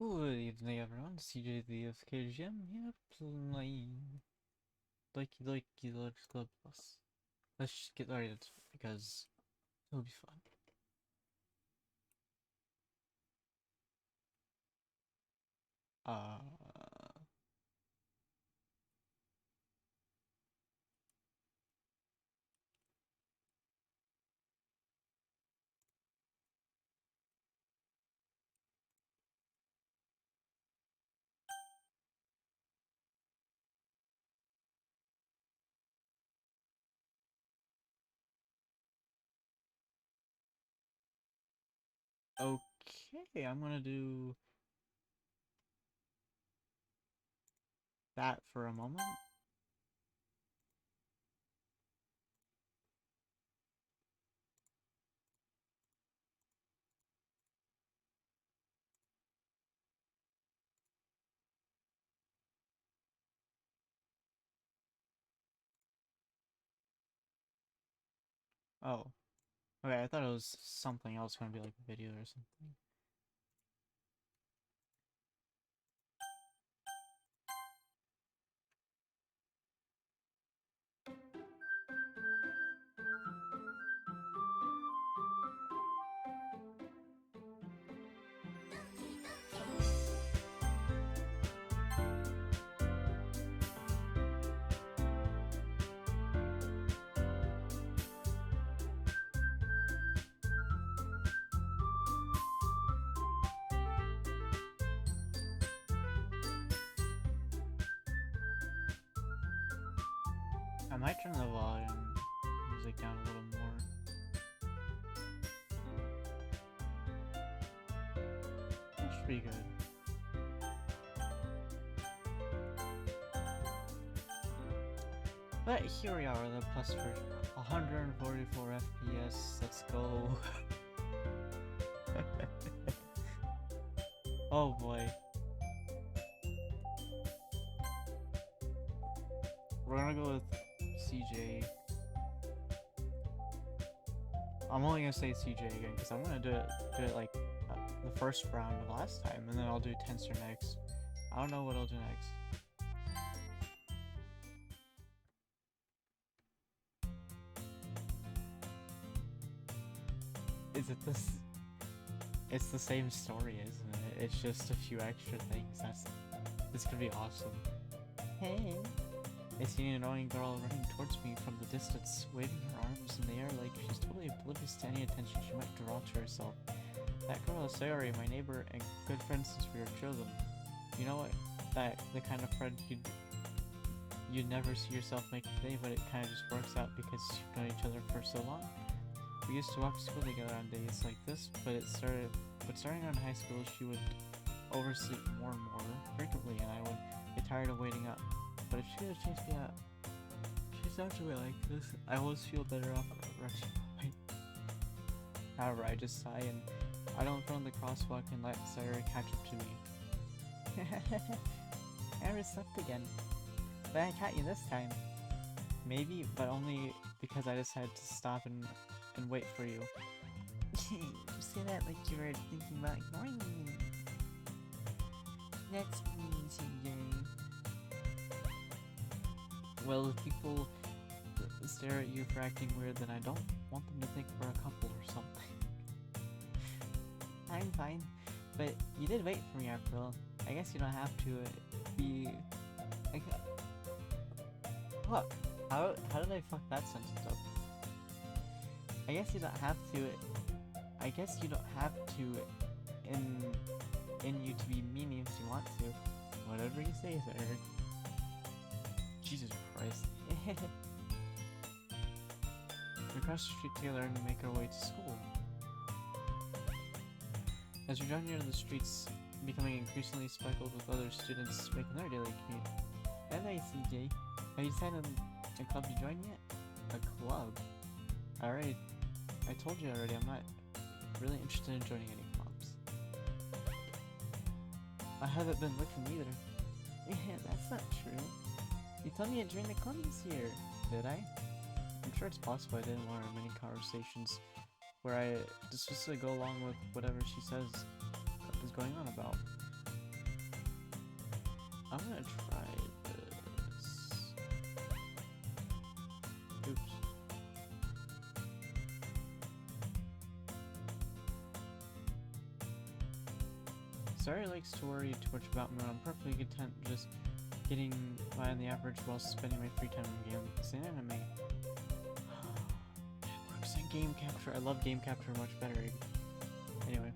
Good evening, everyone. CJTheAFKGM here playing Doki Doki Deluxe Club Plus. Let's just get started because it'll be fun. Uh, okay, I'm gonna do that for a moment. Oh, okay, I thought it was something else, gonna be like a video or something. I might turn the volume music down a little more. That's pretty good. But here we are, the plus version. 144 FPS, let's go. Oh boy. We're gonna go with CJ. I'm only gonna say CJ again because I'm gonna do it like the first round of last time, and then I'll do Tensor next. I don't know what I'll do next. Is it this? It's the same story, isn't it? It's just a few extra things. This could be awesome. Hey, I see an annoying girl running towards me from the distance, waving her arms in the air like she's totally oblivious to any attention she might draw to herself. That girl is Sayori, my neighbor and good friend since we were children. You know what? The kind of friend you'd never see yourself make today, but it kind of just works out because you've known each other for so long. We used to walk to school together on days like this, but starting on high school, she would oversleep more and more frequently, and I would get tired of waiting up. But if she could have changed me up, she's actually like this, I always feel better off rushing away. However, I just sigh and I don't go in the crosswalk and let Sayori catch up to me. I overslept again, but I caught you this time. Maybe, but only because I decided to stop and wait for you. You say that like you were thinking about ignoring me. That's mean, CJ. Well, if people stare at you for acting weird, then I don't want them to think we're a couple or something. I'm fine, but you did wait for me after all. I guess you don't have to be... Look, how did I fuck that sentence up? I guess you don't have to in you to be mean if you want to. Whatever you say, sir. Jesus Christ. We cross the street together and make our way to school. As we drive near the streets, becoming increasingly speckled with other students making their daily commute. Hello, CJ. Have you decided on a club to join yet? A club? Alright. I told you already, I'm not really interested in joining any clubs. I haven't been looking either. Yeah, that's not true. You told me to join the club this year. Did I? I'm sure it's possible I didn't want our many conversations where I just go along with whatever she says is going on about. I'm gonna try this. Oops. Sorry likes to worry too much about me when I'm perfectly content just getting by on the average while spending my free time in games and anime. It works in game capture. I love game capture much better. Anyway.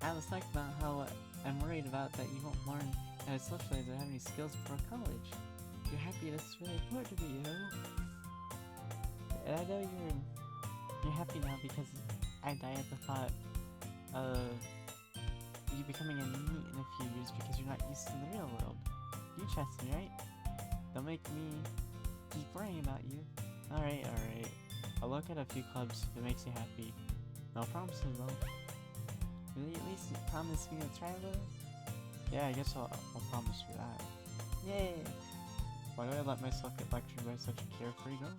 I was talking about how I'm worried about that you won't learn how to socialize or have any skills before college. You're happy, that's really important to me, you know? And I know you're happy now because I die at the thought of you becoming a NEET in a few years because you're not used to the real world. You trust me, right? Don't make me keep worrying about you. Alright. I'll look at a few clubs if it makes you happy. No promises though. Will you at least promise me to try though? Yeah, I guess I'll promise you that. Yay! Why do I let myself get lectured by such a carefree girl?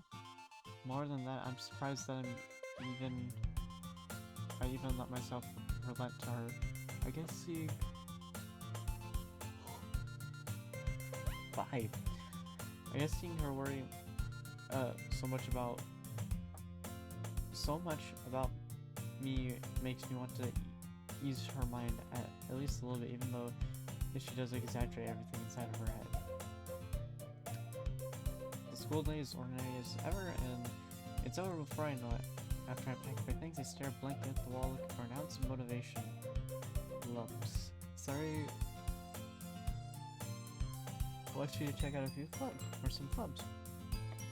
More than that, I'm surprised that I even let myself relent to her. I guess seeing 5. I guess seeing her worry so much about me makes me want to ease her mind at least a little bit, even though she does exaggerate everything inside of her head. The school day is ordinary as ever, and it's over before I know it. After I pack my things, I stare blankly at the wall looking for an ounce of motivation. Lumps. Sorry. I want you to check out a few clubs, or some clubs.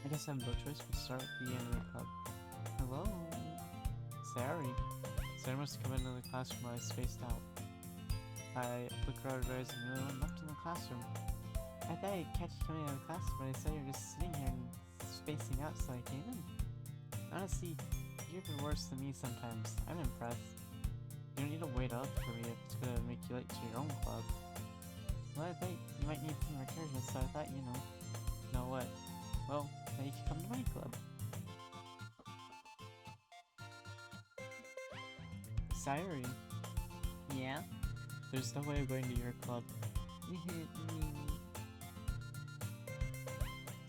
I guess I have no choice but to start with the anime club. Hello? Sorry. Sarah must have come into the classroom while I spaced out. I looked around her eyes and really went left in the classroom. I thought I'd catch you coming out of the classroom, but I saw you were just sitting here and spacing out, so I came in. Honestly, you're even worse than me sometimes. I'm impressed. You don't need to wait up for me if it's gonna make you late to your own club. Well, I thought you might need some encouragement, so I thought, you know what? Well, now you can come to my club. Sayuri. Yeah? There's no way of going to your club.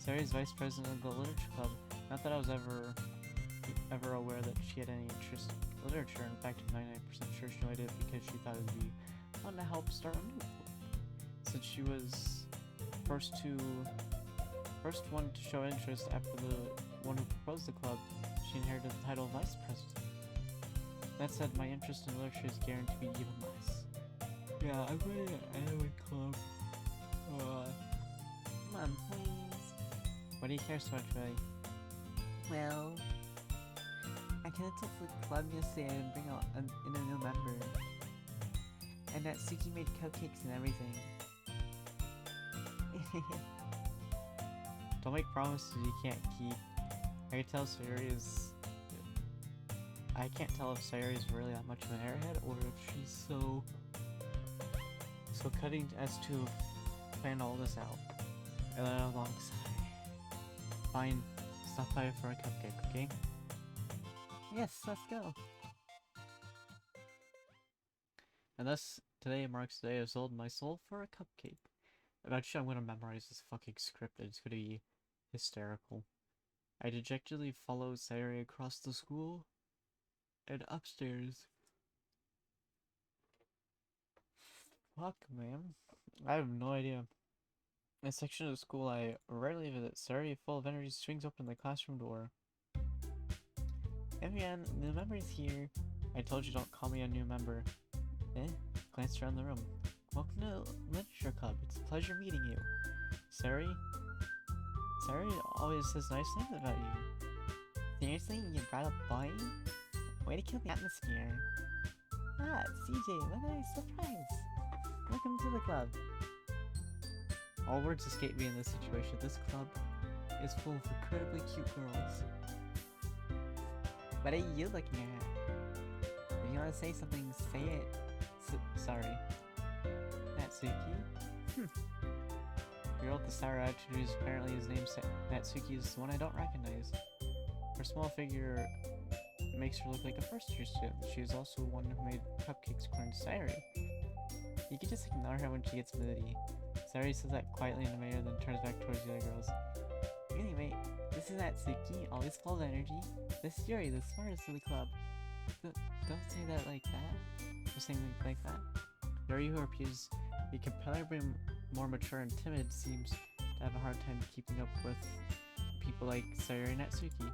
Sayuri's vice president of the literature club. Not that I was ever aware that she had any interest in literature. In fact, I'm 99% sure she only did it because she thought it would be fun to help start a new club. Since she was first one to show interest after the one who proposed the club, she inherited the title of vice president. That said, my interest in literature is guaranteed to be even less. Yeah, I'm going to an anime club. Come on, please. Why do you care so much, Ray? Well, I connected to the club yesterday and bring in a new member. And that Suki made cupcakes and everything. Don't make promises you can't keep. I can't tell if Sayuri is really that much of an airhead or if she's so cutting as to plan all this out. And then a long sigh. Fine, stop by for a cupcake, okay? Yes, let's go. And thus, today marks the day I sold my soul for a cupcake. Eventually I'm gonna memorize this fucking script and it's gonna be hysterical. I dejectedly follow Sayuri across the school and upstairs. Fuck, man. I have no idea. In a section of the school I rarely visit, Sayuri, full of energy, swings open the classroom door. Everyone, the new member's here. I told you don't call me a new member. Glanced around the room. Welcome to Literature Club. It's a pleasure meeting you. Sayuri always says nice things about you. Seriously? You brought a boy? Way to kill the atmosphere. Ah, CJ, what a nice surprise. Welcome to the club. All words escape me in this situation. This club is full of incredibly cute girls. What are you looking at? If you want to say something, say it. Sorry. Natsuki? The girl with the sour attitude who's apparently his name Natsuki is the one I don't recognize. Her small figure makes her look like a first-year student. She is also one who made cupcakes according to Sayori. You can just ignore her when she gets moody. Sayori says that quietly in the mirror, then turns back towards the other girls. Really, wait, this is Natsuki, always full of energy. This is Yuri, the smartest of the club. Don't say that like that. Or something like that. Yuri, who appears to be comparatively more mature and timid, seems to have a hard time keeping up with people like Sayori and Natsuki.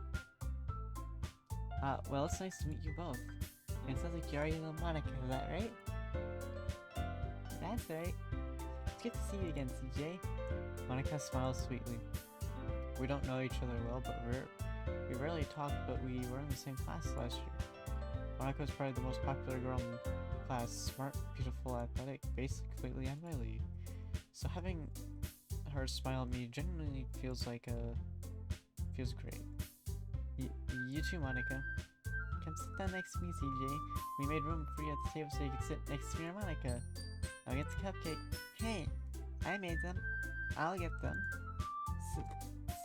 Well, it's nice to meet you both. And it sounds like Yuri and Monica, is that right? That's right. It's good to see you again, CJ. Monica smiles sweetly. We don't know each other well, but we rarely talk, but we were in the same class last year. Monica was probably the most popular girl in the class. Smart, beautiful, athletic, basic, completely out of my league. So having her smile at me genuinely feels great. You too, Monica. Come sit down next to me, CJ. We made room for you at the table so you could sit next to me or Monica. I'll get the cupcake. Hey, I made them. I'll get them.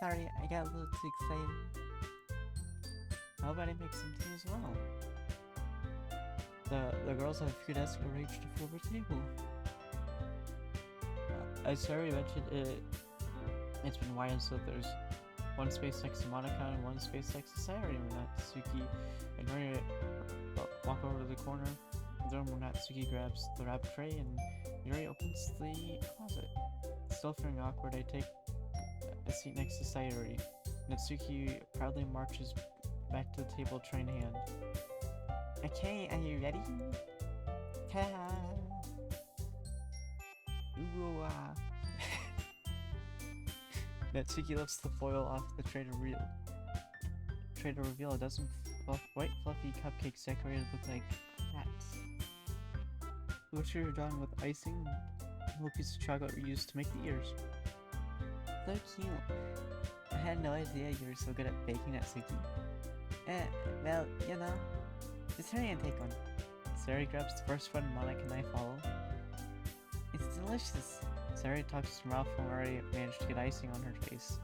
Sorry, I got a little too excited. How about I make some tea as well? The girls have a few desks arranged to fill the table. As Sayori mentioned, it's been wired so there's one space next to Monica and one space next to Sayori, where Natsuki and Yuri walk over to the corner. The room where Natsuki grabs the wrapped tray and Yuri opens the closet. Still feeling awkward, I take a seat next to Sayori. Natsuki proudly marches back to the table, tray in hand. Okay, are you ready? Ta-da! Ooh, Natsuki lifts the foil off the tray to reveal a dozen white fluffy cupcakes decorated look like hats. The which are drawn with icing, a little piece of chocolate were used to make the ears. So cute. I had no idea you were so good at baking, Natsuki. Well, you know, just hurry and take one. Sayori grabs the first one, Monica and I follow. It's delicious. Sayori talks to Ralph and already managed to get icing on her face.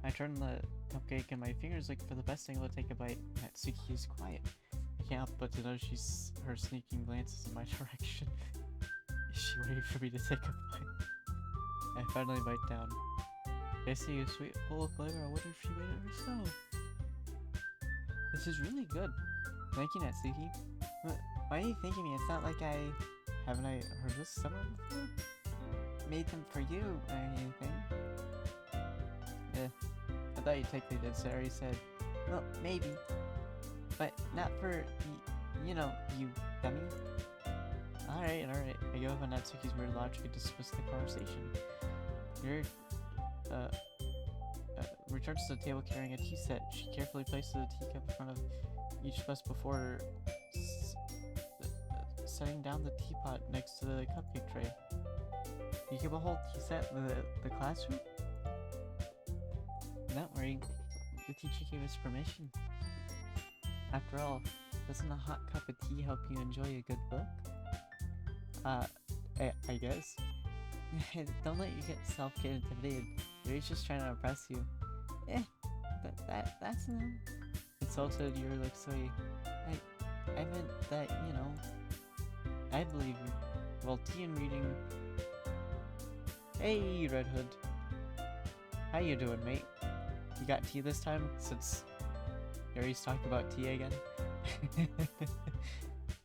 I turn the cupcake and my fingers look for the best angle to take a bite. Natsuki is quiet. I can't help but to notice her sneaking glances in my direction. Is she waiting for me to take a bite? I finally bite down. I see a sweet, full of flavor. I wonder if she made it herself. This is really good. Thank you, Natsuki. Why are you thanking me? It's not like haven't I heard this somewhere before? Made them for you or anything. I thought you technically did, Sayori said. Well, maybe. But not for, you know, you dummy. Alright. I go over Natsuki's weird logic and dismiss the conversation. You're, returns to the table carrying a tea set. She carefully places a teacup in front of each of us before setting down the teapot next to the cupcake tray. You keep a whole tea set in the classroom? Don't worry, the teacher gave us permission. After all, doesn't a hot cup of tea help you enjoy a good book? I guess. Don't let yourself get intimidated. Yuri's just trying to impress you. That's enough. Insulted, Yuri looks away. I meant that, you know, I believe you. Well, tea and reading. Hey, Red Hood. How you doing, mate? You got tea this time, since Yuri's talking about tea again?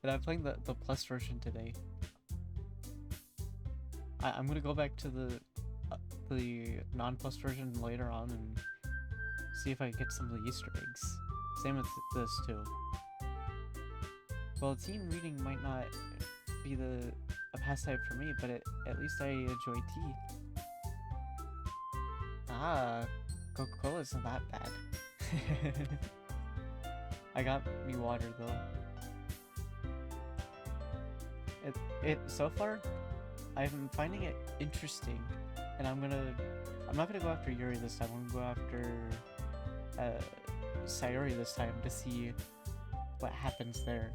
But I'm playing the plus version today. I'm gonna go back to the non-plus version later on and see if I can get some of the Easter eggs. Same with this too. Well, tea and reading might not be a pastime for me, but at least I enjoy tea. Coca-Cola isn't that bad. I got me water though. So far, I'm finding it interesting, and I'm not gonna go after Yuri this time. I'm gonna go after Sayori this time to see what happens there.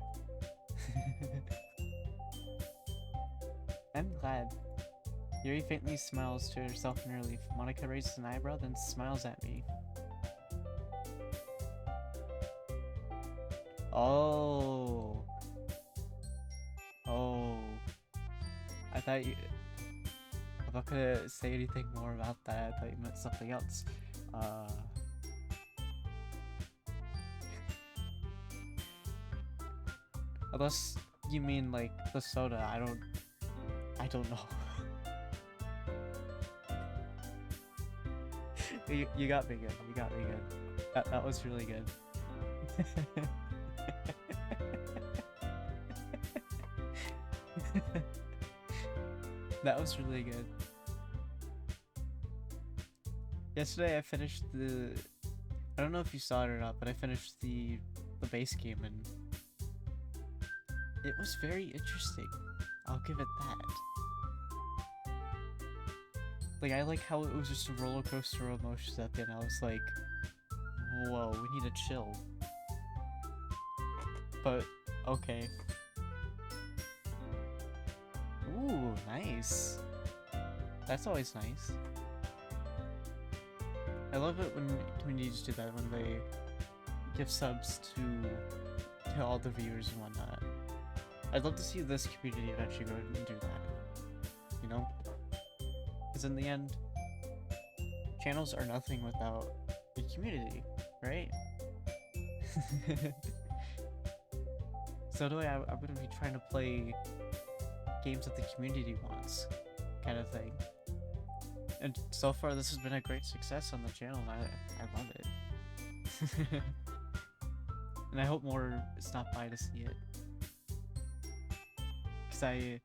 I'm glad. Yuri faintly smiles to herself in relief. Monica raises an eyebrow, then smiles at me. Oh. Oh. I thought you... If I couldn't say anything more about that, I thought you meant something else. Unless you mean like the soda, I don't know. You got me good. You got me good. That was really good. That was really good. Yesterday I finished the... I don't know if you saw it or not, but I finished the base game and it was very interesting. I'll give it that. Like, I like how it was just a roller coaster of emotions at the end. I was like, whoa, we need to chill. But, okay. Ooh, nice. That's always nice. I love it when communities do that, when they give subs to all the viewers and whatnot. I'd love to see this community eventually go and do that. You know? Because in the end, channels are nothing without a community, right? So do I'm gonna be trying to play games that the community wants, kind of thing. And so far this has been a great success on the channel, and I love it. And I hope more stop by to see it. Because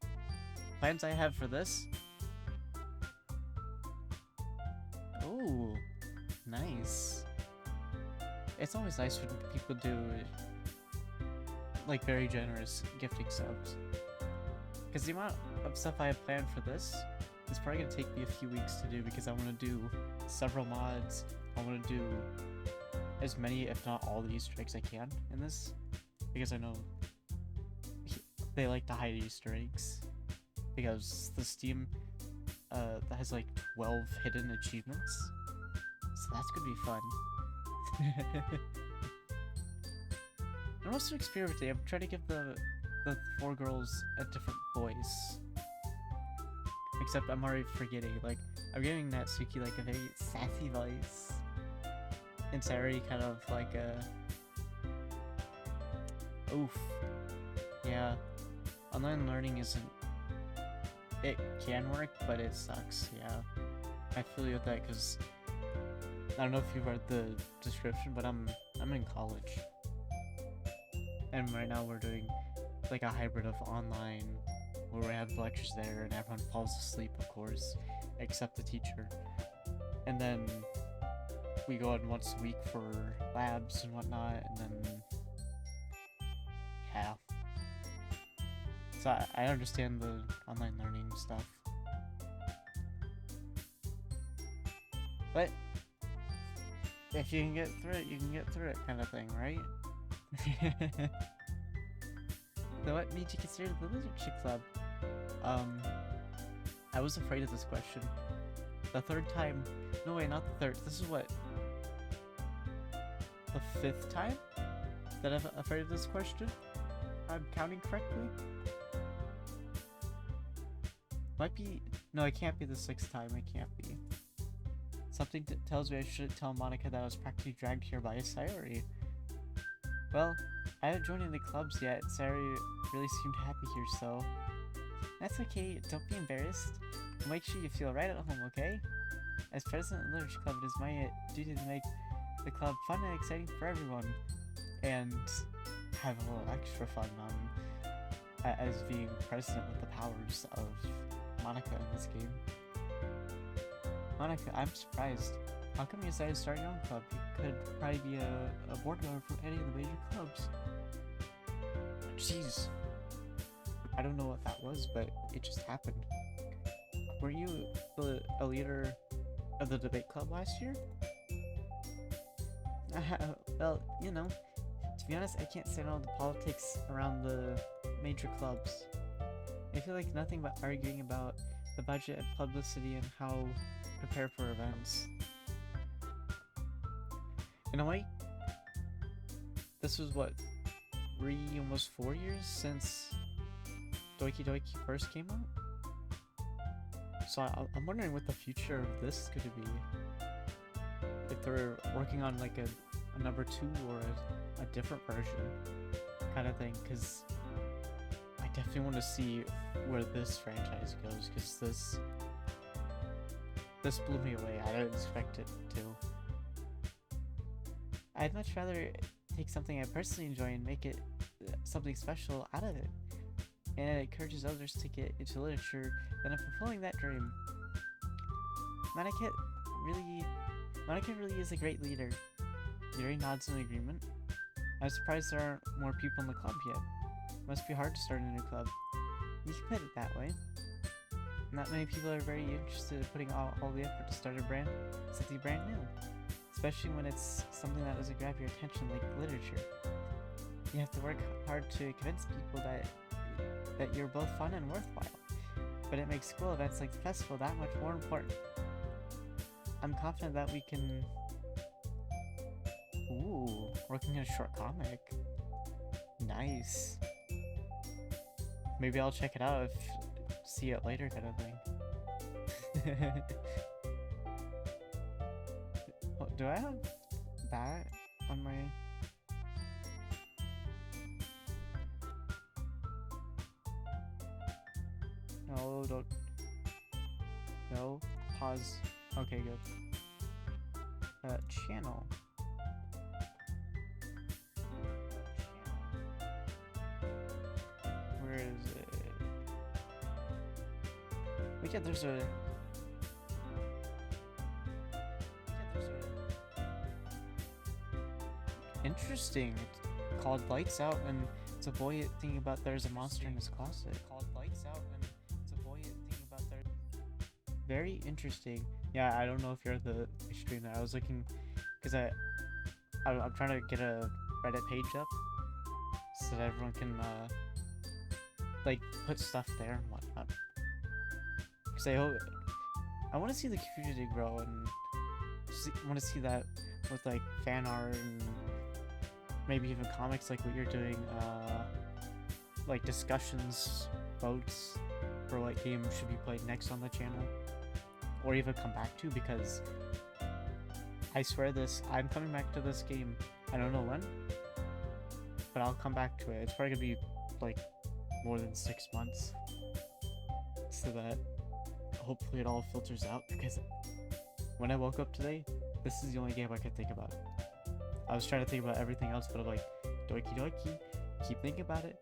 plans I have for this... Ooh, nice. It's always nice when people do, like, very generous gifting subs. Because the amount of stuff I have planned for this is probably going to take me a few weeks to do, because I want to do several mods. I want to do as many, if not all, the Easter eggs I can in this. Because I know they like to hide Easter eggs. Because the Steam that has like 12 hidden achievements. So that's going to be fun. I'm also experimenting. I'm trying to give the 4 girls a different voice. Except I'm already forgetting. Like, I'm giving Natsuki like a very sassy voice. And Sari kind of like a... Oof. Yeah. Online learning isn't... It can work, but it sucks, yeah. I feel you with that, because... I don't know if you read the description, but I'm in college. And right now we're doing like a hybrid of online, where we have lectures there and everyone falls asleep, of course, except the teacher. And then we go in once a week for labs and whatnot, and then... Yeah. So I understand the online learning stuff. But if you can get through it, you can get through it, kind of thing, right? So what made you consider the Literature Club? I was afraid of this question. The 3rd time... No, wait, not the 3rd. This is what? The 5th time that I'm afraid of this question? I'm counting correctly? Might be... No, it can't be the 6th time. It can't be. Something tells me I shouldn't tell Monica that I was practically dragged here by a Sayori. Well, I haven't joined any clubs yet. Sayori really seemed happy here, so... That's okay, don't be embarrassed. We'll make sure you feel right at home, okay? As president of the Literature Club, it is my duty to make the club fun and exciting for everyone. And have a little extra fun as being president with the powers of Monica in this game. Monica, I'm surprised. How come you decided to start your own club? You could probably be a board member for any of the major clubs. Jeez. I don't know what that was, but it just happened. Were you a leader of the debate club last year? Well, you know, to be honest, I can't stand all the politics around the major clubs. I feel like nothing but arguing about the budget and publicity and how to prepare for events. In a way, this was what almost 4 years since Doki Doki first came out. So I'm wondering what the future of this could be. If they're working on like a number 2 or a different version kind of thing, because I definitely want to see where this franchise goes, because this blew me away. I didn't expect it to. I'd much rather take something I personally enjoy and make it something special out of it, and it encourages others to get into literature, then I'm fulfilling that dream. Manakit really is a great leader. Yuri nods in agreement. I'm surprised there aren't more people in the club yet. It must be hard to start a new club. You can put it that way. Not many people are very interested in putting all the effort to start something brand new. Especially when it's something that doesn't grab your attention like literature. You have to work hard to convince people that you're both fun and worthwhile. But it makes school events like the festival that much more important. I'm confident that we can... Ooh, working in a short comic. Nice. Maybe I'll check it out see it later kind of thing. Oh, do I have that on my... No, don't... No, pause. Okay, good. Channel. Where is it? We get there's a... Interesting. It's called Lights Out, and it's a boy thinking about there's a monster in his closet. Very interesting. Yeah, I don't know if you're the streamer. I was looking because I'm trying to get a Reddit page up so that everyone can like put stuff there and whatnot. Because I want to see the community grow, and want to see that with like fan art and maybe even comics like what you're doing, like discussions, votes for what game should be played next on the channel, or even come back to, because I swear I'm coming back to this game. I don't know when, but I'll come back to it. It's probably gonna be like more than 6 months, so that hopefully it all filters out, because when I woke up today, this is the only game I could think about. I was trying to think about everything else, but I'm like, Doki Doki, keep thinking about it.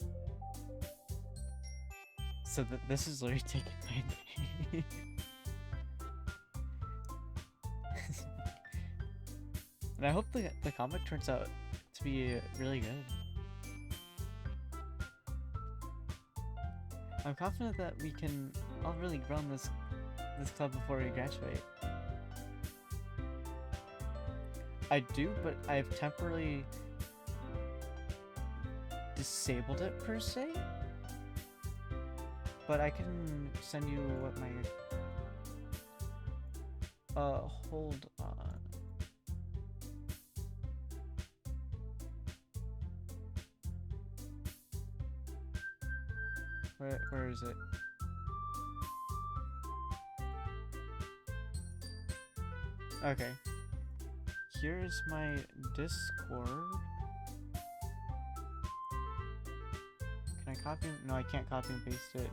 So this is literally taking my day. And I hope the comic turns out to be really good. I'm confident that we can all really grow in this club before we graduate. I do, but I've temporarily disabled it per se. But I can send you what my... hold on. Where is it? Okay. Here's my Discord. Can I copy? No, I can't copy and paste it.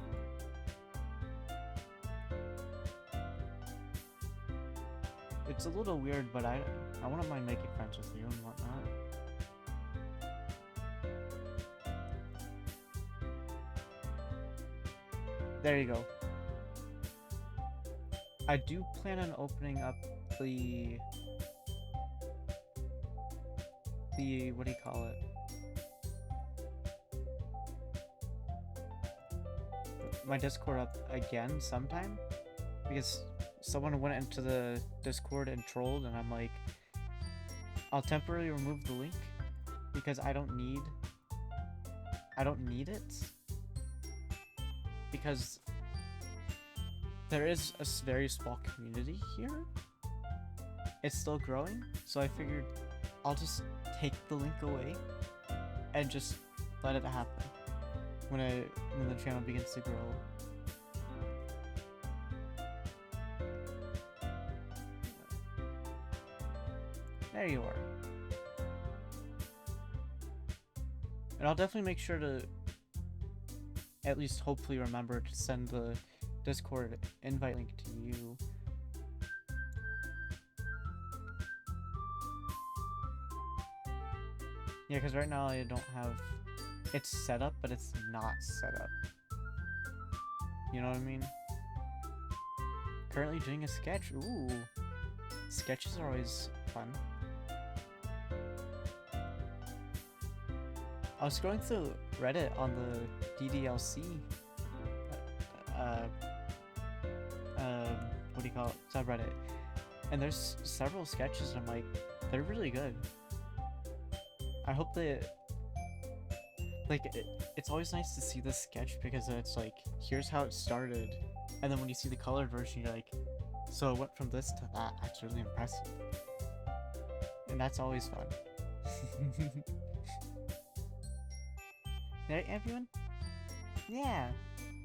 It's a little weird, but I wouldn't mind making friends with you and whatnot. There you go. I do plan on opening up the what do you call it? My Discord up again sometime, because someone went into the Discord and trolled, and I'm like, I'll temporarily remove the link because I don't need it, because there is a very small community here. It's still growing, so I figured I'll just take the link away and just let it happen. When the channel begins to grow. There you are. And I'll definitely make sure to at least hopefully remember to send the Discord invite link to you. Yeah, because right now I don't have... It's set up, but it's not set up. You know what I mean? Currently doing a sketch. Ooh. Sketches are always fun. I was scrolling through Reddit on the DDLC what do you call it? Subreddit. And there's several sketches and I'm like, they're really good. I hope that, like, it's always nice to see this sketch because it's like, here's how it started. And then when you see the colored version, you're like, so it went from this to that. That's really impressive. And that's always fun. Right, everyone? Yeah,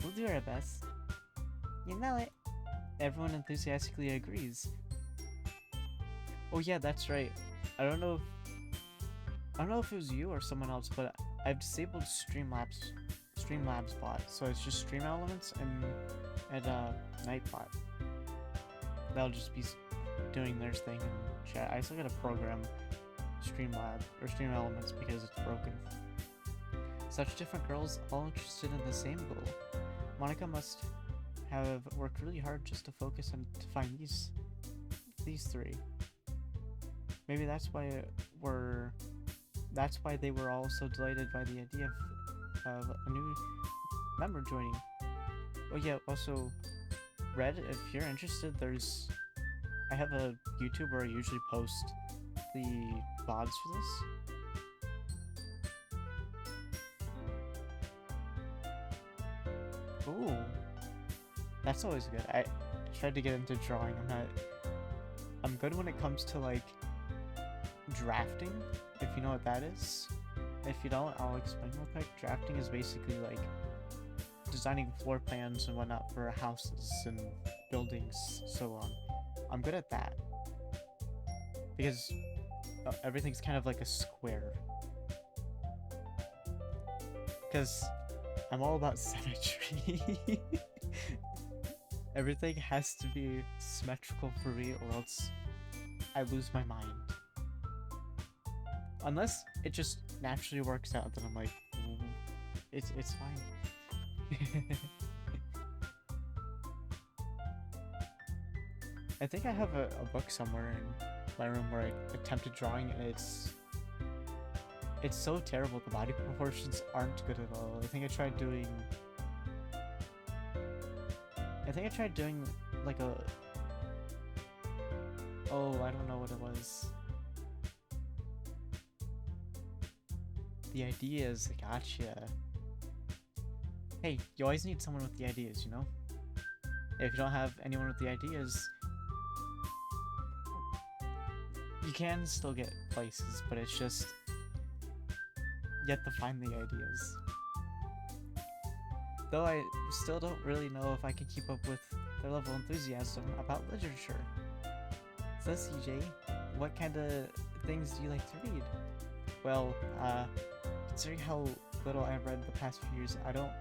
we'll do our best. You know it. Everyone enthusiastically agrees. Oh yeah, that's right. I don't know if it was you or someone else, but I've disabled Streamlabs bot, so it's just Stream Elements and Nightbot. They'll just be doing their thing in chat. I still gotta program Streamlab or Stream Elements because it's broken. Such different girls, all interested in the same goal. Monica must have worked really hard just to focus on to find these three. Maybe that's why they were all so delighted by the idea of a new member joining. Oh yeah, also Red, if you're interested, I have a YouTube where I usually post the VODs for this. Ooh, that's always good. I tried to get into drawing. I'm good when it comes to like drafting, if you know what that is. If you don't, I'll explain real quick. Drafting is basically like designing floor plans and whatnot for houses and buildings, so on. I'm good at that because everything's kind of like a square. Because I'm all about symmetry. Everything has to be symmetrical for me or else I lose my mind. Unless it just naturally works out, then I'm like, it's fine. I think I have a book somewhere in my room where I attempted drawing and it's so terrible. The body proportions aren't good at all. I think I tried doing like a... Oh, I don't know what it was. The ideas, gotcha. Hey, you always need someone with the ideas, you know? If you don't have anyone with the ideas, you can still get places, but it's just you have to find the ideas. Though I still don't really know if I can keep up with their level of enthusiasm about literature. So CJ, what kind of things do you like to read? Well, considering how little I've read the past few years, I don't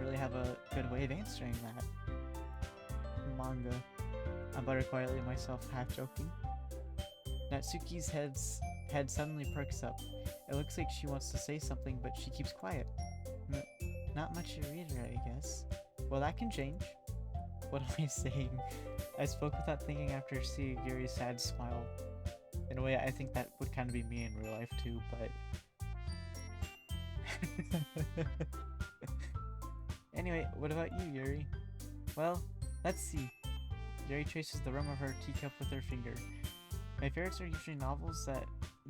really have a good way of answering that. Manga. I muttered quietly to myself, half joking. Natsuki's head suddenly perks up. It looks like she wants to say something, but she keeps quiet. Not much a reader, I guess. Well, that can change. What am I saying? I spoke without thinking after seeing Yuri's sad smile. In a way, I think that would kind of be me in real life too, but... Anyway, what about you, Yuri? Well, let's see. Yuri traces the rim of her teacup with her finger. My favorites are usually novels that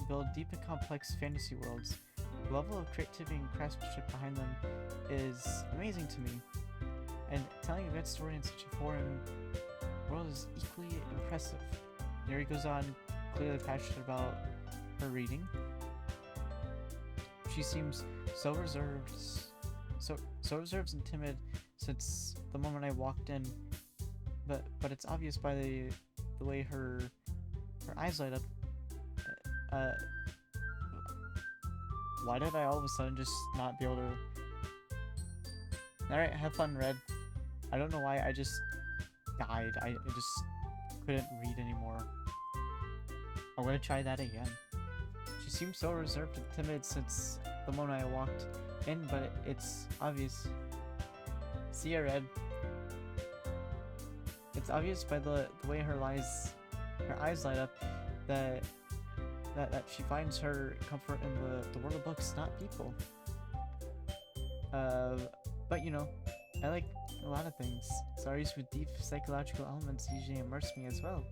build deep and complex fantasy worlds. The level of creativity and craftsmanship behind them is amazing to me, and telling a good story in such a foreign world is equally impressive. Yuri goes on, clearly passionate about her reading. She seems so reserved, so reserved and timid since the moment I walked in. But it's obvious by the way her eyes light up. Why did I all of a sudden just not be able to? Alright, have fun, Red. I don't know why I just died. I just couldn't read anymore. I'm gonna try that again. She seemed so reserved and timid since the moment I walked in, but it's obvious. See ya, Red. It's obvious by the way her eyes light up that she finds her comfort in the world of books, not people. But you know, I like a lot of things. Stories with deep psychological elements usually immerse me as well.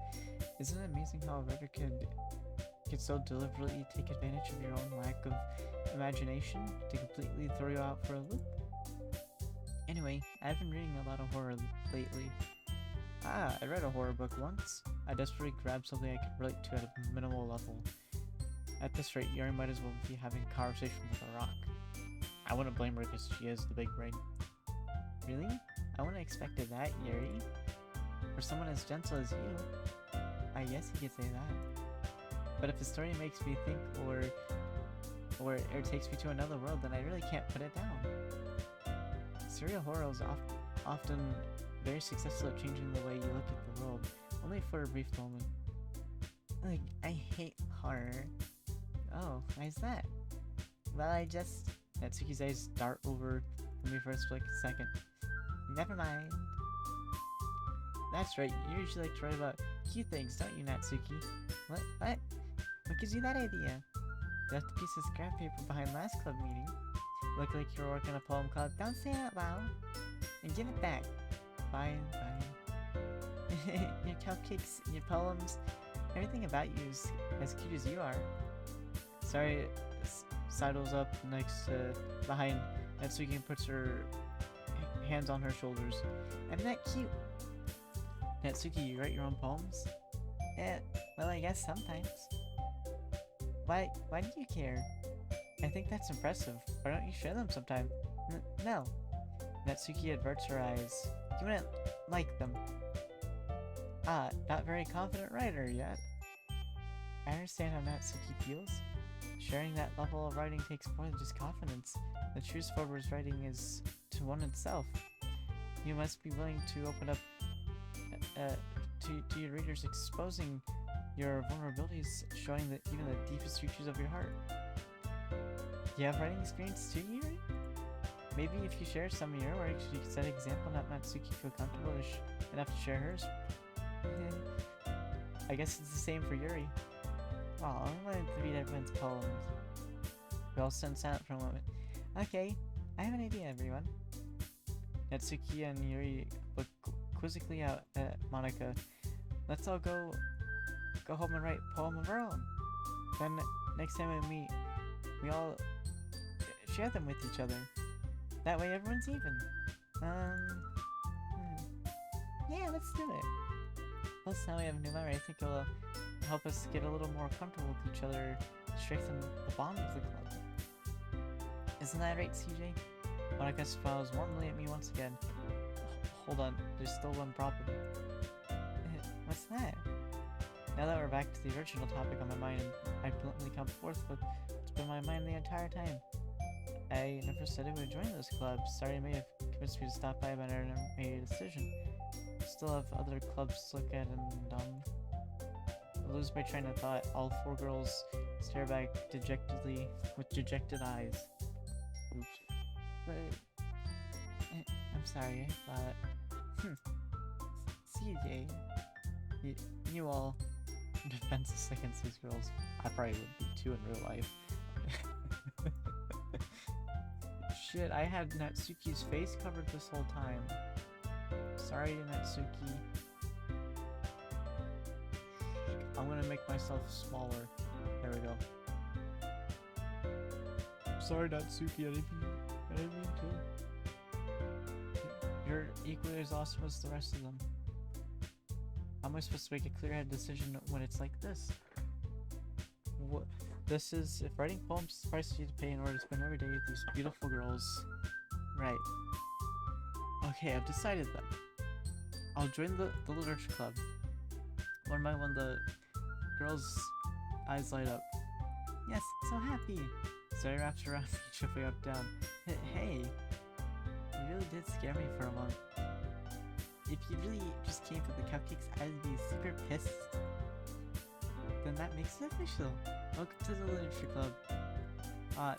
Isn't it amazing how a writer could so deliberately take advantage of your own lack of imagination to completely throw you out for a loop? Anyway, I've been reading a lot of horror lately. I read a horror book once. I desperately grabbed something I could relate to at a minimal level. At this rate, Yuri might as well be having a conversation with a rock. I wouldn't blame her because she is the big brain. Really? I wouldn't have expected that, Yuri. For someone as gentle as you, I guess you could say that. But if the story makes me think or takes me to another world, then I really can't put it down. Serial horror is often very successful at changing the way you look at the world, only for a brief moment. Like, I hate horror. Oh, why is that? Well, Natsuki's eyes dart over from me for a split second. Never mind. That's right, you usually like to write about cute things, don't you, Natsuki? What? What gives you that idea? Left a piece of scrap paper behind last club meeting. Looked like you were working on a poem called Don't Say It Out Loud. And give it back. Fine. Your cupcakes, your poems, everything about you is as cute as you are. Sorry, sidles up behind Natsuki and puts her hands on her shoulders. I'm not cute. Natsuki, you write your own poems? Well, I guess sometimes. Why do you care? I think that's impressive. Why don't you share them sometime? No. Natsuki averts her eyes. You wouldn't like them. Not very confident writer yet. I understand how Natsuki feels. Sharing that level of writing takes more than just confidence. The truest form of writing is to one itself. You must be willing to open up to your readers, exposing your vulnerabilities, showing that even the deepest reaches of your heart. Do you have writing experience too, Yuri? Maybe if you share some of your works, you could set an example and let Natsuki feel comfortable enough to share hers. I guess it's the same for Yuri. Oh, I'm going to read everyone's poems. We all stand silent for a moment. Okay, I have an idea, everyone. Natsuki and Yuri look quizzically out at Monika. Let's all go home and write a poem of our own. Then next time we meet, we all share them with each other. That way everyone's even. Yeah, let's do it. Plus now we have a new member. I think it'll help us get a little more comfortable with each other, strengthen the bond of the club. Isn't that right, CJ? Monika smiles warmly at me once again. Hold on, there's still one problem. What's that? Now that we're back to the original topic on my mind, I bluntly come forth with what's been on my mind the entire time. I never said I would join those clubs. Sorry, I may have convinced me to stop by, but I never made a decision. Still have other clubs to look at, and I lose my train of thought. All four girls stare back dejectedly with dejected eyes. Oops. But I'm sorry, I thought. CJ, you all defenseless against these girls. I probably would be too in real life. Shit, I had Natsuki's face covered this whole time. Sorry, Natsuki. I'm gonna make myself smaller. There we go. Sorry, Natsuki, I didn't mean to. You're equally as awesome as the rest of them. How am I supposed to make a clear-headed decision when it's like this? This is if writing poems is the price you to pay in order to spend every day with these beautiful girls. Right. Okay, I've decided then. I'll join the literature club. One by one, the girls' eyes light up. Yes, so happy. So I wrapped around me, tripping up down. Hey, you really did scare me for a moment. If you really just came for the cupcakes, I'd be super pissed. Then that makes it official. Welcome to the literature club.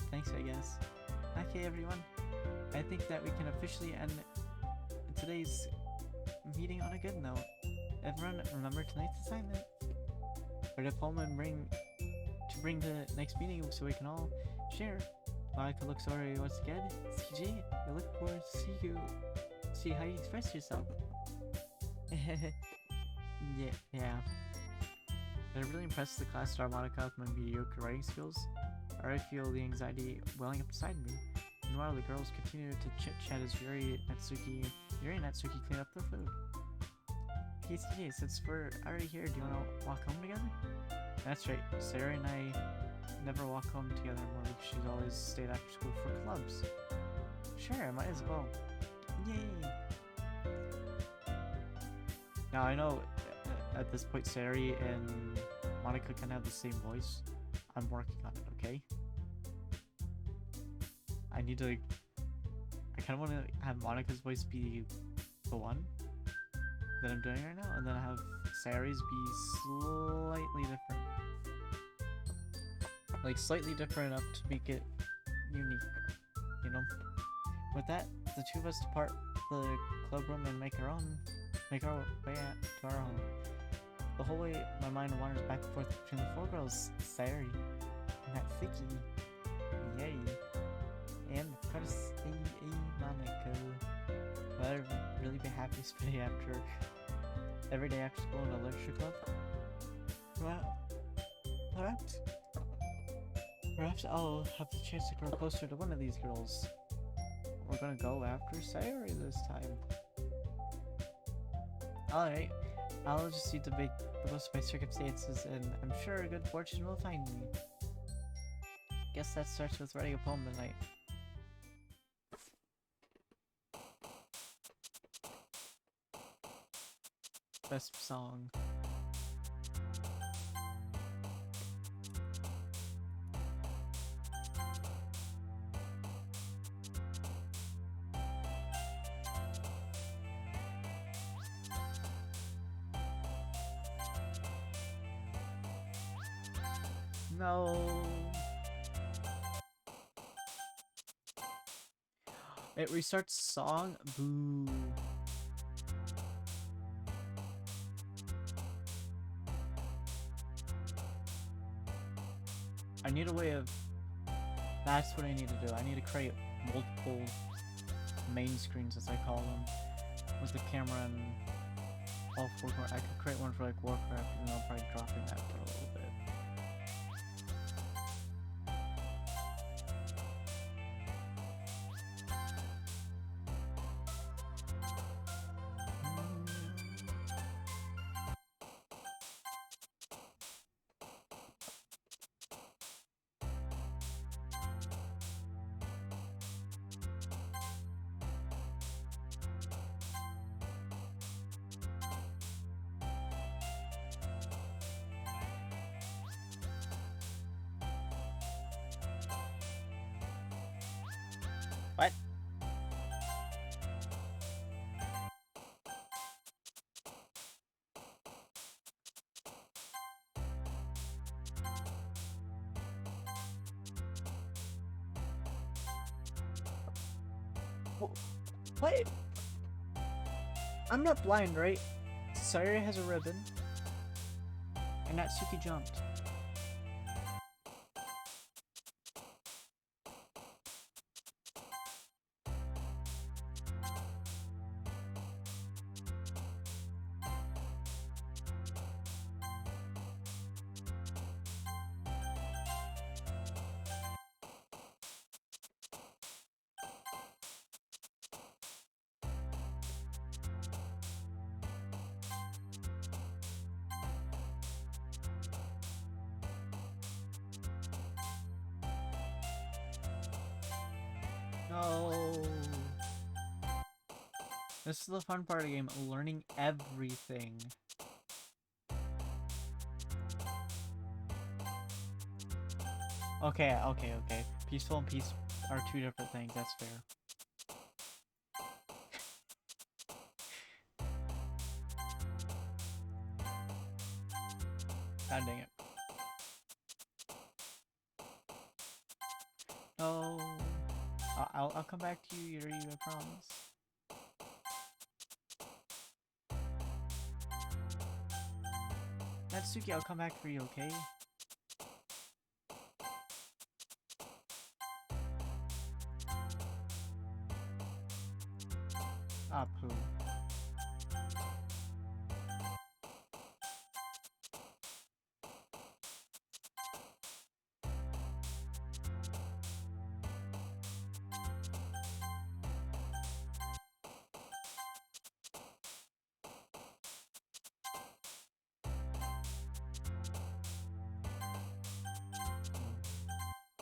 Thanks, I guess. Okay, everyone. I think that we can officially end today's meeting on a good note. Everyone, remember tonight's assignment. Write a poem and bring the next meeting so we can all share. Monica looks over once again. CJ, I look forward to see how you express yourself. yeah. Did I really impress the class star Monica with my mediocre writing skills? I already feel the anxiety welling up inside me. Meanwhile, the girls continue to chit-chat as Yuri and Natsuki clean up their food. Hey CJ, since we're already here, do you want to walk home together? That's right, Sarah and I never walk home together anymore because she's always stayed after school for clubs. Sure, I might as well. Yay! Now I know at this point Sari and Monica can have the same voice. I'm working on it, okay? I kind of want to have Monica's voice be the one that I'm doing right now, and then have Sari's be slightly different. Like, slightly different enough to make it unique, you know? With that, the two of us depart the club room and make our way to our home. The whole way, my mind wanders back and forth between the four girls, Sari, Natsuki, yay, and of course, Monica. Will I really be happy spending every day after school in a literature club? Well, perhaps I'll have the chance to grow closer to one of these girls. We're gonna go after Sayori this time. Alright, I'll just need to make the most of my circumstances, and I'm sure good fortune will find me. Guess that starts with writing a poem tonight. Best song. No. It restarts song? Boo. I need a way of... That's what I need to do. I need to create multiple main screens, as I call them, with the camera and all four corners. I could create one for like Warcraft, and I'll probably drop in that for a little bit. What? What? I'm not blind, right? Sayori has a ribbon. And Natsuki jumped. No. This is the fun part of the game, learning everything. Okay. Peaceful and peace are two different things, that's fair. God dang it. No. I'll come back to you, Yuri, I promise. Natsuki, I'll come back for you, okay? Ah, poo.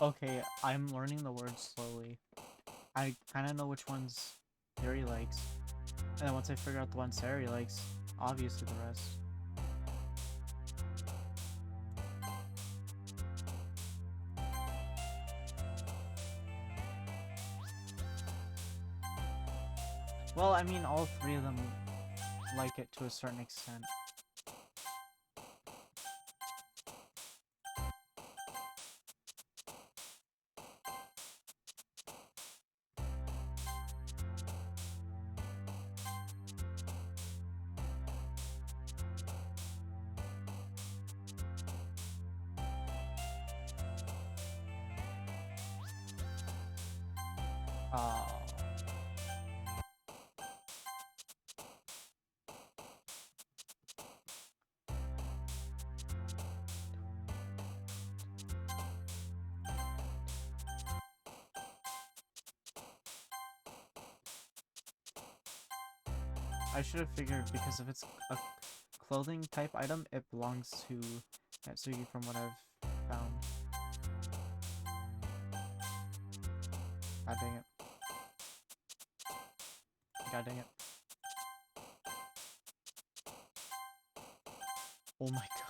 Okay, I'm learning the words slowly. I kind of know which ones Yuri likes. And then once I figure out the one Sari likes, obviously the rest. Well, I mean, all three of them like it to a certain extent. I should have figured, because if it's a clothing type item, it belongs to Natsuki from what I've found. God dang it. God dang it. Oh my god.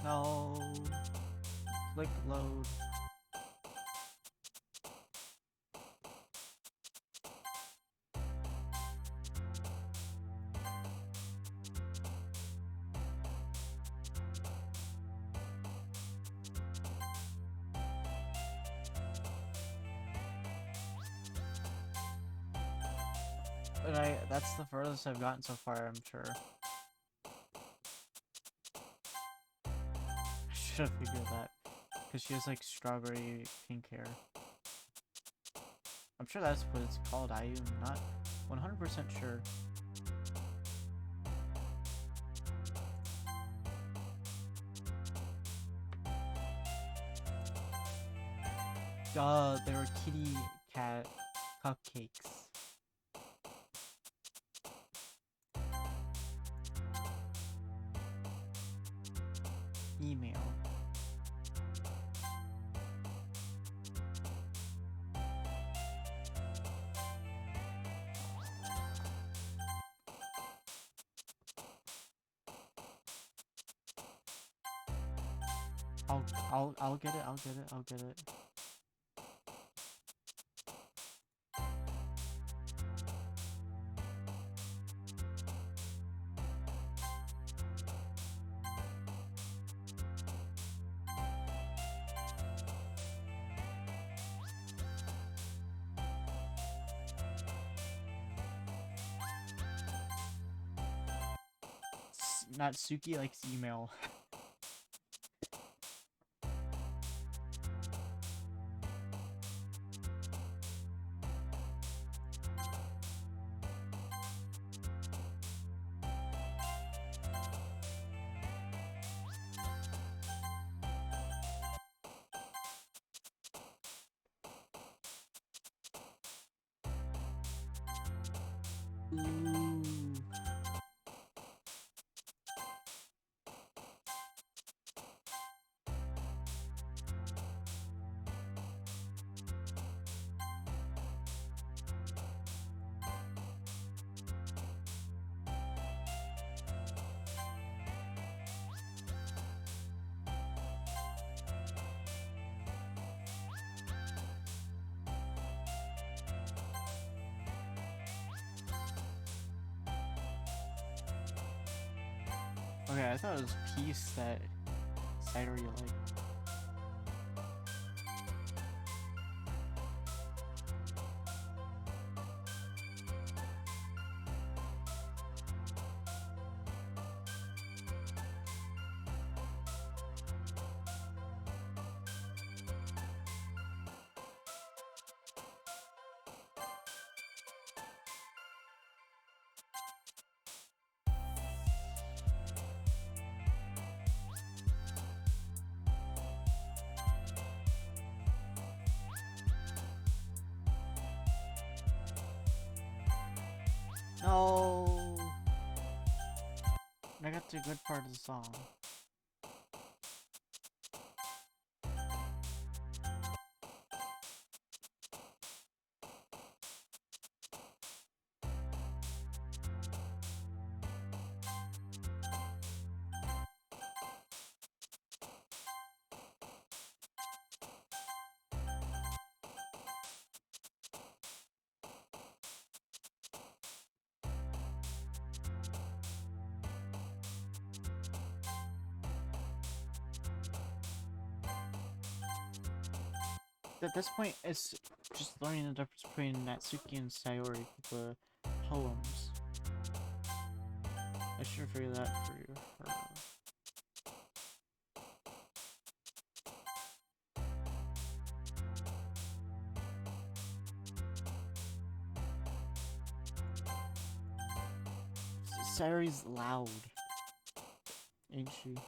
No. Click load. But that's the furthest I've gotten so far, I'm sure. I should have figured that. Because she has like strawberry pink hair. I'm sure that's what it's called. I am not 100% sure. Duh, they were kitty cat cupcakes. Email. I'll get it. Natsuki likes email. Ooh. Okay, I thought it was Peace that Sayori liked. No! I got to a good part of the song. At this point, it's just learning the difference between Natsuki and Sayori with the poems. I should figure that for you. Sayori's loud, ain't she?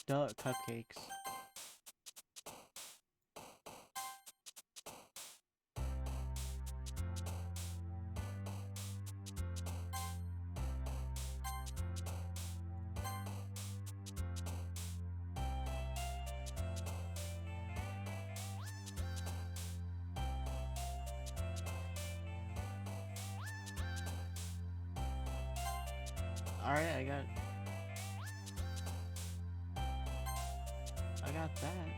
Duh, cupcakes. Alright, I got that.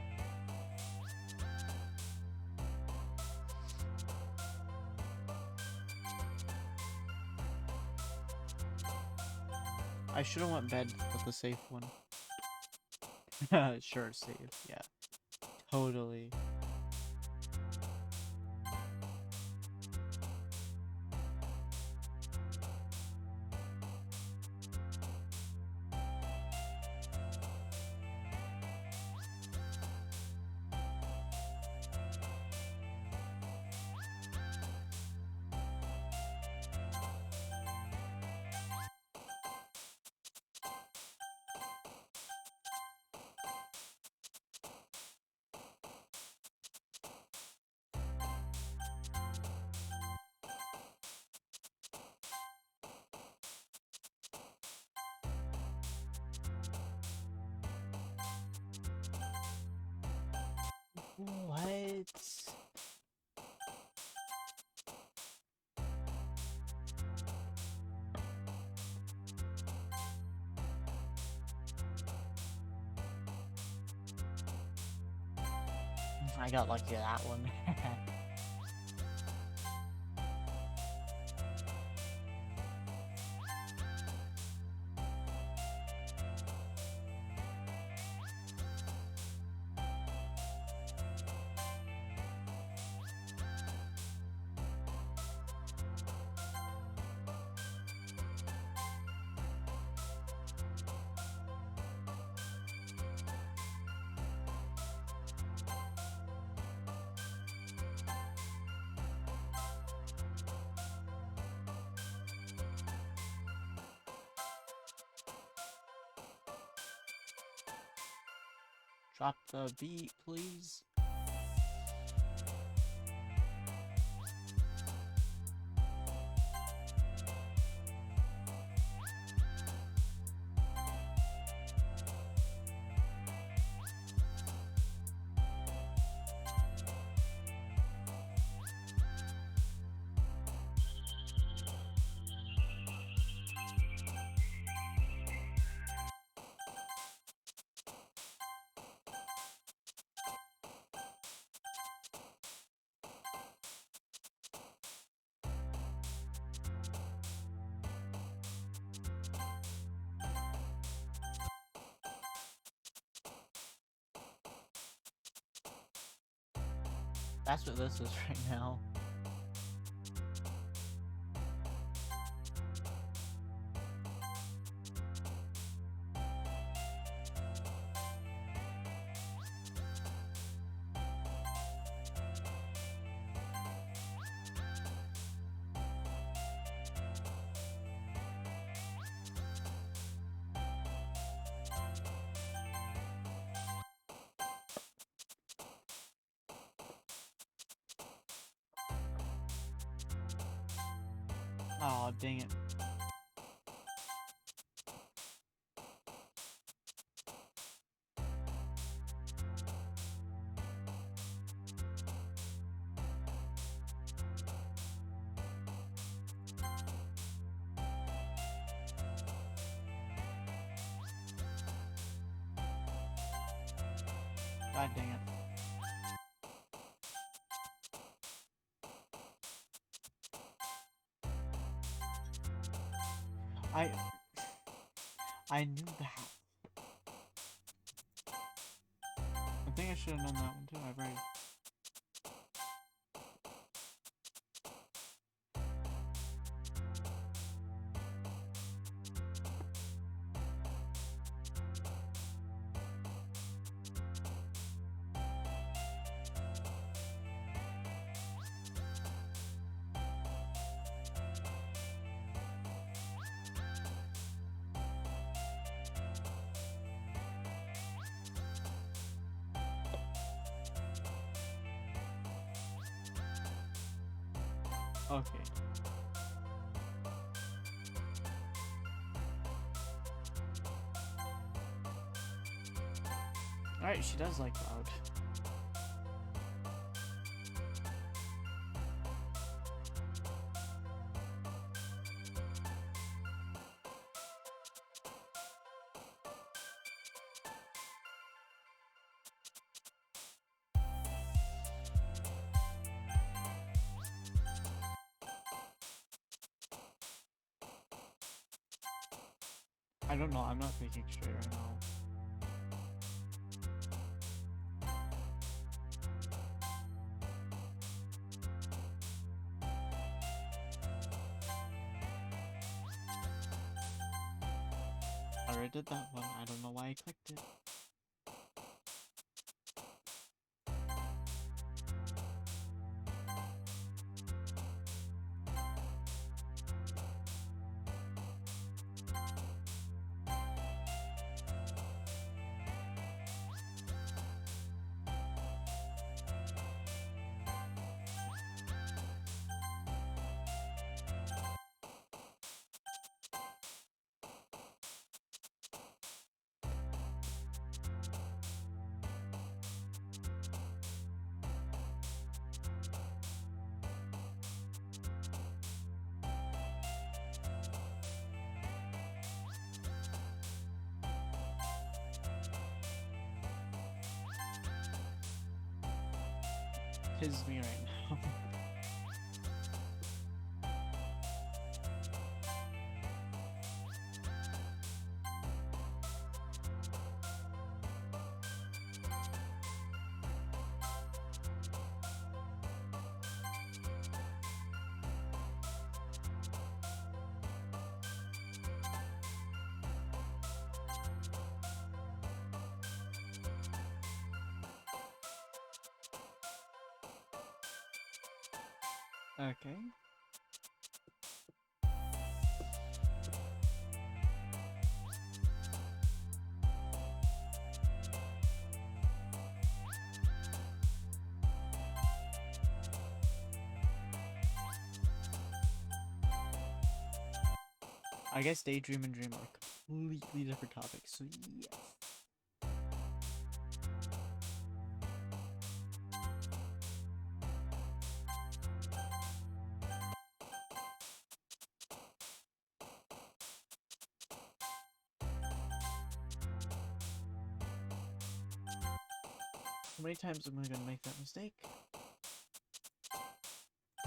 I should have went bed with the safe one. Sure, safe, yeah. Totally. What? I got lucky at that one. Drop the beat, please. That's what this is right now. Oh, dang it. God dang it. I knew that. I think I should have known that one too. I've already... Okay. Alright, she does like loud. I don't know, I'm not thinking straight right now. I already did that one, I don't know why I clicked it. Pisses me right now. Okay. I guess daydream and dream are completely different topics, so yes. How many times am I gonna make that mistake?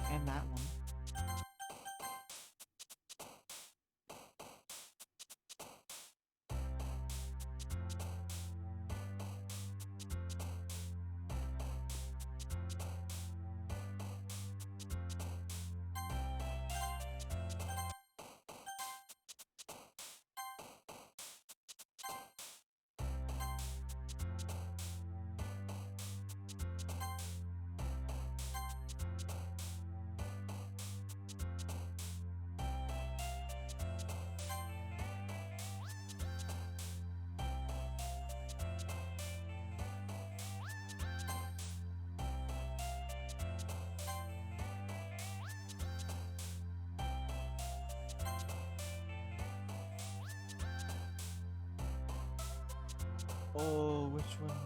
And that one. Oh, which one?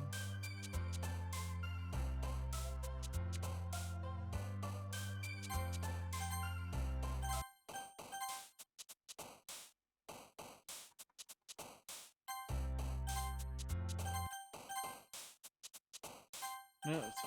No, it's...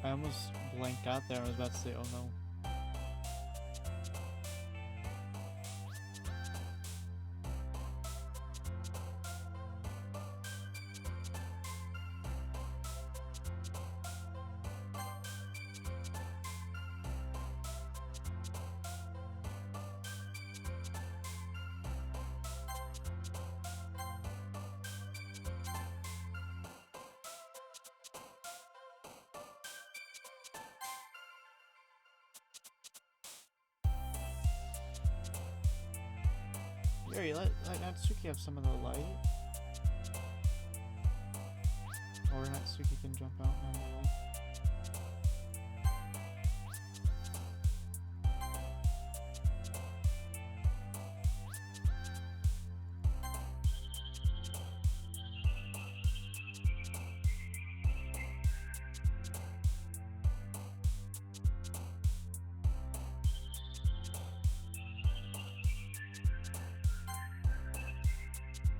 I almost blanked out there. I was about to say, oh no. Yuri, let Natsuki have some of the light. Or Natsuki can jump out and have the light.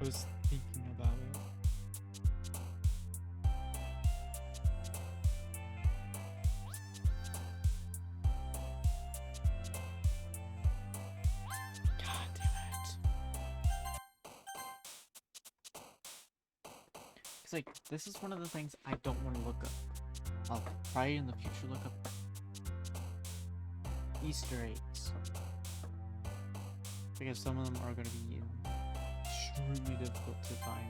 I was thinking about it. God damn it. It's like, this is one of the things I don't want to look up. I'll probably in the future look up Easter eggs. Because some of them are going to be extremely difficult to find.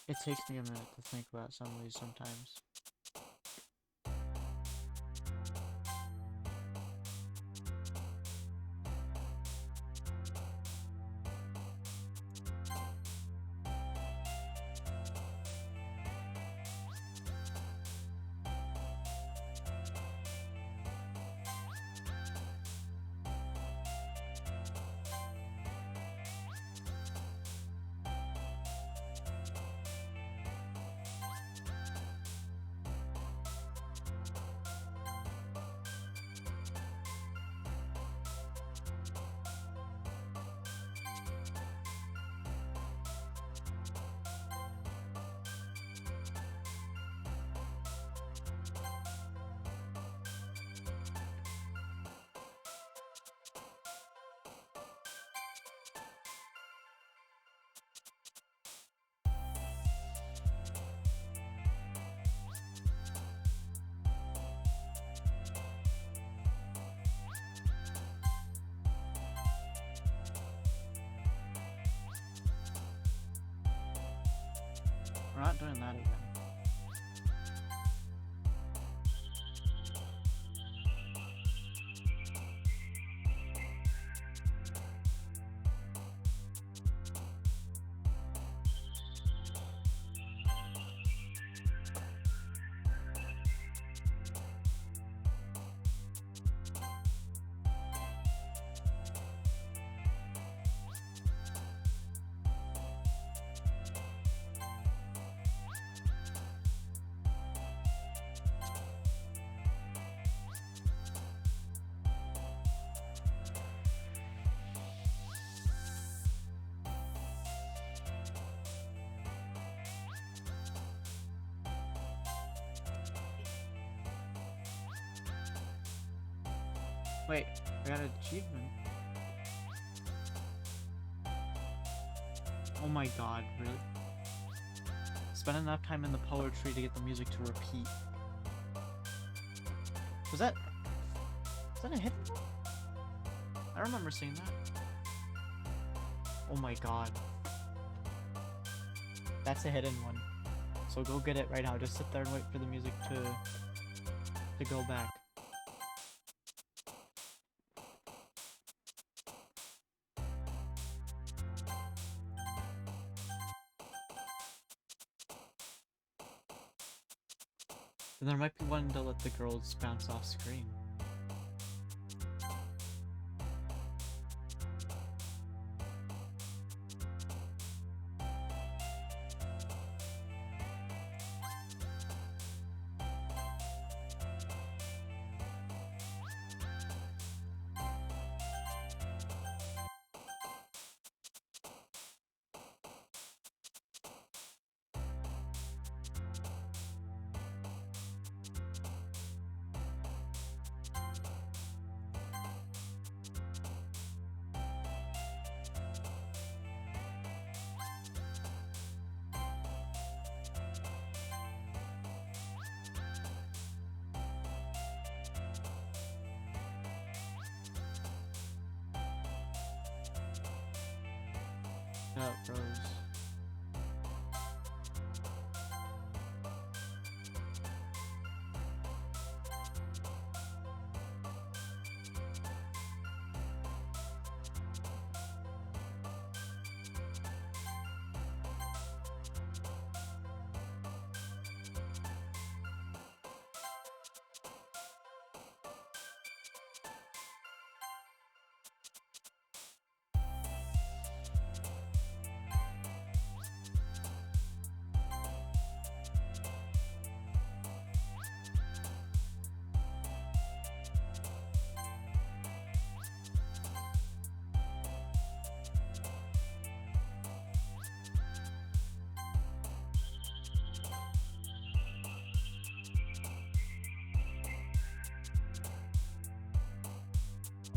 It takes me a minute to think about some of these sometimes. not doing that again. Wait, I got an achievement. Oh my god, really? Spend enough time in the poetry to get the music to repeat. Was that a hidden one? I remember seeing that. Oh my god. That's a hidden one. So go get it right now. Just sit there and wait for the music to go back. And there might be one to let the girls bounce off screen. Oh, it froze.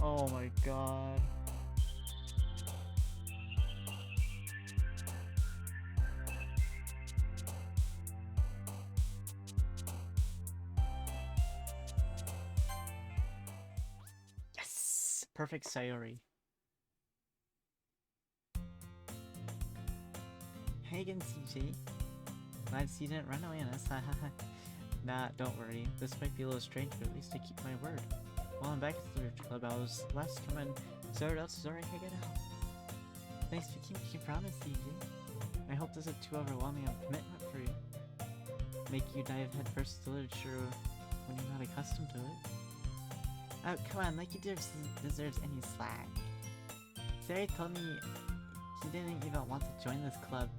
Oh my god. Yes! Perfect Sayori. Hey again, CJ. Glad you didn't run away on us, haha. Nah, don't worry. This might be a little strange, but at least I keep my word. While I'm back at the Thrift Club, I was last to come in, so everyone else is already figured out. Thanks for keeping your promise, CJ. I hope this isn't too overwhelming of a commitment for you. Make you dive headfirst into literature when you're not accustomed to it. Oh, come on, like you deserves any slack. Sarah told me he didn't even want to join this club.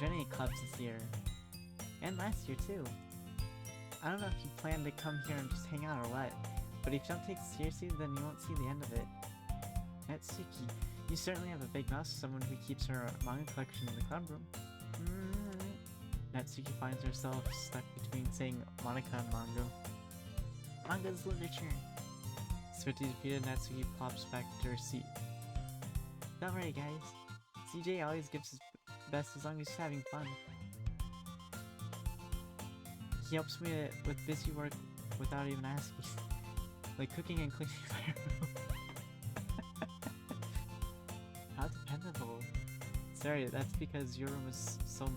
Join any clubs this year. And last year, too. I don't know if you plan to come here and just hang out or what, but if you don't take it seriously, then you won't see the end of it. Natsuki, you certainly have a big mouth for someone who keeps her manga collection in the club room. Natsuki finds herself stuck between saying Monica and manga. Manga's literature. Swifty defeated, Natsuki plops back to her seat. Don't worry, guys. CJ always gives his best as long as he's having fun. He helps me with busy work without even asking. Like cooking and cleaning my room. How dependable. Sorry, that's because your room is so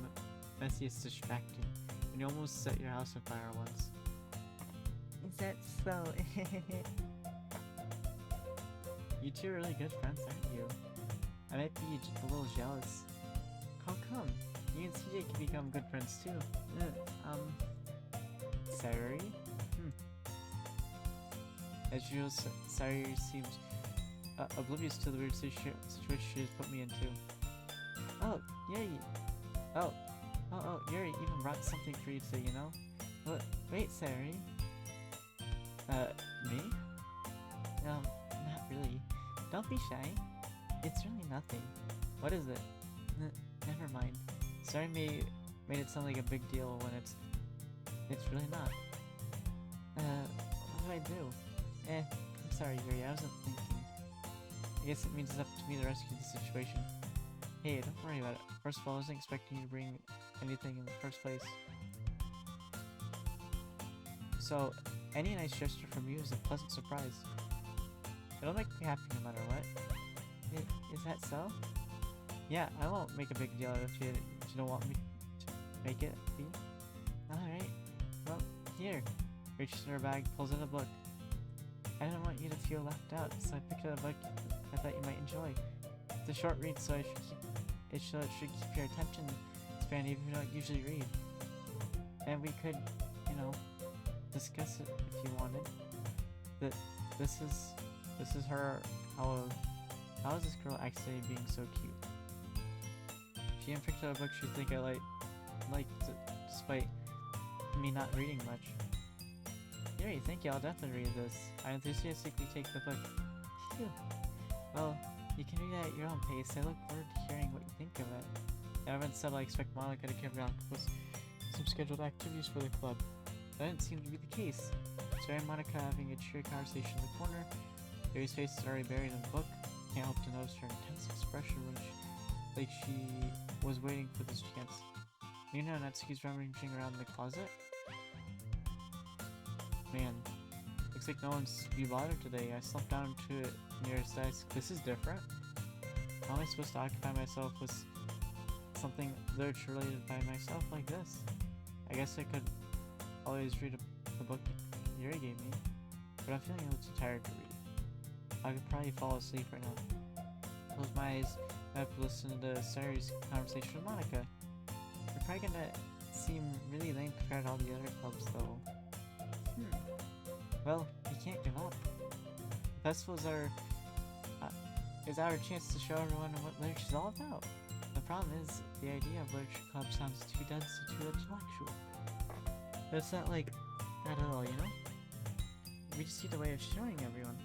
messy, it's distracting. And you almost set your house on fire once. Is that so? You two are really good friends, aren't you? I might be a little jealous. Come. You and CJ can become good friends too. Sayuri? As usual, Sayuri seems oblivious to the weird situation she has put me into. Oh, Yuri! Oh, Yuri even brought something for you today, you know? Wait, Sayuri. Me? Not really. Don't be shy. It's really nothing. What is it? Never mind. Sorry, made it sound like a big deal when it's really not. What do I do? I'm sorry, Yuri, I wasn't thinking. I guess it means it's up to me to rescue the situation. Hey, don't worry about it. First of all, I wasn't expecting you to bring anything in the first place. So, any nice gesture from you is a pleasant surprise. It'll make me happy no matter what. Is that so? Yeah, I won't make a big deal if you don't want me to make it be. Alright. Well, here. Reaches in her bag, pulls out a book. I didn't want you to feel left out, so I picked out a book I thought you might enjoy. It's a short read, so it should keep your attention span even if you don't usually read. And we could, discuss it if you wanted. That this is her. How is this girl actually being so cute? She even picked out a book she'd think I liked despite me not reading much. Yuri, thank you, I'll definitely read this. I enthusiastically take the book. Phew. Well, you can read it at your own pace. I look forward to hearing what you think of it. Everyone said I expect Monica to carry on with some scheduled activities for the club. That didn't seem to be the case. Sarah and Monica having a cheery conversation in the corner. Yuri's face is already buried in the book. Can't help to notice her intense expression when she was waiting for this chance. Nina and Natsuki's rummaging around the closet. Man, looks like no one's to be bothered today. I slumped down to it near his desk. This is different. How am I supposed to occupy myself with something literature related by myself like this? I guess I could always read the book Yuri gave me, but I'm feeling a little too tired to read. I could probably fall asleep right now. Close my eyes. I have to listen to Sayuri's conversation with Monica. You're probably gonna seem really lame compared to all the other clubs, though. Well, we can't give up. Festivals is our chance to show everyone what literature's all about. The problem is, the idea of literature club sounds too dense and too intellectual. But it's not like that at all, you know? We just need a way of showing everyone.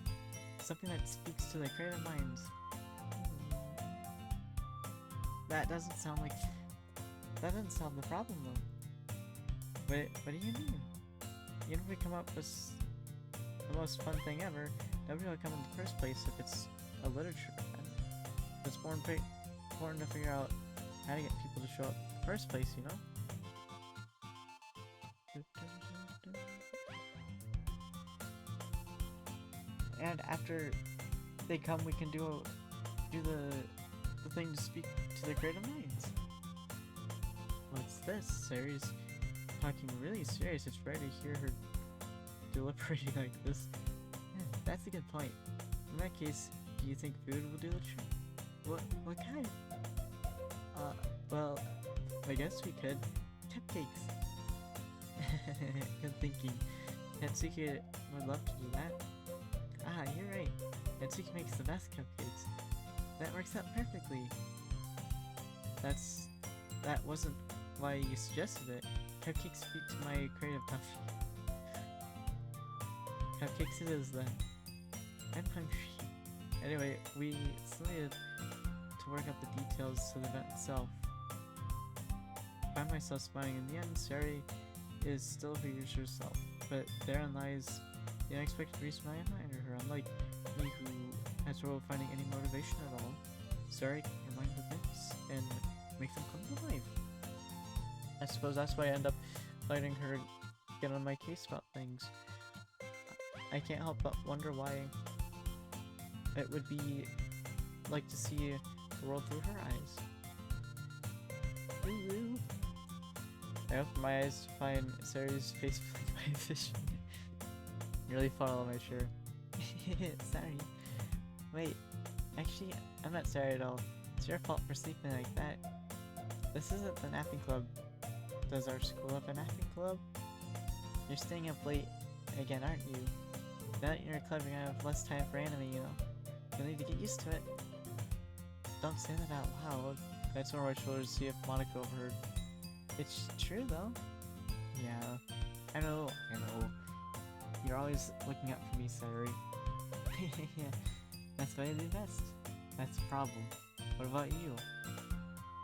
Something that speaks to their creative minds. That doesn't solve the problem, though. What do you mean? Even if we come up with the most fun thing ever, nobody will come in the first place if it's a literature event. It's more important to figure out how to get people to show up in the first place, you know? And after they come, we can do the thing to speak to their creative minds. What's this? Sayuri's talking really serious. It's rare to hear her deliberating like this. That's a good point. In that case, do you think food will do the trick? What kind? Well, I guess we could. Cupcakes. Good thinking. Natsuki would love to do that. Ah, you're right. Natsuki makes the best cupcakes. That works out perfectly. That wasn't why you suggested it. Cupcakes speak to my creative touch. Cupcakes it is then. I'm hungry. Anyway, we still needed to work out the details to the event itself. I find myself smiling. In the end, Sayuri is still her usual self, but therein lies the unexpected reason why I admire her. Unlike me, who has trouble finding any motivation at all, Sayuri can remind the things and make them come to life. I suppose that's why I end up letting her get on my case about things. I can't help but wonder why it would be like to see the world through her eyes. Ooh. I opened my eyes to find Sari's face filled by a fish. Nearly fell on my shirt. Sorry. Wait, actually, I'm not sorry at all. It's your fault for sleeping like that. This isn't the napping club. Does our school have a napping club? You're staying up late again, aren't you? Now that you're in a club, you're gonna have less time for anime, you know? You'll need to get used to it. Don't say that out loud. I glanced over my shoulder to see if Monica overheard. It's true, though. Yeah, I know. You're always looking out for me, Sayuri. Yeah, that's what I do best. That's the problem. What about you?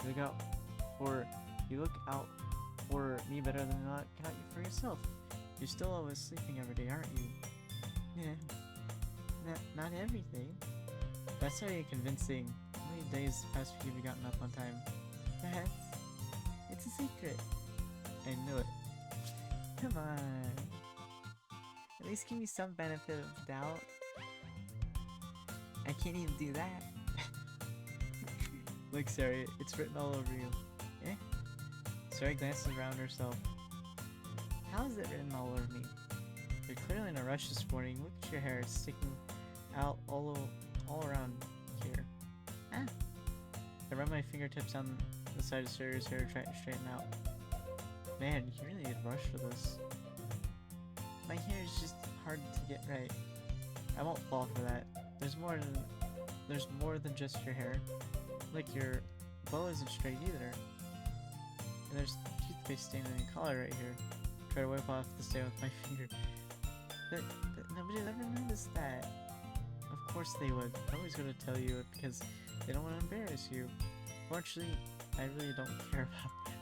You look out for me better than looking out for yourself. You're still always sleeping every day, aren't you? Yeah. Not everything. That's already convincing. How many days past have you gotten up on time? It's a secret. I knew it. Come on. At least give me some benefit of the doubt. I can't even do that. Look, Sari, it's written all over you. Eh? Sari glances around herself. How is it written all over me? You're clearly in a rush this morning. Look at your hair, it's sticking out all around here. Ah. I run my fingertips on the side of Sari's hair, trying to straighten out. Man, you really did rush for this. My hair is just hard to get right. I won't fall for that. There's more than just your hair. Like your bow isn't straight either. And there's toothpaste stain on your collar right here. Try to wipe off the stain with my finger. But nobody'd ever noticed that. Of course they would. Nobody's gonna tell you it because they don't want to embarrass you. Fortunately, I really don't care about that.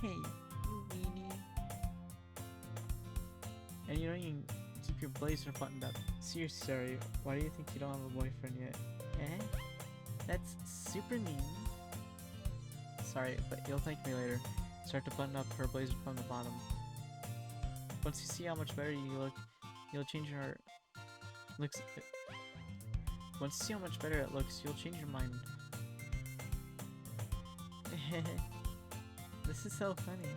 Hey, you weenie. And you don't even keep your blazer buttoned up. Seriously, sorry. Why do you think you don't have a boyfriend yet? Eh? That's super mean. Sorry, but you'll thank me later. Start to button up her blazer from the bottom. Once you see how much better you look, you'll change your looks. Once you see how much better it looks, you'll change your mind. This is so funny.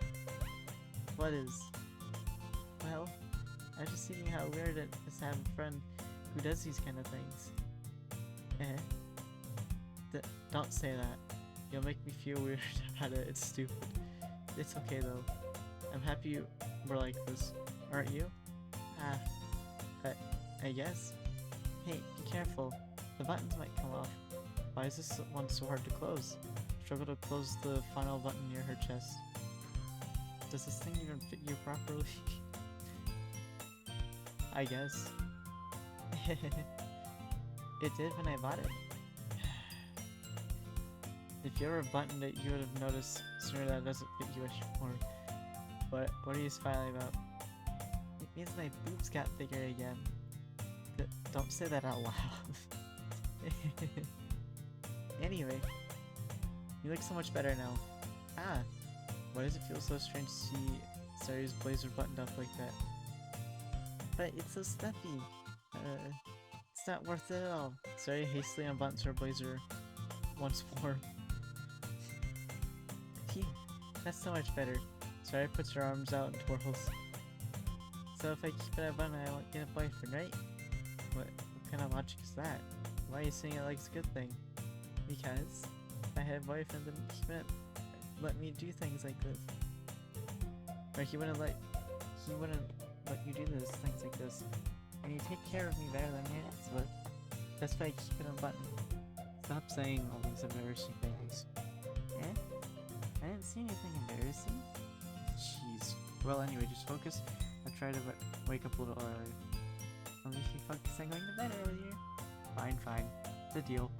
What is? Well, I was just thinking how weird it is to have a friend who does these kind of things. Don't say that. You'll make me feel weird about it. It's stupid. It's okay though. I'm happy we're like this. Aren't you? I guess. Hey, be careful. The buttons might come off. Why is this one so hard to close? Struggle to close the final button near her chest. Does this thing even fit you properly? I guess. It did when I bought it. If you ever buttoned it, you would have noticed sooner that it doesn't fit you anymore. What are you smiling about? It means my boobs got bigger again. Don't say that out loud. Anyway, you look so much better now. Why does it feel so strange to see Sari's blazer buttoned up like that? But it's so stuffy. It's not worth it at all. Sari hastily unbuttons her blazer once more. Phew, that's so much better. Sari puts her arms out and twirls. So if I keep it unbuttoned, I won't get a boyfriend, right? What kind of logic is that? Why are you saying it like it's a good thing? Because if I had a boyfriend, then he wouldn't let me do things like this. Or he wouldn't let you do those things like this. And you take care of me better than your ex would. That's why I keep it unbuttoned. Stop saying all these embarrassing things. Eh? I didn't see anything embarrassing. Jeez. Well, anyway, just focus. I'll try to wake up a little earlier. Only if you focus on going to bed earlier. Fine. The deal.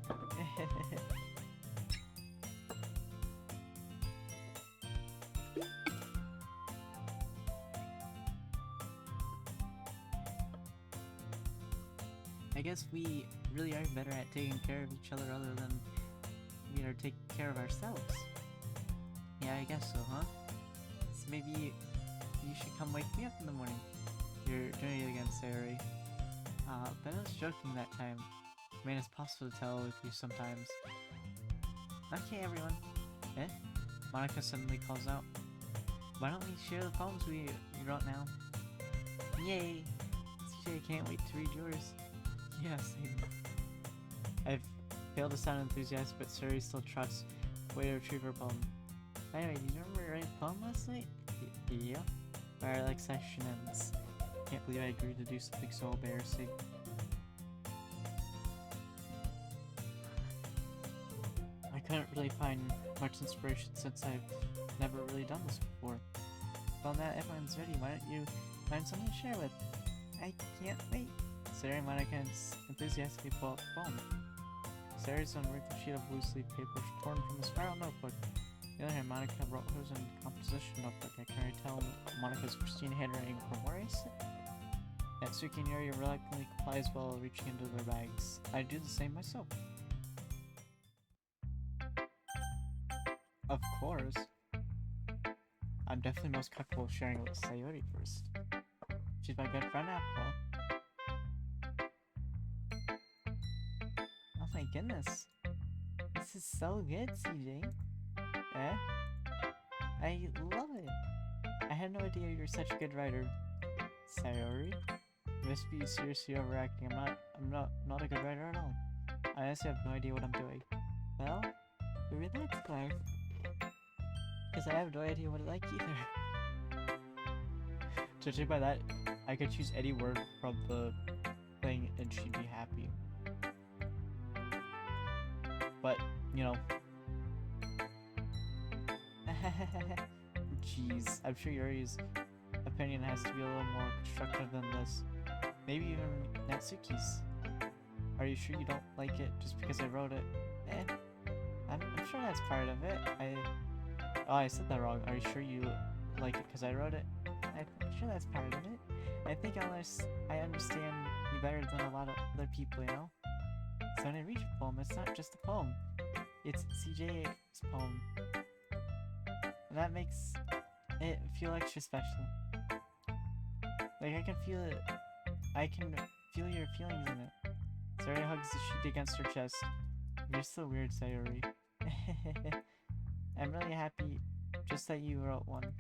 I guess we really are better at taking care of each other than we are taking care of ourselves. Yeah, I guess so, huh? So maybe you should come wake me up in the morning. You're doing it again, Sayuri. But I was joking that time. I mean, it's possible to tell with you sometimes. Okay, everyone. Eh? Monica suddenly calls out, "Why don't we share the poems we wrote now?" Yay! CJ, can't wait to read yours. Yeah, same. I've failed to sound enthusiastic, but Suri still trots way to retrieve her poem. Anyway, did you remember writing a poem last night? Yeah. Our like session ends. Can't believe I agreed to do something so embarrassing. I couldn't really find much inspiration since I've never really done this before. Well, now everyone's ready, why don't you find something to share with? I can't wait. Sarah and Monica enthusiastically pull out the poem. Sarah's on a wrinkled sheet of blue sleeve paper torn from a spiral notebook. On the other hand, Monica wrote hers in a composition notebook. I can already tell Monica's pristine handwriting from where I sit. Natsuki and Yuri reluctantly comply as well, reaching into their bags. I do the same myself. Of course. I'm definitely most comfortable sharing it with Sayori first. She's my good friend after all. Oh my goodness. This is so good, CJ. Eh? I love it. I had no idea you were such a good writer. Sayori? You must be seriously overacting. I'm not a good writer at all. I honestly have no idea what I'm doing. Well, relax, Claire. Because I have no idea what I like either. Judging by that, I could choose any word from the thing and she'd be happy. But, you know. Jeez, I'm sure Yuri's opinion has to be a little more constructive than this. Maybe even Natsuki's. Are you sure you don't like it just because I wrote it? I'm sure that's part of it. Oh, I said that wrong. Are you sure you like it because I wrote it? I'm sure that's part of it. I think I understand you better than a lot of other people, you know? So when I read your poem, it's not just a poem. It's CJ's poem. And that makes it feel extra special. Like, I can feel it. I can feel your feelings in it. Sayori hugs the sheet against her chest. You're so weird, Sayori. I'm really happy just that you wrote one.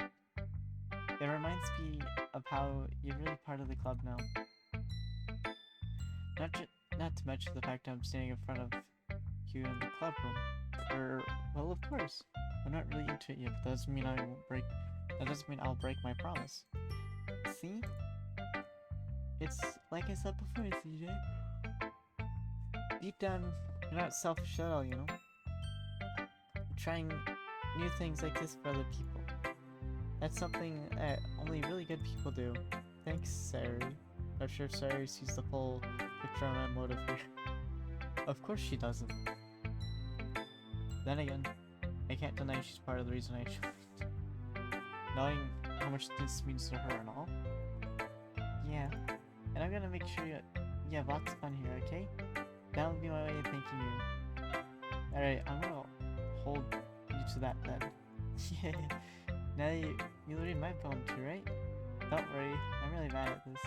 It reminds me of how you're really part of the club now. Not to mention the fact I'm standing in front of you in the club room. Well, of course. I'm not really into it yet, but that doesn't mean I'll break my promise. See? It's like I said before, CJ. Deep down, you're not selfish at all, you know? Trying new things like this for other people. That's something that only really good people do. Thanks, Sayori. Not sure if Sayori sees the full picture on my motive here. Of course she doesn't. Then again, I can't deny she's part of the reason I joined. Knowing how much this means to her and all. Yeah, and I'm gonna make sure you have lots of fun here, okay? That'll be my way of thanking you. Alright, I'm gonna hold you to that then. Yeah. Now you'll read my poem too, right? Don't worry, I'm really bad at this.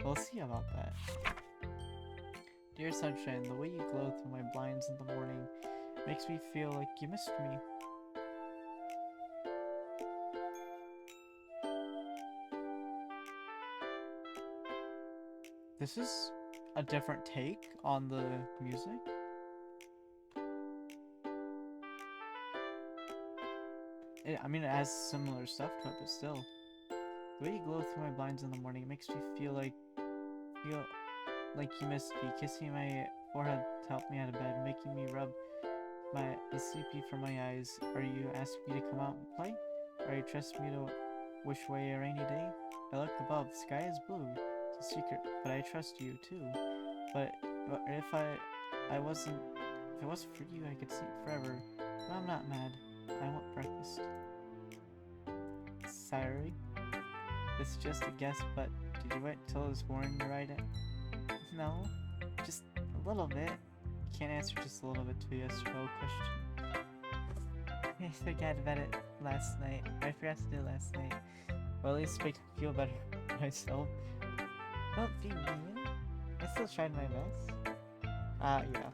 We'll see about that. Dear sunshine, the way you glow through my blinds in the morning makes me feel like you missed me. This is a different take on the music. I mean, it has similar stuff to it, but still. The way you glow through my blinds in the morning, it makes me feel like you missed me, kissing my forehead to help me out of bed, making me rub the sleepy from my eyes. Are you asking me to come out and play? Are you trusting me to wish away a rainy day? I look above, the sky is blue. It's a secret, but I trust you too. But if it wasn't for you, I could sleep forever. But I'm not mad. I want breakfast. Sorry. This is just a guess, but did you wait till this morning to write it? No, just a little bit. You can't answer just a little bit to a yes or no question. I forgot about it last night. I forgot to do it last night. Well, at least it makes me feel better myself. Don't be mean. I still tried my best. Yeah.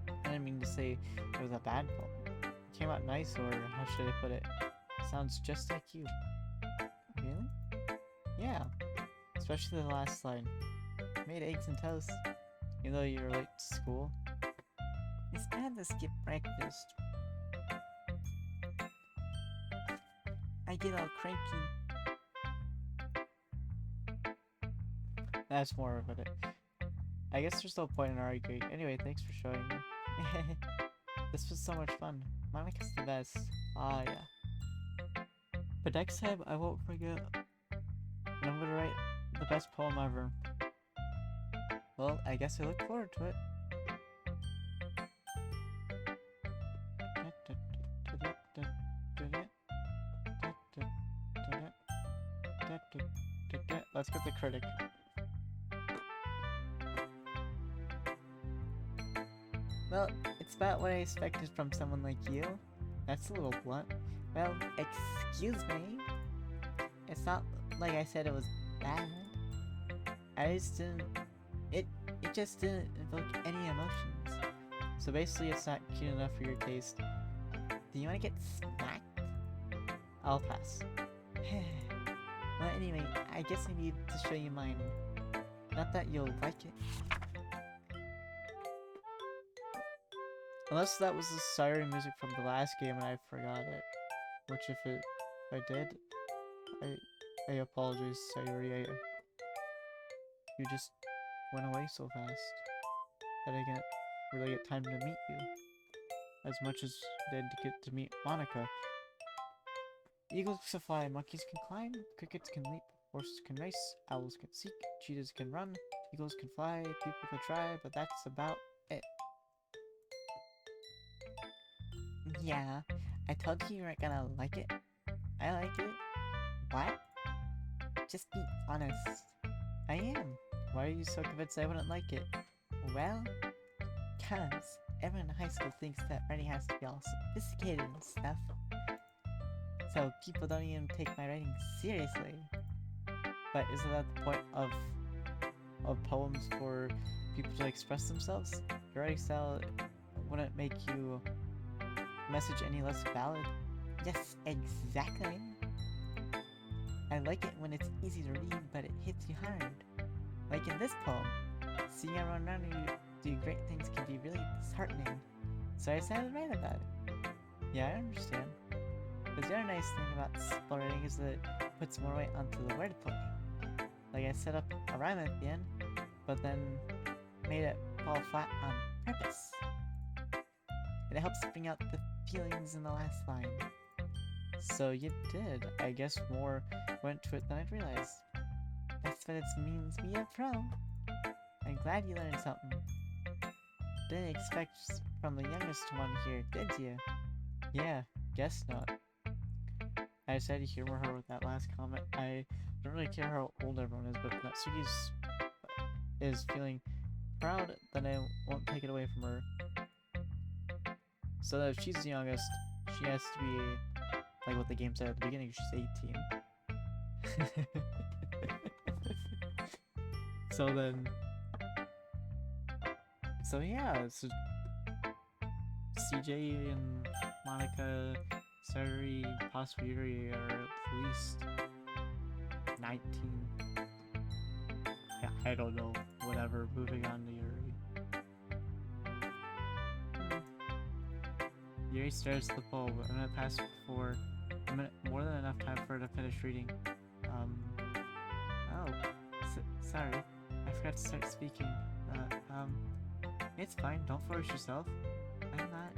I didn't mean to say it was a bad poem. came out nice, or how should I put it? Sounds just like you. Really? Yeah. Especially the last line. Made eggs and toast, even though you were late to school. It's bad to skip breakfast. I get all cranky. That's more of it. I guess there's no point in arguing. Anyway, thanks for showing me. This was so much fun. Monica's the best. Ah, yeah. But next time, I won't forget. And I'm gonna write the best poem ever. Well, I guess I look forward to it. Let's get the critic. Well, it's about what I expected from someone like you. That's a little blunt. Well, excuse me. It's not like I said it was bad. I just didn't... It just didn't evoke any emotions. So basically it's not cute enough for your taste. Do you want to get smacked? I'll pass. Well, anyway, I guess I need to show you mine. Not that you'll like it. Unless that was the siren music from the last game and I forgot it. Which if I did, I apologize, Sayuri. You just went away so fast that I didn't really get time to meet you. As much as I did to get to meet Monica. Eagles can fly, monkeys can climb, crickets can leap, horses can race, owls can seek, cheetahs can run, eagles can fly, people can try, but that's about it. Yeah, I told you weren't gonna like it. I like it. What? Just be honest. I am. Why are you so convinced I wouldn't like it? Well, cause everyone in high school thinks that writing has to be all sophisticated and stuff. So people don't even take my writing seriously. But isn't that the point of poems, for people to express themselves? Your writing style wouldn't make you message any less valid. Yes, exactly. I like it when it's easy to read, but it hits you hard. Like in this poem, seeing everyone around you do great things can be really disheartening. So I decided to write about it. Yeah, I understand. But the other nice thing about simple writing is that it puts more weight onto the wordplay. Like I set up a rhyme at the end, but then made it fall flat on purpose. It helps bring out the feelings in the last line. So you did. I guess more went to it than I'd realized. That's what it means to be a pro. I'm glad you learned something. Didn't expect from the youngest one here, did you? Yeah, guess not. I decided to humor her with that last comment. I don't really care how old everyone is, but Natsuki's is feeling proud, then I won't take it away from her. So if she's the youngest, she has to be, like what the game said at the beginning, she's 18. So yeah, so CJ and Monica, Sayuri, possibly Yuri are at least 19. Yeah, I don't know. Whatever. Moving on to Yuri. Yuri stares at the poem. A minute passed before. A minute, more than enough time for her to finish reading. Oh. Sorry. I forgot to start speaking. It's fine. Don't force yourself. I'm not.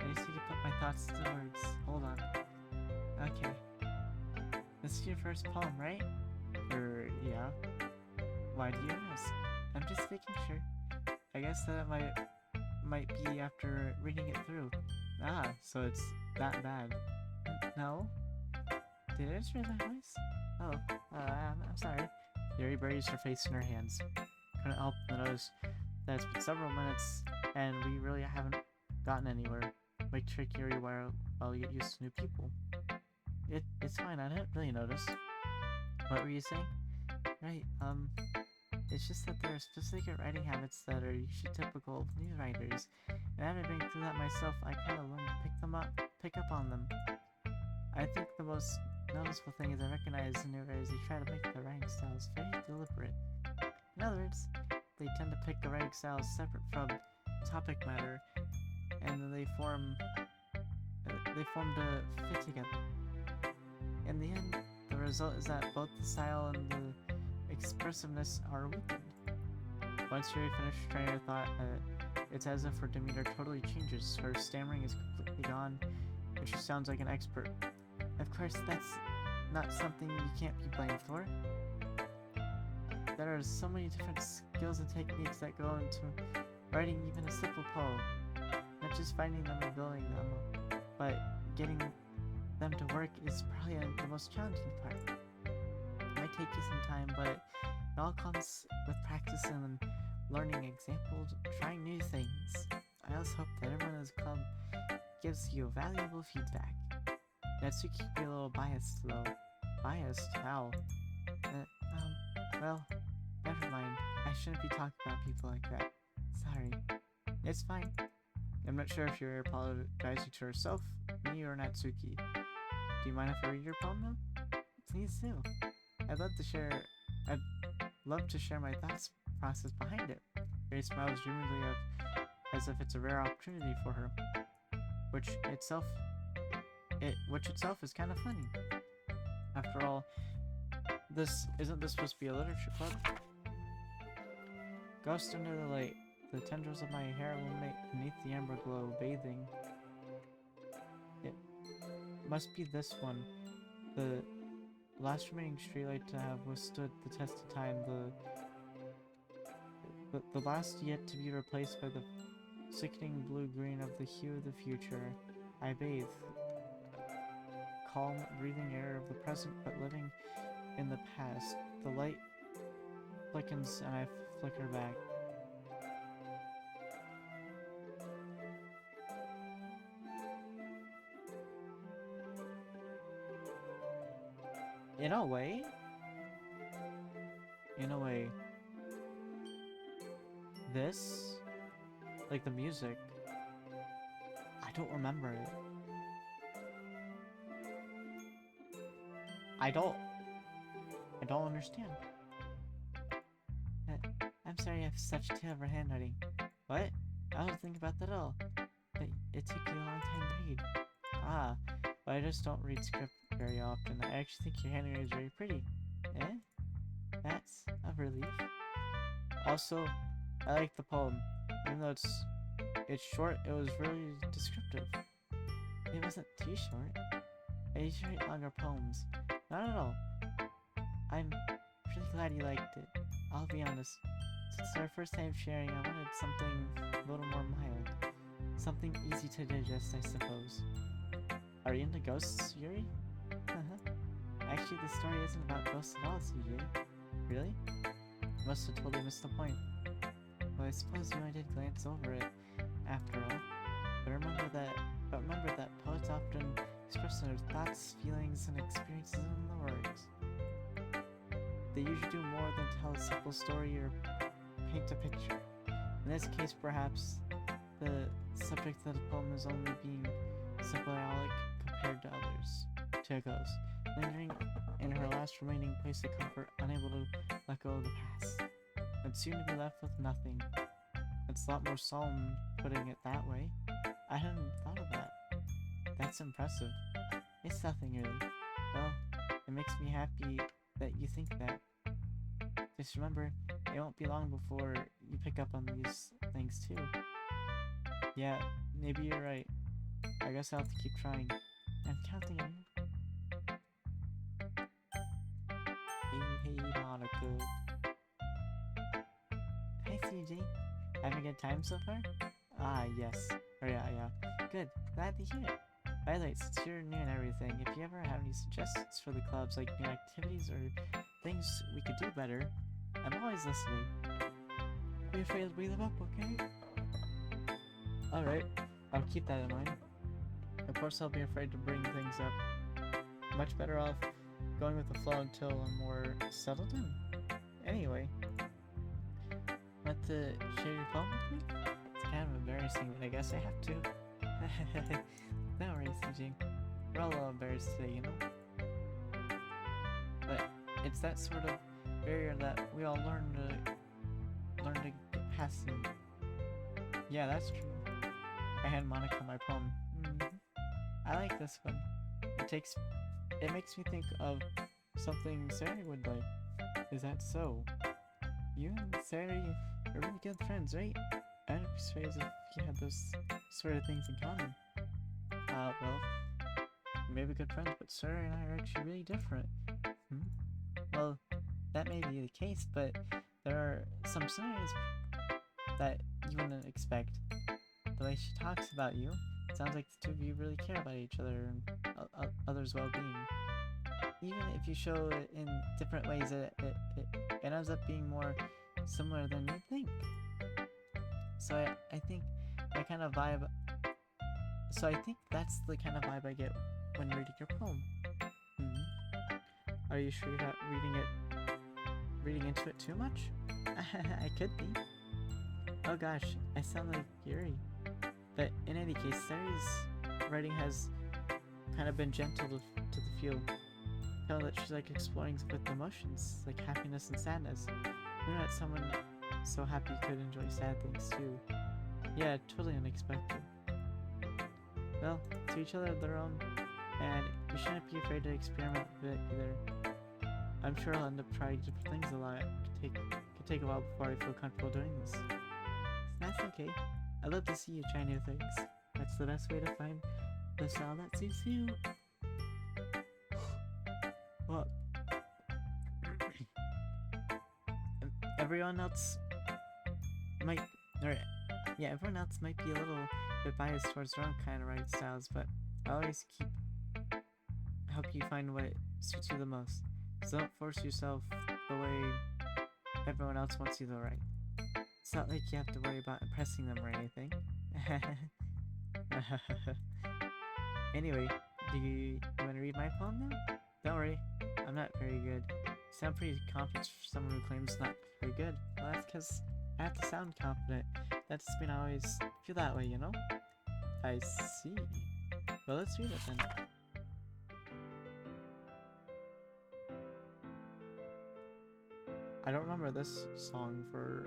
I just need to put my thoughts into words. Hold on. Okay. This is your first poem, right? Yeah. Why do you ask? I'm just making sure. I guess that it might be after reading it through. Ah, so it's that bad. No? Did I just hear that voice? Oh, I'm sorry. Yuri buries her face in her hands. Couldn't help but notice that it's been several minutes, and we really haven't gotten anywhere. Like trick Yuri while you get used to new people. It's fine, I didn't really notice. What were you saying? Right, it's just that there are specific writing habits that are usually typical of new writers. And having been through that myself, I kinda learned to pick pick up on them. I think the most noticeable thing is I recognize in their ways they try to make their writing styles very deliberate. In other words, they tend to pick the writing styles separate from topic matter, and then they form to fit together. In the end, the result is that both the style and the expressiveness are weakened. Once Yuri finished trying her thought, it's as if her demeanor totally changes. Her stammering is completely gone, and she sounds like an expert. Of course, that's not something you can't be blamed for. There are so many different skills and techniques that go into writing even a simple poem. Not just finding them and building them, but getting them to work is probably the most challenging part. It might take you some time, but it all comes with practice and learning examples, trying new things. I also hope that everyone in this club gives you valuable feedback. Natsuki can be a little biased though. Biased? How? Well, never mind. I shouldn't be talking about people like that. Sorry. It's fine. I'm not sure if you're apologizing to herself, me, or Natsuki. Do you mind if I read your poem now? Please do. I'd love to share my thoughts process behind it. Ray smiles dreamily as if it's a rare opportunity for her, which itself is kind of funny. After all, isn't this supposed to be a literature club? Ghost under the light. The tendrils of my hair illuminate beneath the amber glow, bathing. It must be this one. The last remaining streetlight to have withstood the test of time. The last yet to be replaced by the sickening blue-green of the hue of the future. I bathe. Calm, breathing air of the present, but living in the past. The light flickens and I flicker back. In a way, this, like the music, I don't remember it. I don't understand. I'm sorry I have such terrible handwriting. What? I don't think about that at all. But it took you a long time to read. Ah, but I just don't read script very often. I actually think your handwriting is very pretty. Eh? That's a relief. Also, I like the poem. Even though it's short, it was really descriptive. It wasn't too short. I usually write longer poems. Not at all. I'm really glad you liked it. I'll be honest. Since it's our first time sharing, I wanted something a little more mild. Something easy to digest, I suppose. Are you into ghosts, Yuri? Actually, the story isn't about ghosts at all, CJ. Really? You must have totally missed the point. Well, I suppose you only did glance over it, after all. But remember that poets often express their thoughts, feelings, and experiences in the words. They usually do more than tell a simple story or paint a picture. In this case, perhaps, the subject of the poem is only being symbolic compared to others, to a ghost, lingering in her last remaining place of comfort, unable to let go of the past, and soon to be left with nothing. It's a lot more solemn putting it that way. I hadn't thought of that. That's impressive. It's nothing really. Well, it makes me happy that you think that. Just remember, it won't be long before you pick up on these things too. Yeah, maybe you're right. I guess I'll have to keep trying. I'm counting on you. Hey, Monica. Hi, CJ. Having a good time so far? Ah, yes. Or yeah. Good. Glad to hear it. By the way, since you're new and everything, if you ever have any suggestions for the clubs, like new activities or things we could do better, I'm always listening. Be afraid to bring them up, okay? Alright, I'll keep that in mind. Of course, I'll be afraid to bring things up. Much better off going with the flow until I'm more settled in. Anyway, want to share your phone with me? It's kind of embarrassing, but I guess I have to. Don't worry, CJ. We're all a little embarrassed today, you know? But it's that sort of barrier that we all learn to get past. And yeah, that's true. I hand Monica my poem. I like this one. It makes me think of something Sari would like. Is that so? You and Sari are really good friends, right? I'd be surprised if you had those sort of things in common. Well, maybe good friends, but Sari and I are actually really different. Well, that may be the case, but there are some similarities that you wouldn't expect. The way she talks about you, it sounds like the two of you really care about each other and others' well-being. Even if you show it in different ways, it ends up being more similar than you think. So I think that kind of vibe. So I think that's the kind of vibe I get when reading your poem. Are you sure you're not reading into it too much? I could be. Oh gosh, I sound like Yuri. But in any case, Sari's writing has kind of been gentle to the feel. Feel that she's like exploring with emotions, like happiness and sadness. You're not someone so happy you could enjoy sad things too. Yeah, totally unexpected. Well, to each other their own, and you shouldn't be afraid to experiment with it either. I'm sure I'll end up trying different things a lot. It could take a while before I feel comfortable doing this. That's okay. I love to see you try new things. That's the best way to find the style that suits you. Well, everyone else might be a little bit biased towards their own kind of writing styles, but I always help you find what suits you the most. So don't force yourself the way everyone else wants you to write. It's not like you have to worry about impressing them or anything. Anyway, do you want to read my poem now? Don't worry, I'm not very good. You sound pretty confident for someone who claims not very good. Well, that's because I have to sound confident. That doesn't mean I always feel that way, you know? I see. Well, let's read it then. I don't remember this song for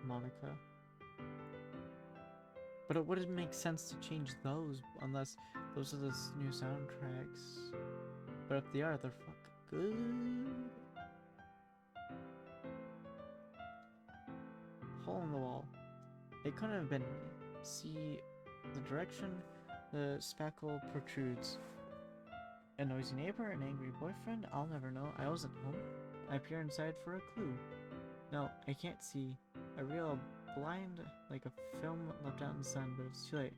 Monica. But it wouldn't make sense to change those unless those are the new soundtracks. But if they are, they're fucking good. Hole in the wall. It couldn't have been me. See the direction the spackle protrudes. A noisy neighbor, an angry boyfriend, I'll never know. I wasn't home. I peer inside for a clue. No, I can't see. A real blind, like a film left out in the sun, but it's too late.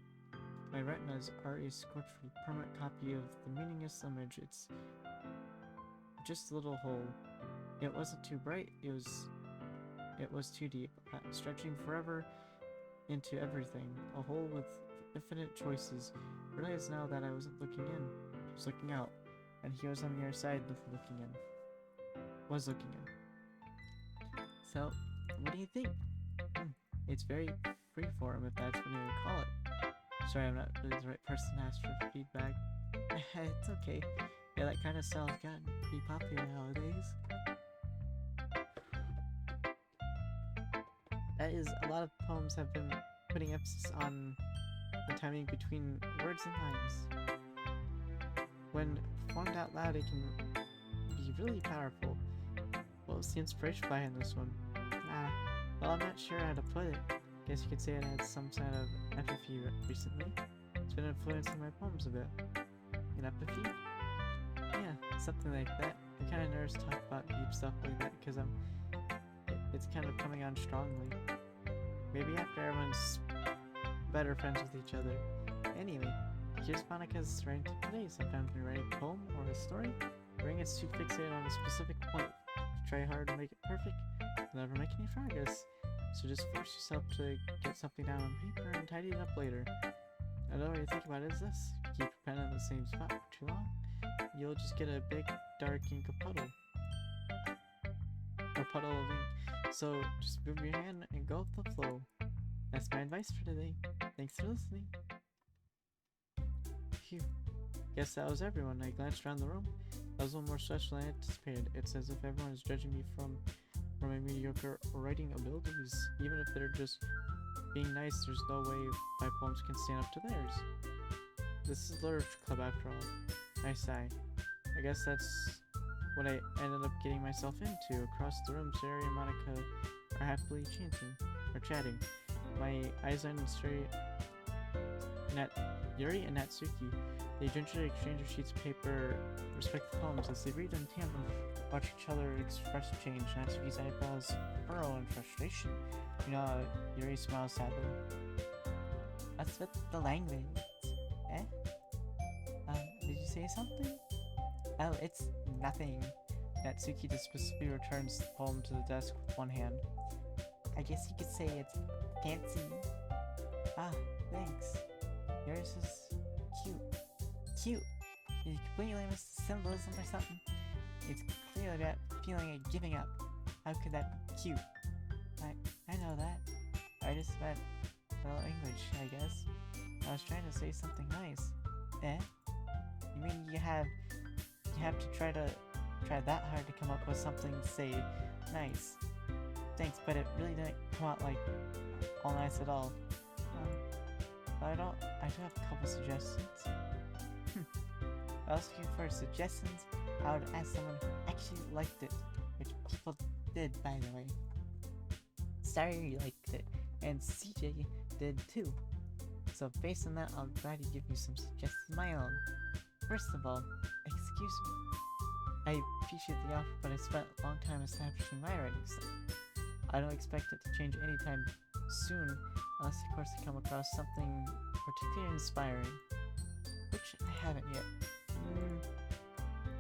My retinas are a scorched permanent copy of the meaningless image. It's just a little hole. It wasn't too bright, it was too deep, stretching forever into everything. A hole with infinite choices. Realize now that I wasn't looking in, I was looking out, and he was on the other side looking in. Was looking in. So, what do you think? It's very freeform, if that's what you would call it. Sorry, I'm not really the right person to ask for feedback. It's okay. Yeah, that kind of style has gotten pretty popular nowadays. That is, a lot of poems have been putting emphasis on the timing between words and lines. When performed out loud, it can be really powerful. What was the inspiration behind this one? Well, I'm not sure how to put it. Guess you could say it had some kind of empathy recently. It's been influencing my poems a bit. An empathy? Yeah, something like that. I'm kind of nervous to talk about deep stuff like that because it's kind of coming on strongly. Maybe after everyone's better friends with each other. Anyway, here's Monica's writing tip today. Sometimes when you write a poem or a story, your brain gets too fixated on a specific point. Try hard to make it perfect, you'll never make any progress. So just force yourself to get something down on paper and tidy it up later. Another way to think about it is this. If you keep your pen in the same spot for too long, you'll just get a big, dark ink puddle. Or puddle of ink. So just move your hand and go with the flow. That's my advice for today. Thanks for listening. Phew. Guess that was everyone. I glanced around the room. That was a little more special than I anticipated. It's as if everyone is judging me from my mediocre writing abilities. Even if they're just being nice, there's no way my poems can stand up to theirs. This is literature club after all. I sigh. I guess that's what I ended up getting myself into. Across the room, Sari and Monica are happily chatting. My eyes on Yuri and Natsuki. They gingerly exchange their sheets of paper, respect the poems as they read in tandem, watch each other express change. Natsuki's eyebrows furrow in frustration. Yuri smiles sadly. What's with the language? Eh? Did you say something? Oh, it's nothing. Natsuki dismissively returns the poem to the desk with one hand. I guess you could say it's fancy. Ah, thanks. Yours is cute. Cute? You completely missed the symbolism or something? It's clearly about feeling like giving up. How could that be cute? I know that. I just meant, well, English, I guess. I was trying to say something nice. Eh? You mean you have to try that hard to come up with something to say nice? Thanks, but it really didn't come out like all nice at all. I do have a couple suggestions. I was looking for suggestions. I would ask someone who actually liked it, which people did, by the way. Sorry liked it, and CJ did too. So based on that, I'll try to give you some suggestions of my own. First of all, excuse me. I appreciate the offer, but I spent a long time establishing my writing style. I don't expect it to change anytime soon, unless of course I come across something particularly inspiring, which I haven't yet.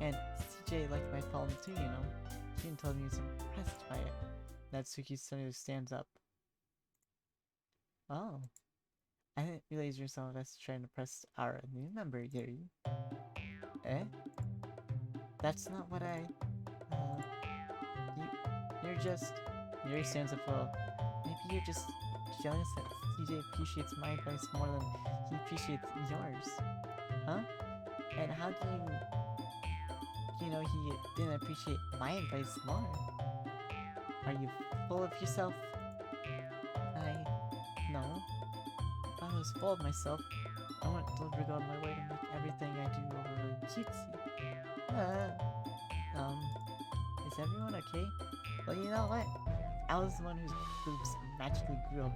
And CJ liked my poem too, He even told me he was impressed by it. Natsuki suddenly stands up. Oh. I didn't realize you're so invested trying to impress our new member, Yuri. Eh? That's not what Yuri stands up. Well, maybe you're just jealous that CJ appreciates my advice more than he appreciates yours. Huh? And how do he didn't appreciate my advice more? Are you full of yourself? No. If I was full of myself, I wouldn't deliberately go out of my way to make everything I do overly cutesy. Is everyone okay? Well, you know what? I was the one whose boobs magically grew up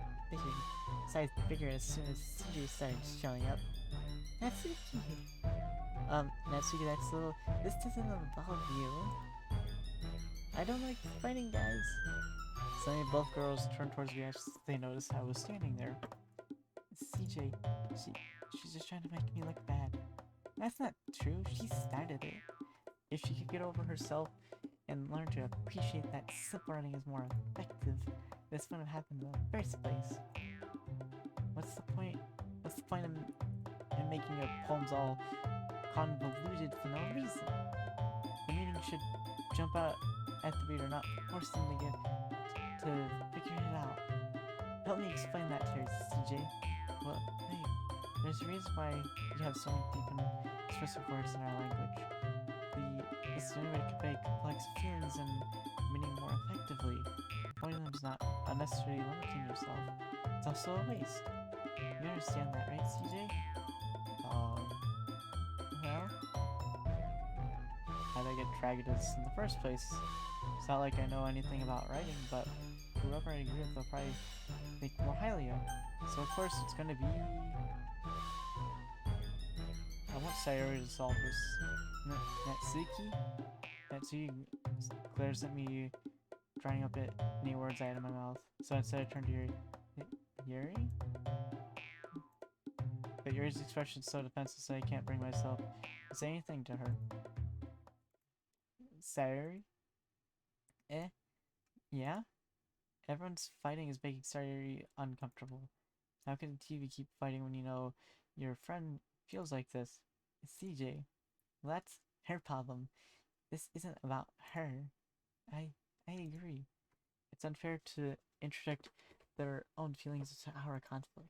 bigger as soon as CJ started showing up. Natsuki! Natsuki, that's a little... This doesn't involve you. I don't like fighting, guys. Suddenly, both girls turned towards me as they noticed I was standing there. CJ, she's just trying to make me look bad. That's not true. She started it. If she could get over herself and learn to appreciate that simple running is more effective, this wouldn't have happened in the first place. What's the point in making your poems all convoluted for no reason? The meaning should jump out at the reader, not force them to figure it out. Help me explain that to her, CJ. Well, hey, there's a reason why you have so many deep and expressive words in our language. It's the only way to convey complex feelings and meaning more effectively. Avoiding them is not unnecessarily limiting yourself. It's also a waste. You understand that, right, CJ? Well, how'd I get dragged into this in the first place? It's not like I know anything about writing, but whoever I agree with will probably think more highly of. So of course it's gonna be... I want Sayori to solve this. Natsuki glares at me, drying up any words I had in my mouth. So instead I turned to Yuri? But Yuri's expression is so defensive that I can't bring myself to say anything to her. Sayori? Eh? Yeah? Everyone's fighting is making Sayori uncomfortable. How can TV keep fighting when you know your friend feels like this? CJ. Well, that's her problem. This isn't about her. I agree. It's unfair to interject their own feelings into our conflict.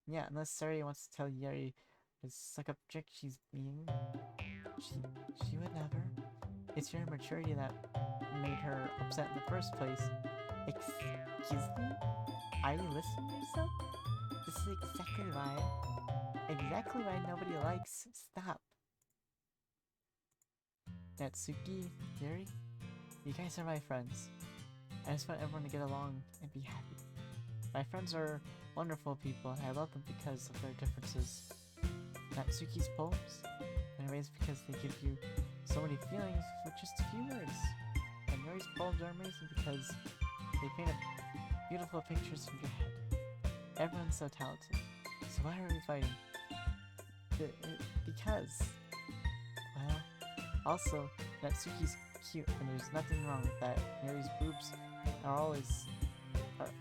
Yeah, unless Sayori wants to tell Yuri This suck-up chick she's being. She would never. It's your immaturity that made her upset in the first place. Excuse me? Are you listening to yourself? This is exactly why nobody likes. Stop. Natsuki, Yuri, you guys are my friends. I just want everyone to get along and be happy. My friends are wonderful people, and I love them because of their differences. Natsuki's poems are amazing because they give you so many feelings with just a few words. And Yuri's poems are amazing because they paint beautiful pictures in your head. Everyone's so talented. So why are we fighting? Because, well, also, Natsuki's cute and there's nothing wrong with that. Yuri's boobs are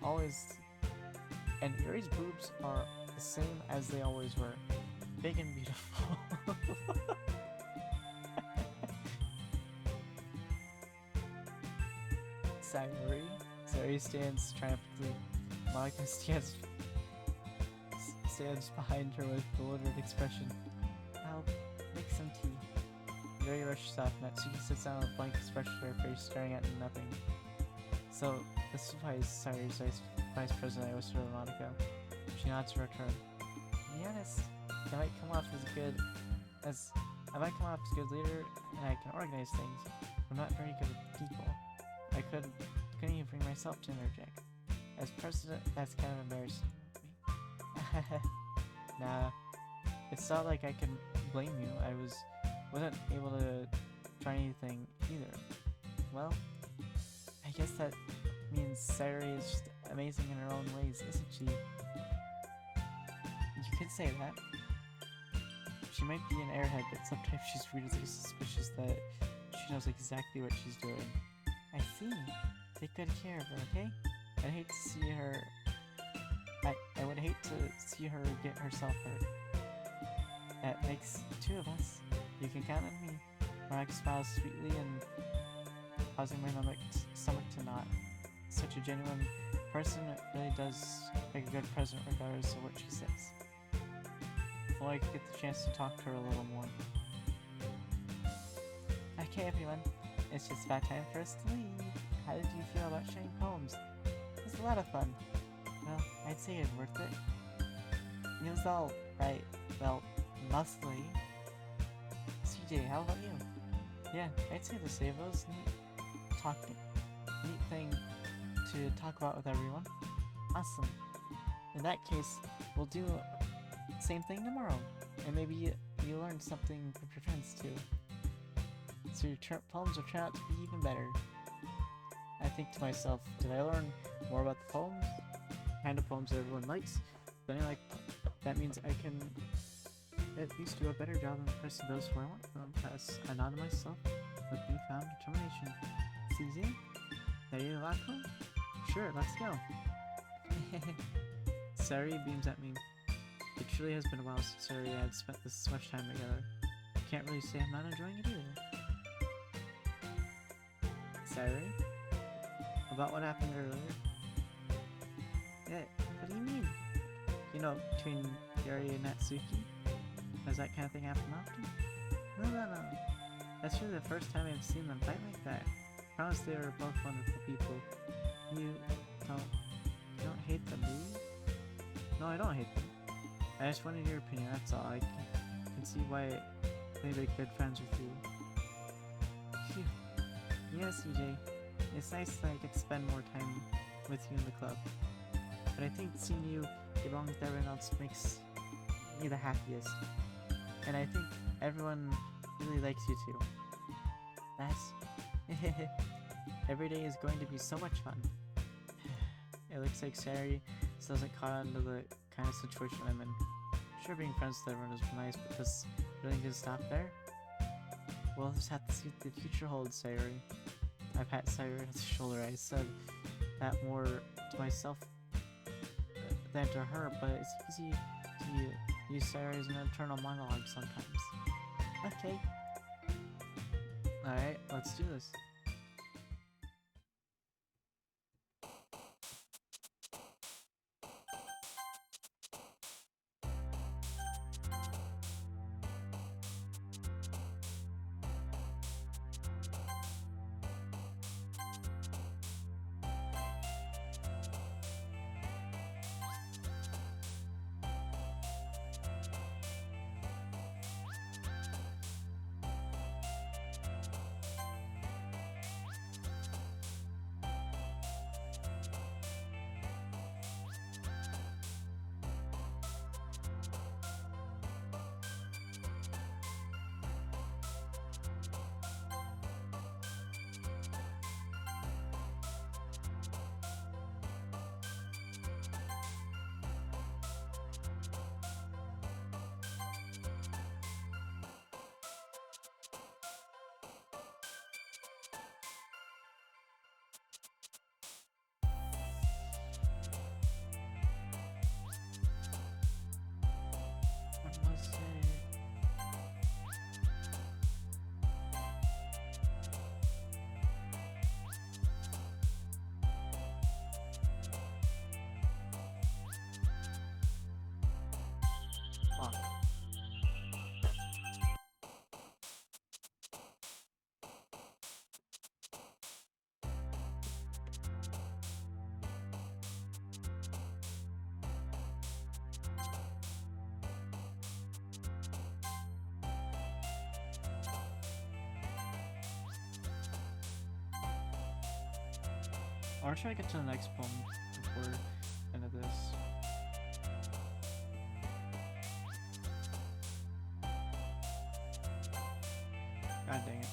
always, and Yuri's boobs are the same as they always were. Big and beautiful. Sayuri stands triumphantly. Monica stands behind her with bewildered expression. I'll make some tea. Yuri rushes off. Natsuki sits down with a blank expression on her face, staring at nothing. So, this is why Sayuri's vice president I whispered to Monica. She nods in return. To be honest, I might come off as good leader, and I can organize things. I'm not very good with people. I couldn't even bring myself to interject. As president, that's kind of embarrassing of me. Nah, it's not like I can blame you. I wasn't able to try anything either. Well, I guess that means Sayuri is just amazing in her own ways, isn't she? You could say that. She might be an airhead, but sometimes she's really suspicious that she knows exactly what she's doing. I see. Take good care of her, okay? I would hate to see her get herself hurt. That makes two of us. You can count on me. Marek smiles sweetly and causing my stomach to knot. Such a genuine person really does make a good president regardless of what she says. If only I could get the chance to talk to her a little more. Okay everyone, it's just about time for us to leave. How did you feel about sharing poems? It was a lot of fun. Well, I'd say it was worth it. It was all right. Well, mostly. CJ, how about you? Yeah, I'd say the same. It was neat thing to talk about with everyone. Awesome. In that case, we'll do the same thing tomorrow. And maybe you learned something from your friends too. So your poems will turn out to be even better. I think to myself, did I learn more about the poems? Kind of poems that everyone likes? Then that means I can at least do a better job of impressing those who I want to impress. I nod to myself with newfound determination. CJ? TheAFKGM? Sure, let's go. Sayuri beams at me. It truly has been a while since Sayuri and I had spent this much time together. I can't really say I'm not enjoying it either. Sayuri? About what happened earlier? Yeah, what do you mean? You know, between Yuri and Natsuki? Does that kind of thing happen often? No. That's really the first time I've seen them fight like that. I promise they are both wonderful people. You don't hate them, do you? No, I don't hate them. I just wanted your opinion, that's all. I can see why they'd be good friends with you. Phew. Yes, CJ. It's nice that I get to spend more time with you in the club. But I think seeing you get along with everyone else makes me the happiest. And I think everyone really likes you too. That's... Every day is going to be so much fun. It looks like Sayuri still hasn't caught on to the kind of situation I'm in. Sure, being friends with everyone is nice, but this really going to stop there? We'll just have to see what the future holds, Sayuri. I pat Sayuri on the shoulder. I said that more to myself than to her, but it's easy to use Sayuri as an internal monologue sometimes. Okay. Alright, let's do this. Fuck. Or try to get to the next poem before end of this. God dang it.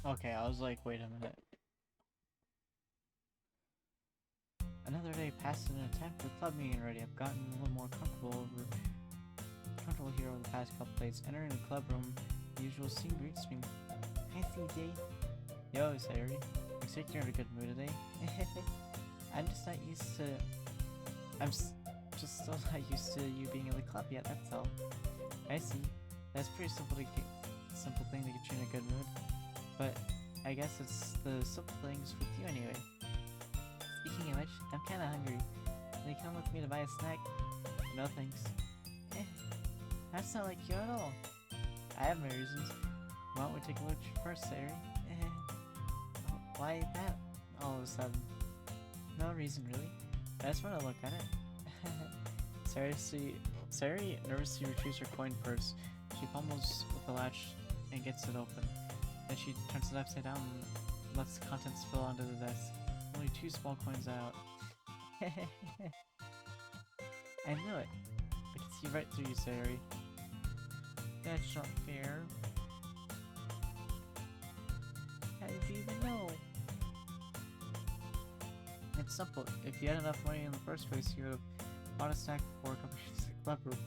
Okay, I was like, wait a minute. Another day passed in an attempt at club meeting already. I've gotten a little more comfortable here over the past couple days. Entering the club room, the usual scene greets me. Hi, CJ. Yo, Sayuri. Looks like you're in a good mood today. I'm just not used to... just still not used to you being in the club yet, that's all. I see. That's pretty simple to get... simple thing to get you in a good mood. But I guess it's the simple things with you anyway. Speaking of which, I'm kinda hungry. Can you come with me to buy a snack? No thanks. That's not like you at all. I have my reasons. Why don't we take a look first, Sayuri? Why that? All of a sudden. No reason really. I just want to look at it. Sayuri nervously retrieves her coin purse. She pummels with the latch and gets it open. Then she turns it upside down and lets the contents spill onto the desk. Only 2 small coins out. I knew it. I can see right through you, Sayuri. That's not fair. How did you even know? It's simple. If you had enough money in the first place, you would have bought a snack before coming to the club room.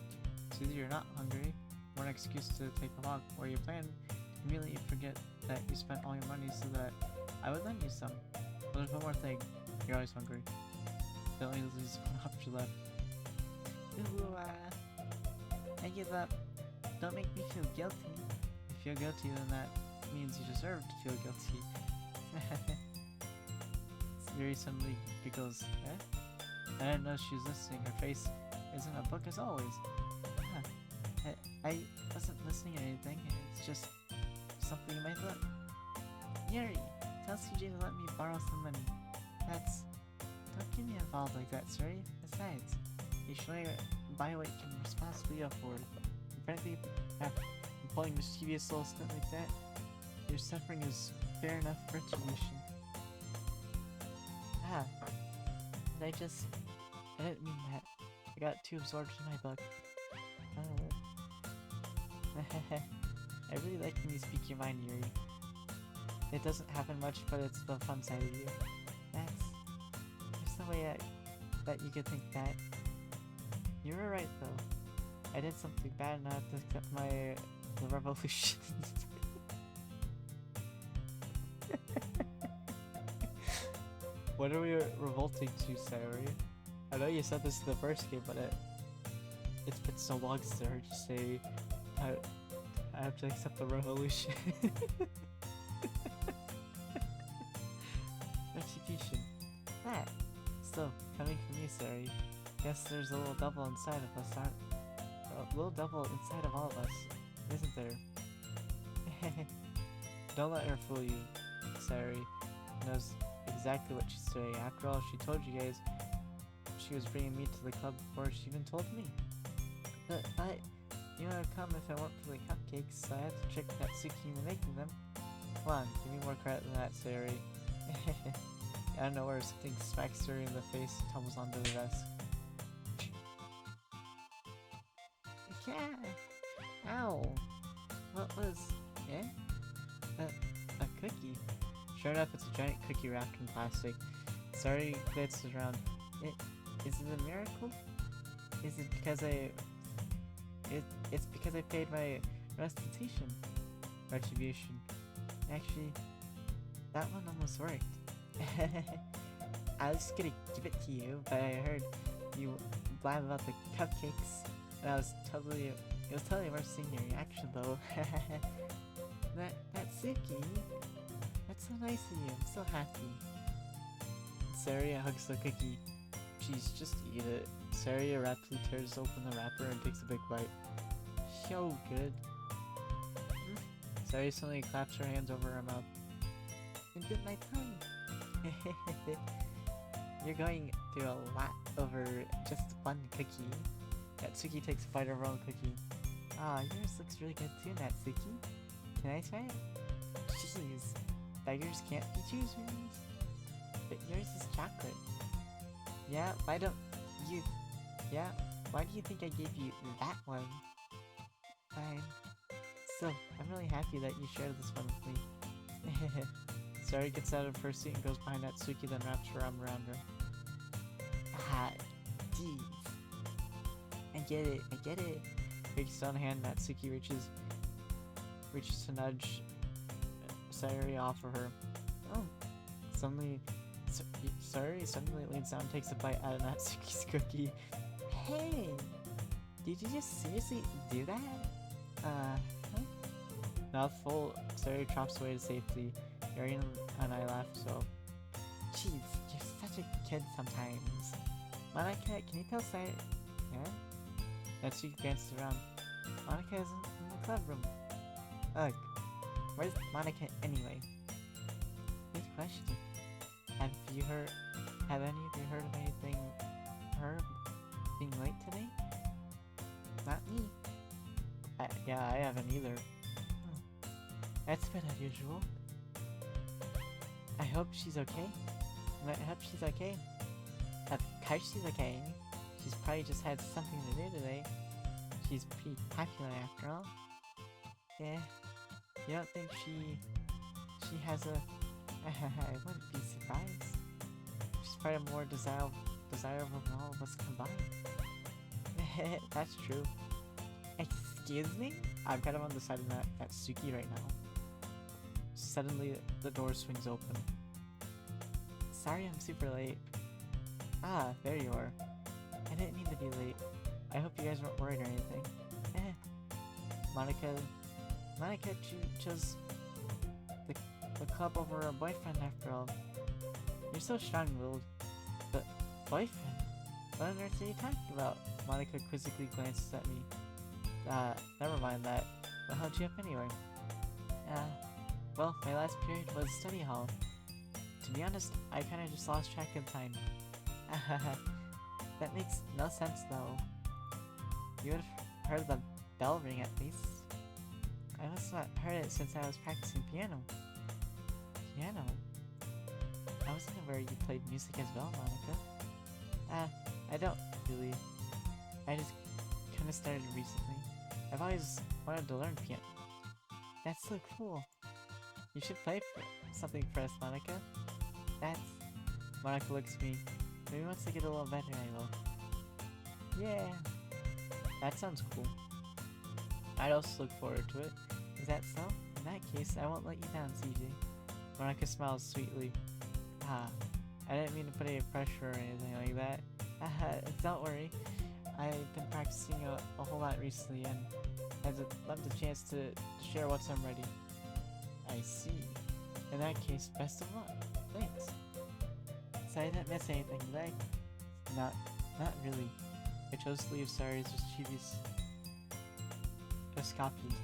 It's either you're not hungry, or an excuse to take a walk, or you plan to immediately forget that you spent all your money so that I would lend you some. But there's one more thing. You're always hungry. The only lose one option left. Ooh, I give up. Don't make me feel guilty. If you feel guilty, then that means you deserve to feel guilty. Sayuri suddenly giggles. I didn't know she was listening. Her face is in a book as always. I wasn't listening to anything. It's just something in my thought. Yuri, tell CJ to let me borrow some money. Don't get me involved like that, Sayuri. Besides, you should only buy what you can responsibly afford. Frankly, after pulling a mischievous little stunt like that, your suffering is fair enough retribution. I didn't mean I got too absorbed in my book. I really like when you speak your mind, Yuri. It doesn't happen much, but it's the fun side of you. There's no way that you could think that. You were right, though. I did something bad and I have to accept the revolution. What are we revolting to, Sayori? I know you said this in the first game, but it's been so long since I heard you say I have to accept the revolution. Retribution. That. Still, coming from you, Sayori. Guess there's a little devil inside of us, a little devil inside of all of us, isn't there? Don't let her fool you, Sayori. Knows exactly what she's saying. After all, she told you guys she was bringing me to the club before she even told me. But you would have come if it weren't for the cupcakes, so I had to trick Natsuki into making them. Come on, give me more credit than that, Sayori. Out of nowhere, something smacks her in the face and tumbles onto the desk. Yeah! Ow! What was... eh? A cookie. Sure enough, it's a giant cookie wrapped in plastic. Sayori glances around. Is it a miracle? Is it because it's because I paid my restitution. Retribution. Actually, that one almost worked. I was just gonna give it to you, but I heard you blab about the cupcakes, and it was totally worth seeing your reaction though. Natsuki, that's so nice of you. I'm so happy. Saria hugs the cookie. Jeez, just eat it. Saria rapidly tears open the wrapper and takes a big bite. So good. Saria suddenly claps her hands over her mouth. And bit my tongue. You're going through a lot over just one cookie. Natsuki takes a bite of her own cookie. Ah, yours looks really good too, Natsuki. Can I try it? Jeez, beggars can't be choosers. But yours is chocolate. Yeah, why do you think I gave you that one? Fine. Still, I'm really happy that you shared this one with me. Sari gets out of her seat and goes behind Natsuki, then wraps her arm around her. Ah, geez. I get it. Breaks down hand, Natsuki reaches to nudge Sayori off of her. Oh. Suddenly, Sayori suddenly leans down and takes a bite out of Natsuki's cookie. Hey! Did you just seriously do that? Huh? Mouthful, Sayori chops away to safety. Yuri and I laugh so. Jeez, you're such a kid sometimes. Monica, can you tell Sayori? Yeah? Natsuki glances around. Monica isn't in the club room. Ugh. Where's Monica anyway? Good question. Have any of you heard of anything her being late today? Not me. Yeah, I haven't either. That's a bit unusual. I hope she's okay. Of course she's okay. She's probably just had something to do today. She's pretty popular after all. Yeah. You don't think she has a... I wouldn't be surprised. She's probably more desirable than all of us combined. That's true. Excuse me? I'm kind of on the side of Natsuki right now. Suddenly, the door swings open. Sorry I'm super late. Ah, there you are. I didn't mean to be late. I hope you guys weren't worried or anything. Monica chose the club over her boyfriend after all. You're so strong-willed. But boyfriend? What on earth are you talking about? Monica quizzically glances at me. Never mind that. What held you up anyway? Well, my last period was study hall. To be honest, I kinda just lost track of time. That makes no sense though. You would have heard the bell ring at least. I must not heard it since I was practicing piano. Piano? I wasn't aware you played music as well, Monica. I don't really. I just kind of started recently. I've always wanted to learn piano. That's so cool. You should play for something for us, Monica. That's... Monica looks at me. Maybe once I get a little better, I will. Yeah. That sounds cool. I'd also look forward to it. Is that so? In that case, I won't let you down, CJ. Monica smiles sweetly. Ah, I didn't mean to put any pressure or anything like that. Don't worry. I've been practicing a whole lot recently and I'd love the chance to share once I'm ready. I see. In that case, best of luck. Thanks. So I didn't miss anything, did I? Not really. I chose to leave sorry as just copied.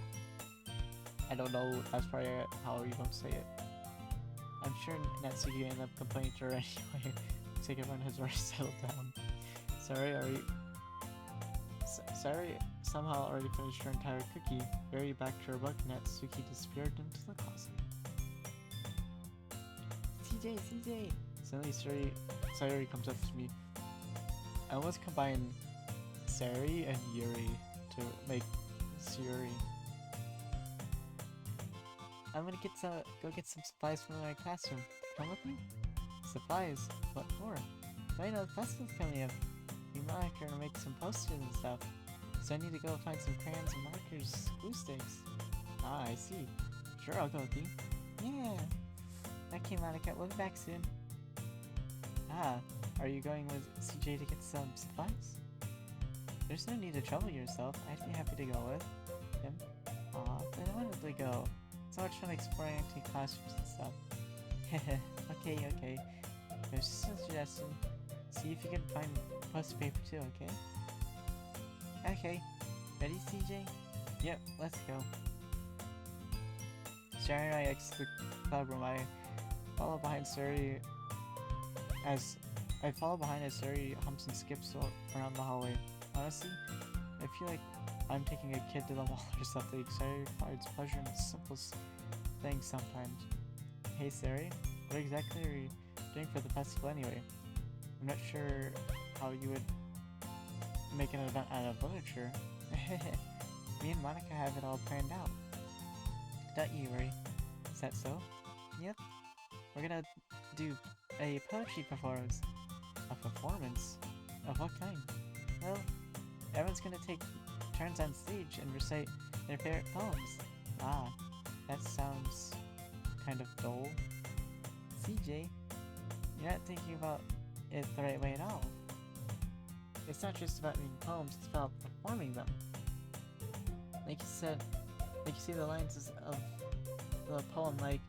I don't know, that's probably how you don't say it. I'm sure Natsuki ended up complaining to her anyway. Looks like everyone has already settled down. Sorry somehow already finished her entire cookie. Very back to her book, Natsuki disappeared into the closet. CJ! Suddenly Sayori comes up to me. I almost combined Sari and Yuri to make Sayori. I'm gonna go get some supplies from my classroom. Come with me? Supplies? What for? I know the festival's coming up. Me and Monica are gonna make some posters and stuff. So I need to go find some crayons and markers, glue sticks. Ah, I see. Sure, I'll go with you. Yeah. Okay, Monica, we'll be back soon. Ah, are you going with CJ to get some supplies? There's no need to trouble yourself. I'd be happy to go with him. Aw, but I wanted to go. So much fun exploring empty classrooms and stuff. Okay. There's just a suggestion. See if you can find poster paper too, okay? Okay. Ready, CJ? Yep, let's go. Sharon and I exit the club room. I follow behind Suri as Suri humps and skips around the hallway. Honestly, I feel like I'm taking a kid to the mall or something. Suri finds pleasure in the simplest things sometimes. Hey Suri, what exactly are you doing for the festival anyway? I'm not sure how you would make an event out of literature. Me and Monica have it all planned out. Don't you worry. Is that so? Yep. We're gonna do a poetry performance. A performance? Of what kind? Well, everyone's gonna take turns on stage and recite their favorite poems. Ah, that sounds kind of dull. CJ, you're not thinking about it the right way at all. It's not just about reading poems, it's about performing them. Like you see the lines of the poem like,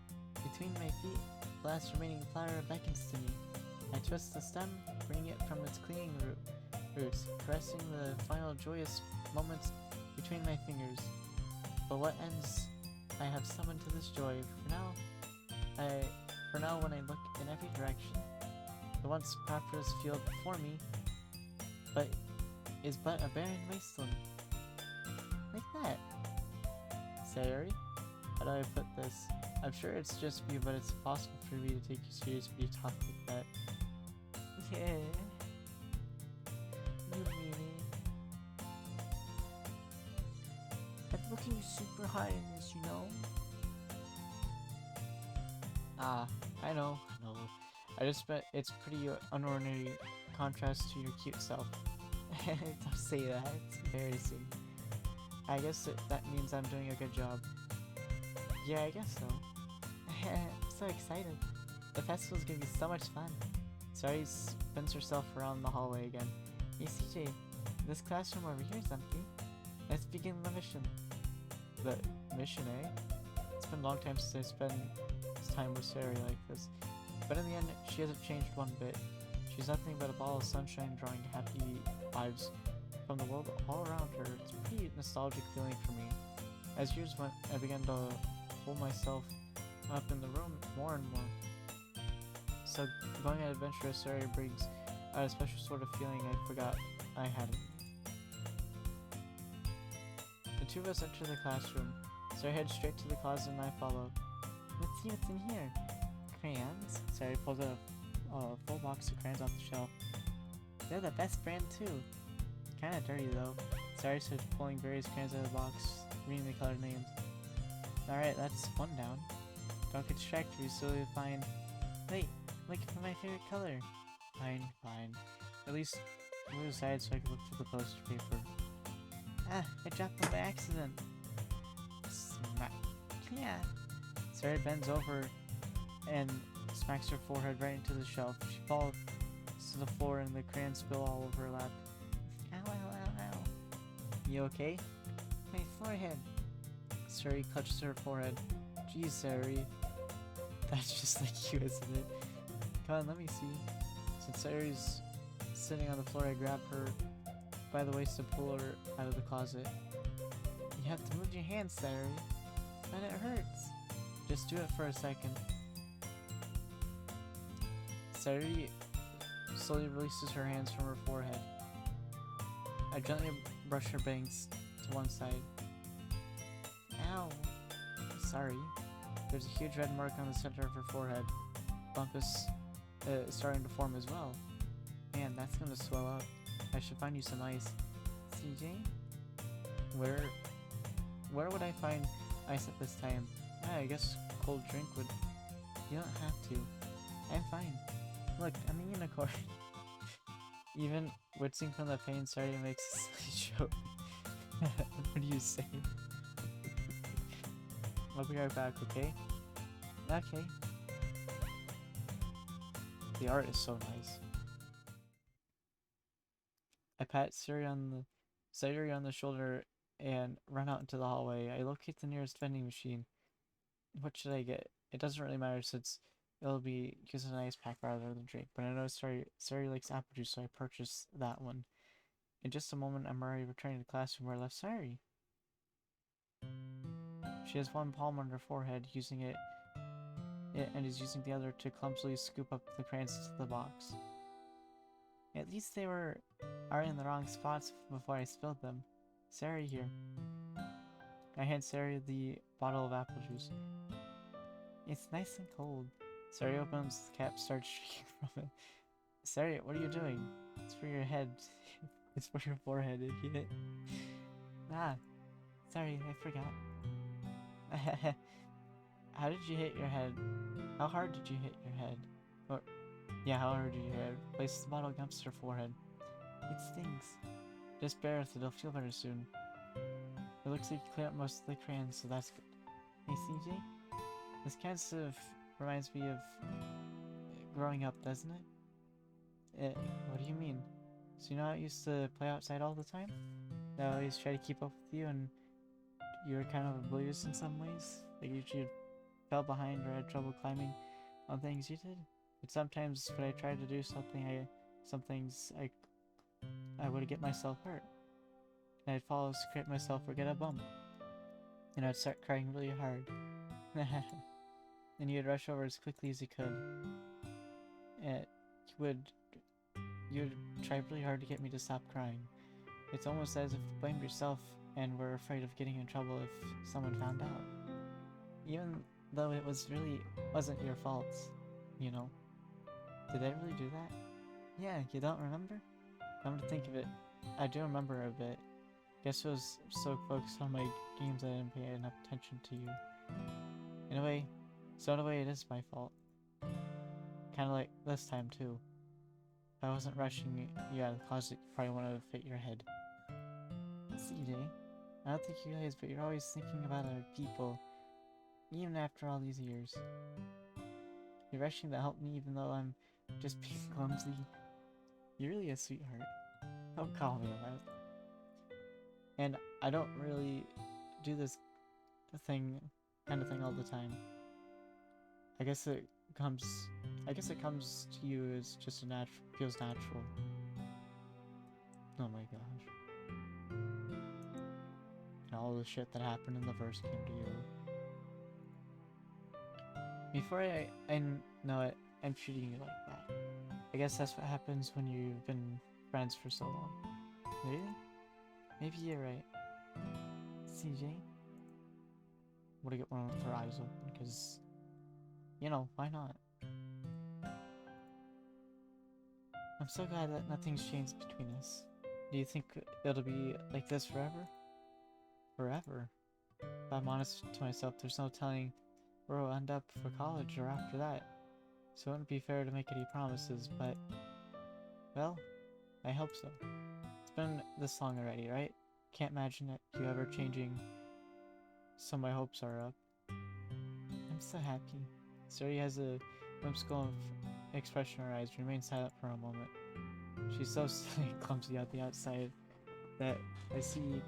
between my feet, the last remaining flower beckons to me. I twist the stem, bring it from its clinging roots, caressing the final joyous moments between my fingers. But what ends I have summoned to this joy. For now when I look in every direction, the once prosperous field before me is but a barren wasteland. Like that. Sayori? How do I put this? I'm sure it's just me, but it's impossible for me to take you serious when you talk like that. Yeah. You mean it. I'm looking super hot in this, you know? Ah, I know. I just bet it's pretty unordinary contrast to your cute self. Don't say that, it's embarrassing. I guess that means I'm doing a good job. Yeah, I guess so. I'm so excited. The festival's gonna be so much fun. Sari spins herself around the hallway again. Hey CJ, this classroom over here is empty. Let's begin the mission. The mission, eh? It's been a long time since I spent time with Sari like this. But in the end, she hasn't changed one bit. She's nothing but a ball of sunshine drawing happy vibes from the world all around her. It's a pretty nostalgic feeling for me. As years went, I began to hold myself up in the room more and more. So going on adventure with Sari brings out a special sort of feeling I forgot I had in me. The two of us enter the classroom. Sari heads straight to the closet and I follow. Let's see what's in here. Crayons? Sari pulls out a full box of crayons off the shelf. They're the best brand too. kinda dirty though. Sorry, starts pulling various crayons out of the box, reading the colored names. Alright, that's one down. Don't get distracted, you still will find. Wait, looking for my favorite color. Fine, fine. At least move aside so I can look through the poster paper. Ah, I dropped them by accident. Smack. Yeah. Sarah bends over and smacks her forehead right into the shelf. She falls to the floor and the crayons spill all over her lap. Ow, ow, ow, ow. You okay? My forehead. Sari clutches her forehead. Geez, Sari. That's just like you, isn't it? Come on, let me see. Since Sari's sitting on the floor, I grab her by the waist to pull her out of the closet. You have to move your hands, Sari. But it hurts. Just do it for a second. Sari slowly releases her hands from her forehead. I gently brush her bangs to one side. Ow. Sorry. There's a huge red mark on the center of her forehead. Bump is starting to form as well. Man, that's gonna swell up. I should find you some ice. CJ? Where would I find ice at this time? I guess cold drink would. You don't have to. I'm fine. Look, I'm a unicorn. Even wincing from the pain, Sarah makes a silly joke. What do you say? I'll be right back, okay? Okay. The art is so nice. I pat Siri on the shoulder and run out into the hallway. I locate the nearest vending machine. What should I get? It doesn't really matter since it'll be used as an ice pack rather than drink, but I know Sari likes apple juice, so I purchase that one. In just a moment, I'm already returning to the classroom where I left Sari. She has one palm on her forehead, using it and is using the other to clumsily scoop up the crayons into the box. At least they are in the wrong spots before I spilled them. Sari here. I hand Sari the bottle of apple juice. It's nice and cold. Sari opens the cap, starts drinking from it. Sari, what are you doing? It's for your head. It's for your forehead, idiot. Ah, sorry, I forgot. How did you hit your head? How hard did you hit your head? Or, yeah, how hard did you hit your head? Places the bottle against her forehead. It stings. Just bear with it, it'll feel better soon. It looks like you cleared up most of the crayons, so that's good. Hey, CJ? This kind of reminds me of growing up, doesn't it? What do you mean? So you know how I used to play outside all the time? I always try to keep up with you and you were kind of oblivious in some ways? Like you fell behind or had trouble climbing on things you did? But sometimes when I tried to do something, some things I would get myself hurt. And I'd fall, scrape myself, or get a bump. And I'd start crying really hard. And you'd rush over as quickly as you could. And you'd try really hard to get me to stop crying. It's almost as if you blamed yourself and were afraid of getting in trouble if someone found out. Even though it wasn't your fault, you know. Did I really do that? Yeah, you don't remember? Come to think of it, I do remember a bit. Guess I was so focused on my games I didn't pay enough attention to you. In a way it is my fault. Kinda like this time too. If I wasn't rushing you out of the closet, you probably wouldn't have fit your head. CJ, I don't think you realize, but you're always thinking about other people, even after all these years. You're rushing to help me even though I'm just being clumsy. You're really a sweetheart. Don't call me that. And I don't really do this kind of thing all the time. I guess it comes to you as just feels natural. Oh my gosh. And all the shit that happened in the verse came to you. Before I know it, I'm treating you like that. I guess that's what happens when you've been friends for so long. Really? Maybe you're right. CJ? Wanna get one with her eyes open, because, you know, why not? I'm so glad that nothing's changed between us. Do you think it'll be like this forever? Forever? If I'm honest to myself, there's no telling where we'll end up for college or after that. So it wouldn't be fair to make any promises, but... well, I hope so. It's been this long already, right? Can't imagine it, you ever changing, so my hopes are up. I'm so happy. Suri has a whimsical expression in her eyes, remains silent for a moment. She's so silly and clumsy at the outside that I see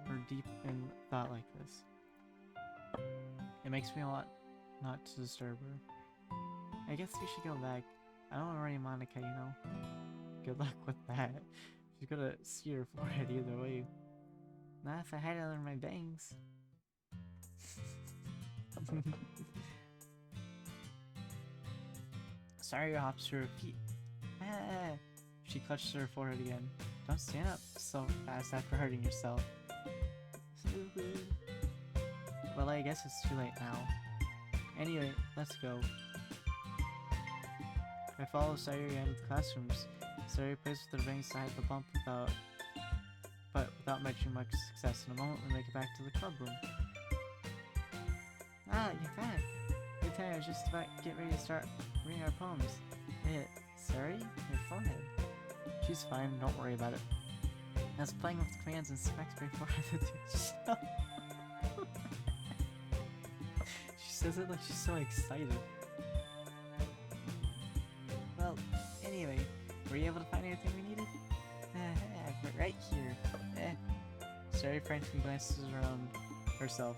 her deep in thought like this. It makes me want not to disturb her. I guess we should go back. I don't want to worry Monica, you know. Good luck with that. She's gonna see her forehead either way. Not if I hide it under my bangs. Sorry, hops to her feet. Ah. She clutched her forehead again. Don't stand up so fast after hurting yourself. Well, I guess it's too late now. Anyway, let's go. I follow Sayuri out of the classrooms. Sayuri plays with her bangs to hide the bump without making much success. In a moment, we make it back to the club room. Ah, you're back. Good time. I was just about to get ready to start reading our poems. Sayuri, your forehead. She's fine. Don't worry about it. I was playing with crayons and specs before I did the She says it like she's so excited. Well, anyway, were you able to find anything we needed? Right here. Sayuri frantically glances around herself.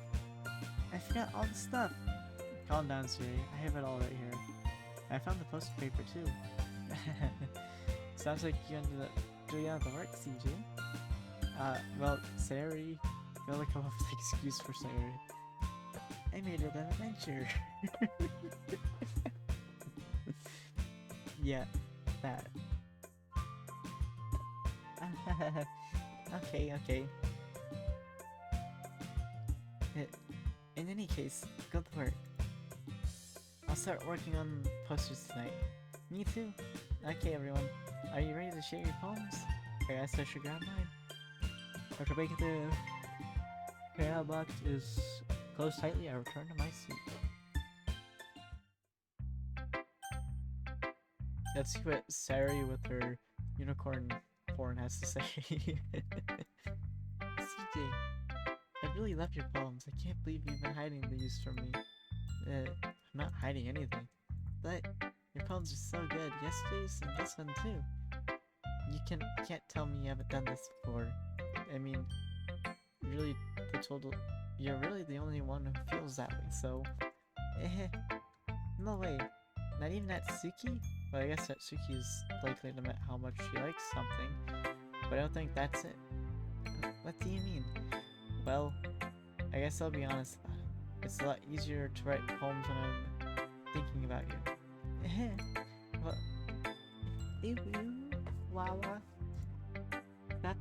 I forgot all the stuff. Calm down, Sayuri. I have it all right here. I found the poster paper too. Sounds like you ended up doing all the work, CJ. Well, Sayuri, gotta come up with an excuse for Sayuri. I made it an adventure. Yeah, that. Okay. In any case, good work. I'll start working on posters tonight. Me too. Okay, everyone. Are you ready to share your poems? I guess I should grab mine. After making the crayon box is closed tightly, I return to my seat. Let's see what Sayuri with her unicorn horn has to say. CJ, I really love your poems. I can't believe you've been hiding these from me. I'm not hiding anything. But your poems are so good. Yesterday's and this one too. You can't tell me you haven't done this before. I mean, you're really the only one who feels that way, so... No way. Not even Natsuki? Well, I guess Natsuki is likely to admit how much she likes something, but I don't think that's it. What do you mean? Well, I guess I'll be honest about it. It's a lot easier to write poems when I'm thinking about you. Well, Wawa. Stop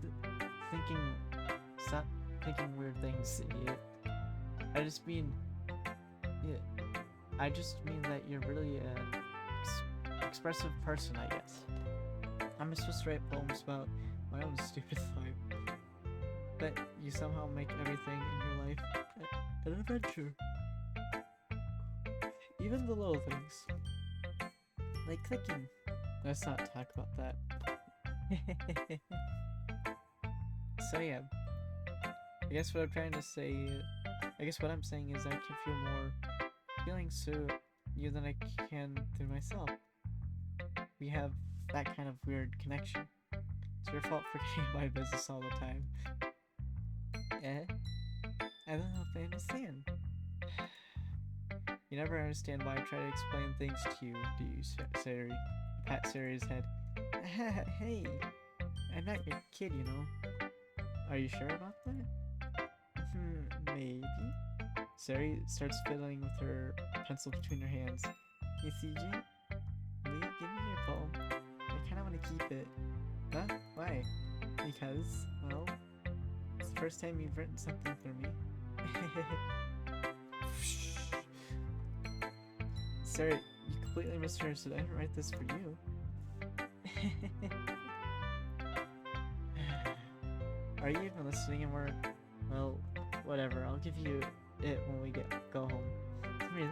thinking weird things, idiot. I just mean that you're really an expressive person, I guess. I'm supposed to write poems about my own stupid life, but you somehow make everything in your life an adventure. Even the little things. Like clicking. Let's not talk about that. So yeah. I guess what I'm saying is I can feel more feelings to you than I can through myself. We have that kind of weird connection. It's your fault for getting my business all the time. I don't know if I understand. You never understand why I try to explain things to you, do you, Sayuri? You pat Sayuri's head. Hey, I'm not your kid, you know. Are you sure about that? Maybe. Sayuri starts fiddling with her pencil between her hands. Hey, CJ? Will you give me your poem? I kinda wanna keep it. Huh? Why? Because, well, it's the first time you've written something for me. Sayuri, you completely misunderstood. I didn't write this for you. Are you even listening anymore? Well, whatever. I'll give you it when we go home. Really?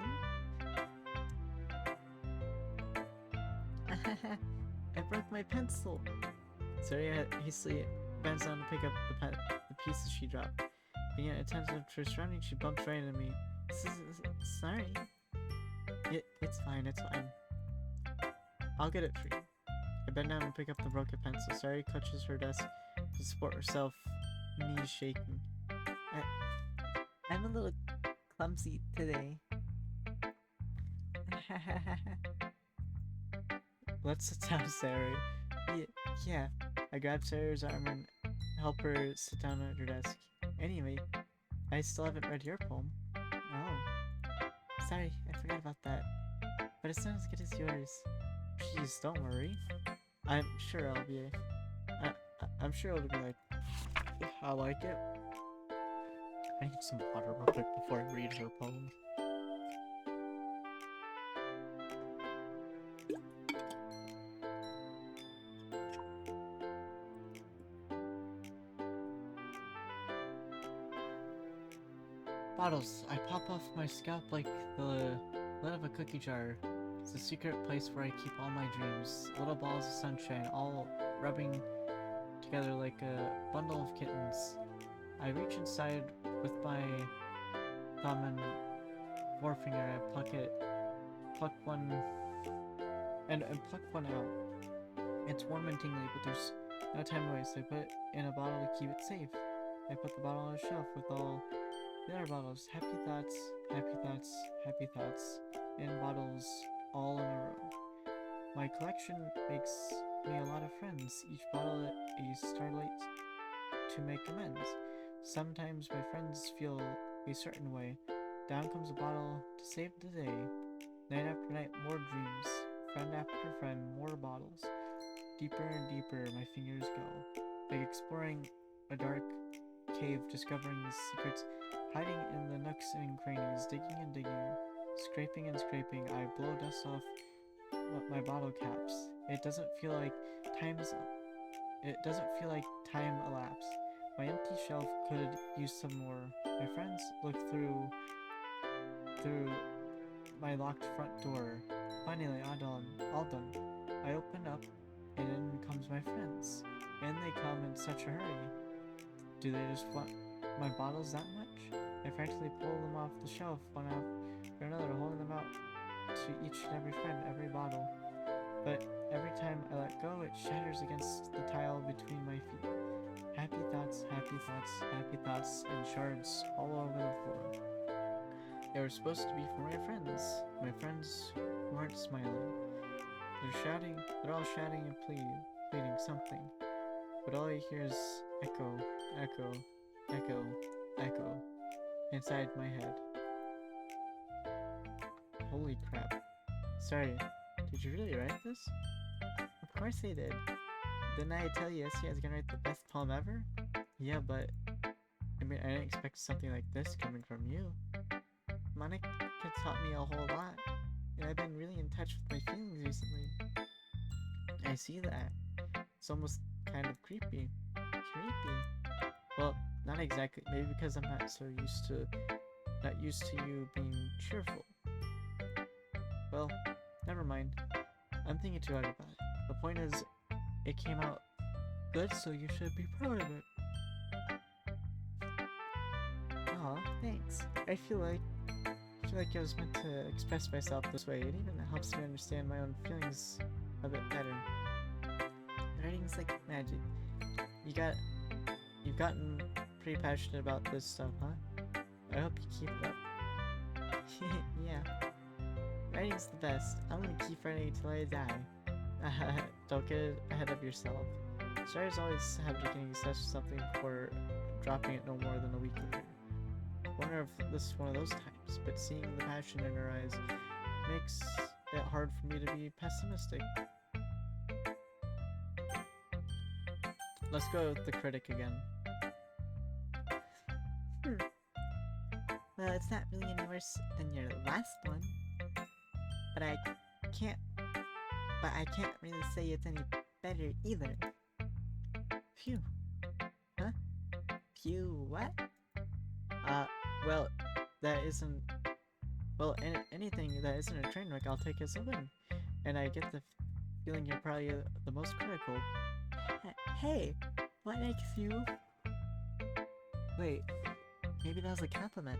I broke my pencil. Saria hastily bends down to pick up the pieces she dropped. Being attentive to her surroundings, she bumps right into me. Sorry. It's fine, it's fine. I'll get it for you. I bend down and pick up the broken pencil. Saria clutches her desk to support herself, knees shaking. I'm a little clumsy today. Let's sit down, Sarah. Yeah. I grab Sarah's arm and help her sit down at her desk. Anyway, I still haven't read your poem. Oh. Sorry, I forgot about that. But it's not as good as yours. Please, don't worry. I'm sure I'll be... I'm sure it'll be like... I like it. I need some water real quick before I read her poem. Bottles. I pop off my scalp like the lid of a cookie jar. It's a secret place where I keep all my dreams. Little balls of sunshine, all rubbing together like a bundle of kittens. I reach inside with my thumb and forefinger. I pluck one out. It's warm and tingly, but there's no time to waste. I put it in a bottle to keep it safe. I put the bottle on a shelf with all the other bottles. Happy thoughts, happy thoughts, happy thoughts, in bottles all in a row. My collection makes me a lot of friends. Each bottle a starlight to make amends. Sometimes my friends feel a certain way. Down comes a bottle to save the day. Night after night, more dreams. Friend after friend, more bottles. Deeper and deeper my fingers go. Like exploring a dark cave, discovering the secrets hiding in the nooks and crannies, digging and digging, scraping and scraping. I blow dust off my bottle caps. It doesn't feel like time elapsed. My empty shelf could use some more. My friends look through my locked front door. Finally, all done. I open up, and in comes my friends. And they come in such a hurry. Do they just want my bottles that much? I frantically pull them off the shelf, one after another, holding them out to each and every friend, every bottle. But every time I let go, it shatters against the tile between my feet. Happy thoughts, happy thoughts, happy thoughts, and shards all over the floor. They were supposed to be for my friends who aren't smiling. They're all shouting and pleading something. But all I hear is echo, echo, echo, echo, inside my head. Holy crap. Sorry, did you really write this? Of course I did. Didn't I tell you yesterday I was gonna write the best poem ever? Yeah, but I didn't expect something like this coming from you. Monica taught me a whole lot, and I've been really in touch with my feelings recently. I see that. It's almost kind of creepy. Creepy? Well, not exactly. Maybe because I'm not used to you being cheerful. Well, never mind. I'm thinking too hard about it. The point is, it came out good, so you should be proud of it. Aw, thanks. I feel like I was meant to express myself this way. It even helps me understand my own feelings a bit better. Writing's like magic. You've gotten pretty passionate about this stuff, huh? I hope you keep it up. Yeah. Writing's the best. I'm gonna keep writing until I die. Don't get ahead of yourself. Stars always have to getting obsessed with something before dropping it no more than a week later. Wonder if this is one of those times, but seeing the passion in her eyes makes it hard for me to be pessimistic. Let's go with the critic again. Well, it's not really any worse than your last one, but I can't really say it's any better either. Phew. Huh? Phew, what? Well, that isn't... Well, anything that isn't a train wreck I'll take as a win. And I get the feeling you're probably the most critical. Hey, what makes you... Wait, maybe that was a compliment.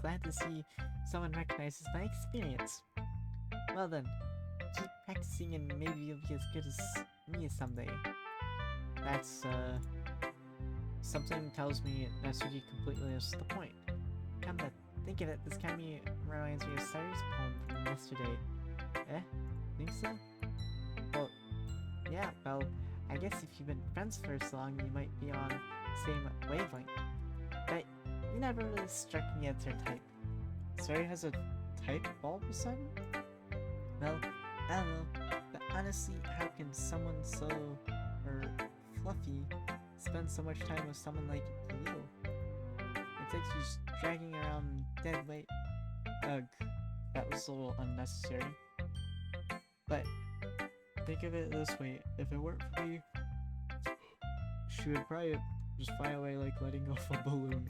Glad to see someone recognizes my experience. Well then, keep practicing and maybe you'll be as good as me someday. That's, something tells me Natsuki completely missed the point. Come to think of it, this kind of reminds me of Sayuri's poem from yesterday. Think so? Well, yeah, well, I guess if you've been friends for so long, you might be on the same wavelength. But you never really struck me as her type. Sayuri has a type all of a sudden? Well, I don't know, but honestly, how can someone so, fluffy spend so much time with someone like you? It's like she's dragging around dead weight. Ugh, that was a little unnecessary. But think of it this way, if it weren't for me, she would probably just fly away like letting off a balloon.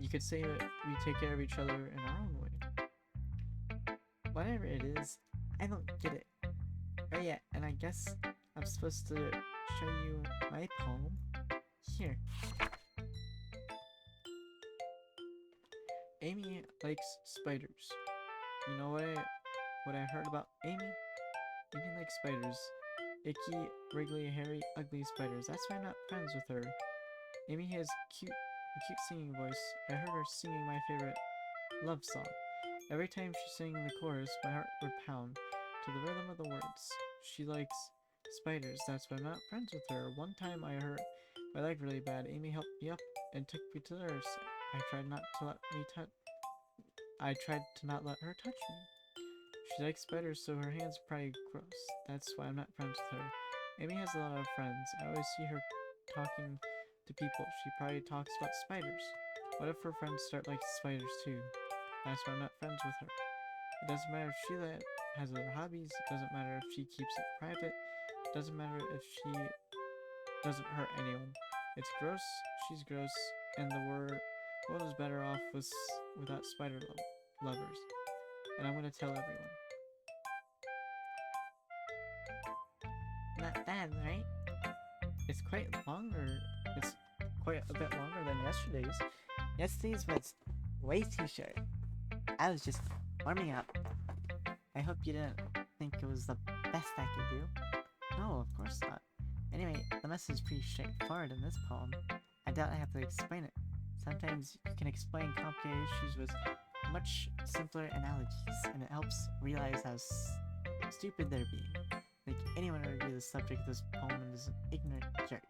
You could say that we take care of each other in our own way. Whatever it is, I don't get it. Oh yeah, and I guess I'm supposed to show you my poem. Here. Amy likes spiders. You know what I heard about Amy? Amy likes spiders. Icky, wriggly, hairy, ugly spiders. That's why I'm not friends with her. Amy has a cute singing voice. I heard her singing my favorite love song. Every time she sang the chorus, my heart would pound to the rhythm of the words. She likes spiders. That's why I'm not friends with her. One time I hurt my leg really bad. Amy helped me up and took me to the nurse. I tried to not let her touch me. She likes spiders, so her hands are probably gross. That's why I'm not friends with her. Amy has a lot of friends. I always see her talking to people. She probably talks about spiders. What if her friends start liking spiders too? That's why I'm not friends with her. It doesn't matter if she has other hobbies. It doesn't matter if she keeps it private. It doesn't matter if she doesn't hurt anyone. It's gross, she's gross, and the world is better off without spider lovers. And I'm gonna tell everyone. Not bad, right? It's quite a bit longer than yesterday's. Yesterday's was way too short. I was just warming up. I hope you didn't think it was the best I could do. No, of course not. Anyway, the message is pretty straightforward in this poem. I doubt I have to explain it. Sometimes you can explain complicated issues with much simpler analogies, and it helps realize how stupid they're being. Like anyone would review the subject of this poem is an ignorant jerk.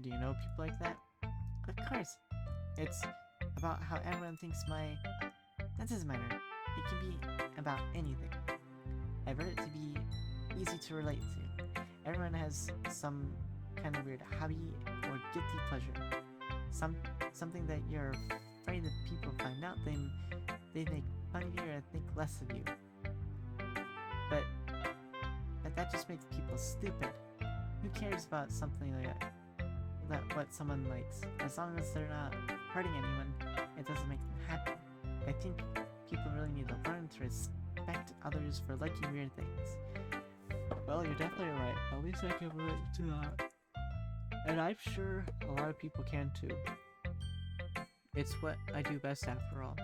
Do you know people like that? Of course. It's about how everyone thinks that doesn't matter. It can be about anything. I've read it to be easy to relate to. Everyone has some kind of weird hobby or guilty pleasure. Something that you're afraid that people find out, they make fun of you or think less of you. But that just makes people stupid. Who cares about something like that what someone likes? As long as they're not hurting anyone, it doesn't make them happy. I think people really need to learn to respect others for liking weird things. Well, you're definitely right. At least I can relate to that. And I'm sure a lot of people can too. It's what I do best after all.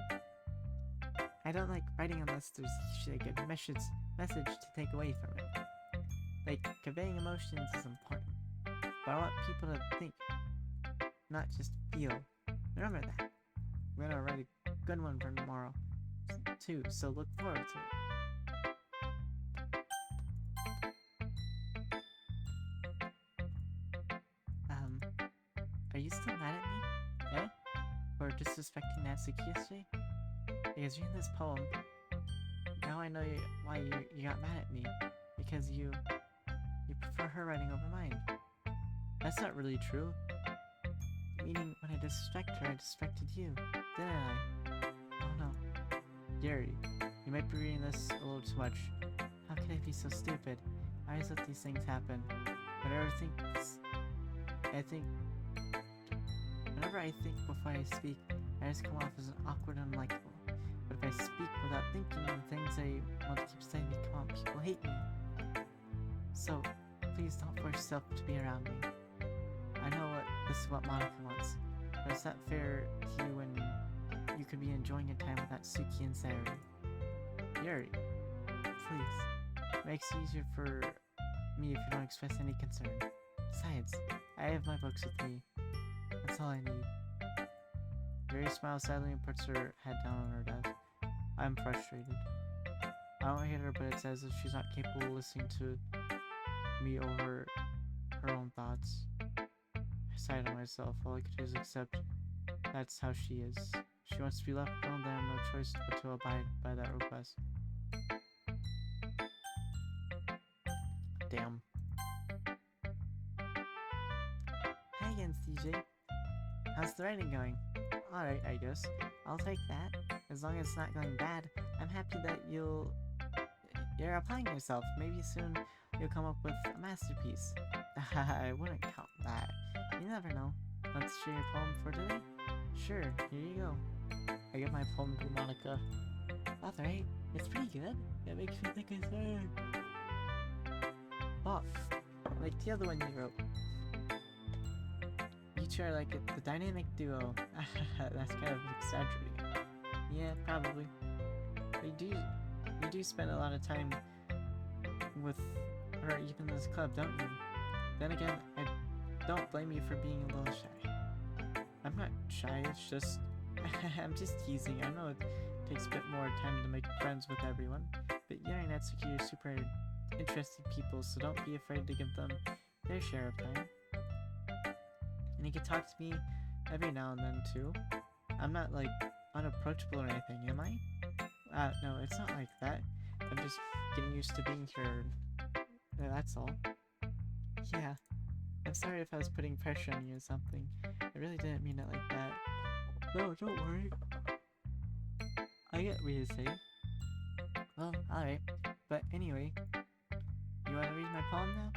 I don't like writing unless there's usually a good message to take away from it. Like, conveying emotions is important. But I want people to think, not just feel. Remember that. I'm gonna write a good one for tomorrow too, so look forward to it. Are you still mad at me? For disrespecting Natsuki yesterday? Because reading this poem, now I know why you got mad at me. Because you prefer her writing over mine. That's not really true. Meaning, when I disrespect her, I disrespected you, didn't I? Oh no. Gary, you might be reading this a little too much. could I be so stupid? I always let these things happen. Whenever I think before I speak, I just come off as awkward and unlikable. But if I speak without thinking, the things I want to keep saying come out, people hate me. So, please don't force yourself to be around me. I know this is what Monica wants, but it's not fair to you when you could be enjoying your time with Suki and Sayori. Yuri, please. It makes it easier for me if you don't express any concern. Besides, I have my books with me. That's all I need. Yuri smiles sadly and puts her head down on her desk. I'm frustrated. I don't hate her, but it's as if she's not capable of listening to me over her own thoughts. I sigh to myself. All I could do is accept that's how she is. She wants to be left alone, then I have no choice but to abide by that request. Damn. Hi again, CJ. How's the writing going? Alright, I guess. I'll take that. As long as it's not going bad, I'm happy that you're applying yourself. Maybe soon you'll come up with a masterpiece. I wouldn't count that. You never know. Let's share your poem for today? Sure, here you go. I give my poem to Monica. That's right. It's pretty good. It makes me think I said. Oh, like the other one you wrote. You two are like the dynamic duo. That's kind of exaggerating. Yeah, probably. But you do spend a lot of time with her even this club, don't you? Then again, I don't blame you for being a little shy. I'm not shy, it's just I'm just teasing. I know it takes a bit more time to make friends with everyone, but Yuri and Natsuki are super interesting people, so don't be afraid to give them their share of time. And you can talk to me every now and then too. I'm not like unapproachable or anything, am I? No, it's not like that. I'm just getting used to being here. That's all. Yeah. I'm sorry if I was putting pressure on you or something. I really didn't mean it like that. No, don't worry. I get what you're saying. Well, alright. But anyway, you want to read my poem now?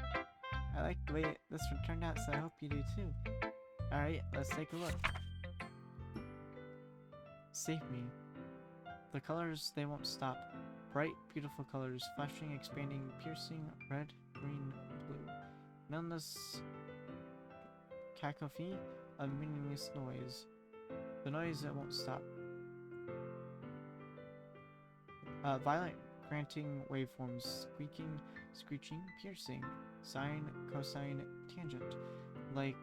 I like the way this one turned out, so I hope you do too. Alright, let's take a look. Save me. The colors, they won't stop. Bright, beautiful colors, flashing, expanding, piercing, red, green, blue. An endless cacophony of meaningless noise. The noise that won't stop. Violent, granting waveforms, squeaking, screeching, piercing, sine, cosine, tangent. Like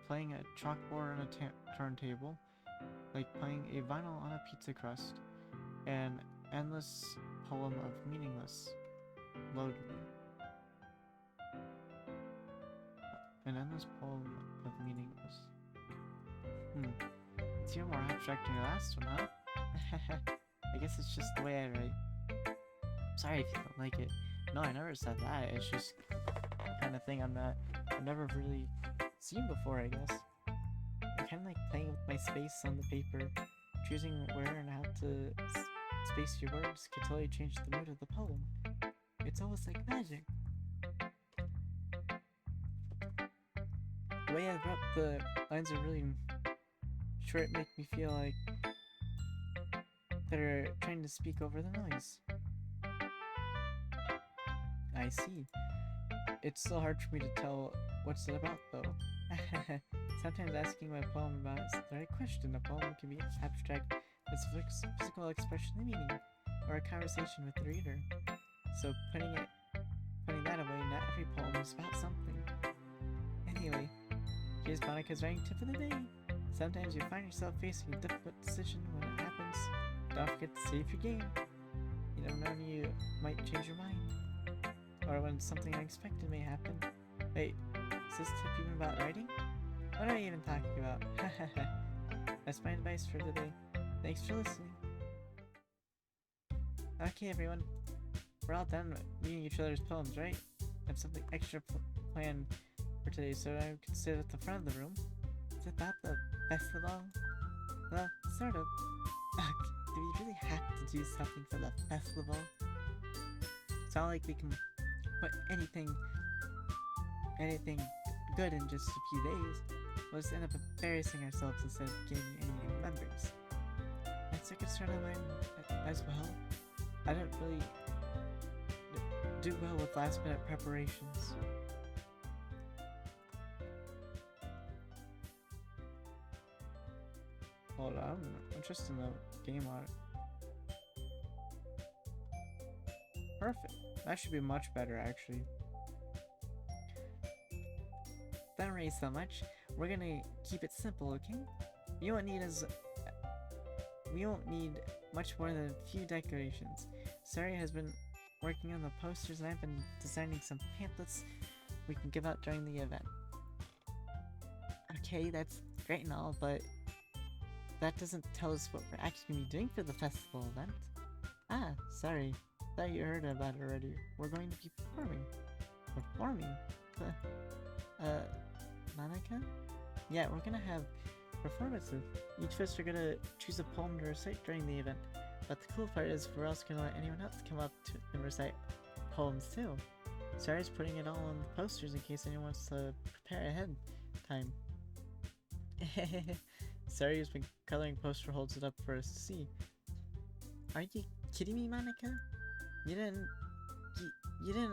playing a chalkboard on a turntable. Like playing a vinyl on a pizza crust. An endless poem of meaningless. Load me. An endless poem of meaningless. It's even more abstract than your last one, huh? I guess it's just the way I write. Sorry if you don't like it. No, I never said that. It's just the kind of thing I've never really seen before, I guess. I kind of like playing with my space on the paper. Choosing where and how to space your words can totally change the mood of the poem. It's almost like magic. The way I wrote the lines are really short, make me feel like they're trying to speak over the noise. I see. It's so hard for me to tell what's it about, though. Sometimes asking my poem about is the right question. A poem can be abstract as physical expression and meaning, or a conversation with the reader. So putting that away, not every poem is about something. Anyway, here's Monica's writing tip of the day. Sometimes you find yourself facing a difficult decision. When it happens, don't forget to save your game. You never know when you might change your mind. Or when something unexpected may happen. Wait, is this tip even about writing? What am I even talking about? That's my advice for the day. Thanks for listening. Okay everyone, we're all done reading each other's poems, right? I have something extra planned for today, so I can sit at the front of the room. Is it about the festival? Well, sort of. Do we really have to do something for the festival? It's not like we can put anything good in just a few days. We'll just end up embarrassing ourselves instead of getting any new members. That's a concern of mine as well. I don't really do well with last minute preparations. Hold on, I'm just in the game on it. Perfect. That should be much better actually. Don't worry so much. We're gonna keep it simple, okay? We won't need much more than a few decorations. Sari has been working on the posters and I've been designing some pamphlets we can give out during the event. Okay, that's great and all, but that doesn't tell us what we're actually going to be doing for the festival event. Ah, sorry. Thought you heard about it already. We're going to be performing. Performing? Monica? Yeah, we're gonna have performances. Each of us are gonna choose a poem to recite during the event. But the cool part is we're also gonna let anyone else come up and recite poems too. Sarah's putting it all on the posters in case anyone wants to prepare ahead time. Sari has been coloring poster, holds it up for us to see. Are you kidding me, Monica? You didn't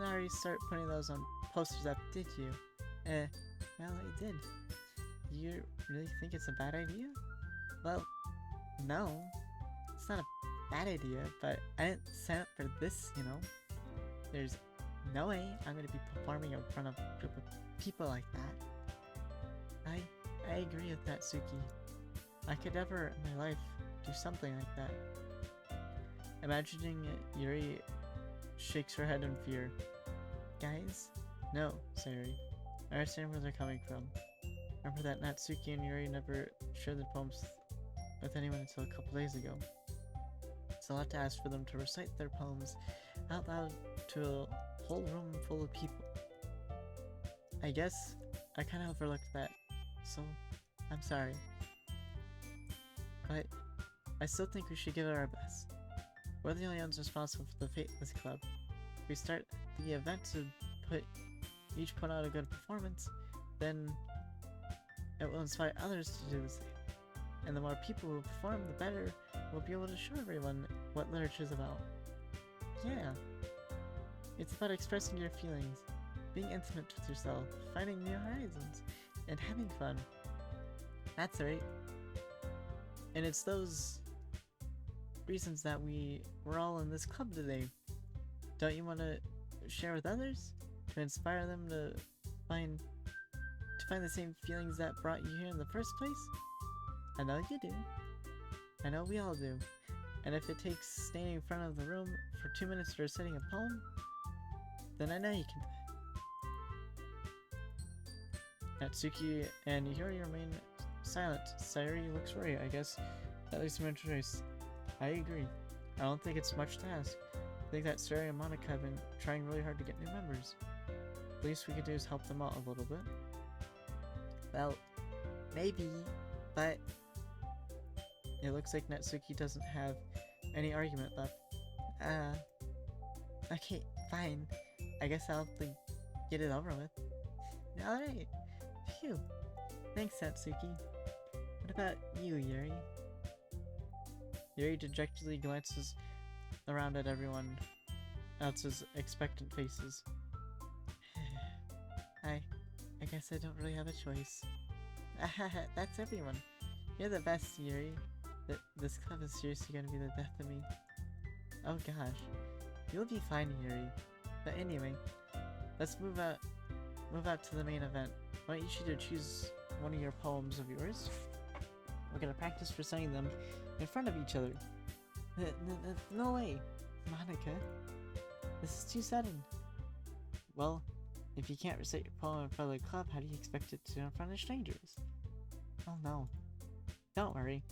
already start putting those on posters up, did you? Well, I did. You really think it's a bad idea? Well, no. It's not a bad idea, but I didn't sign up for this, you know? There's no way I'm gonna be performing in front of a group of people like that. I agree with that, Suki. I could never in my life do something like that. Imagining it, Yuri shakes her head in fear. Guys? No, Sari. I understand where they're coming from. Remember that Natsuki and Yuri never shared their poems with anyone until a couple days ago. It's a lot to ask for them to recite their poems out loud to a whole room full of people. I guess I kinda overlooked that, so I'm sorry. But I still think we should give it our best. We're the only ones responsible for the fate of this club. If we start the event to each put out a good performance, then it will inspire others to do the same. And the more people who perform, the better we'll be able to show everyone what literature is about. Yeah. It's about expressing your feelings, being intimate with yourself, finding new horizons, and having fun. That's right. And it's those reasons that we're all in this club today. Don't you want to share with others? To inspire them to find the same feelings that brought you here in the first place? I know you do. I know we all do. And if it takes standing in front of the room for 2 minutes to reciting a poem, then I know you can do it. Natsuki and Yuri remain silent. Sayuri looks worried. I guess that leaves him choice. I agree. I don't think it's much to ask. I think that Sayuri and Monica have been trying really hard to get new members. The least we could do is help them out a little bit. Well, maybe, but it looks like Natsuki doesn't have any argument left. Okay, fine. I guess I'll have to get it over with. Alright. Phew. Thanks, Natsuki. What about you, Yuri? Yuri dejectedly glances around at everyone else's expectant faces. I guess I don't really have a choice. That's everyone. You're the best, Yuri. This club is seriously gonna be the death of me. Oh gosh. You'll be fine, Yuri. But anyway, let's move out to the main event. Why don't you either choose one of your poems of yours? We're gonna practice reciting them in front of each other. No way, Monica. This is too sudden. Well, if you can't recite your poem in front of the club, how do you expect it to do in front of strangers? Oh no. Don't worry.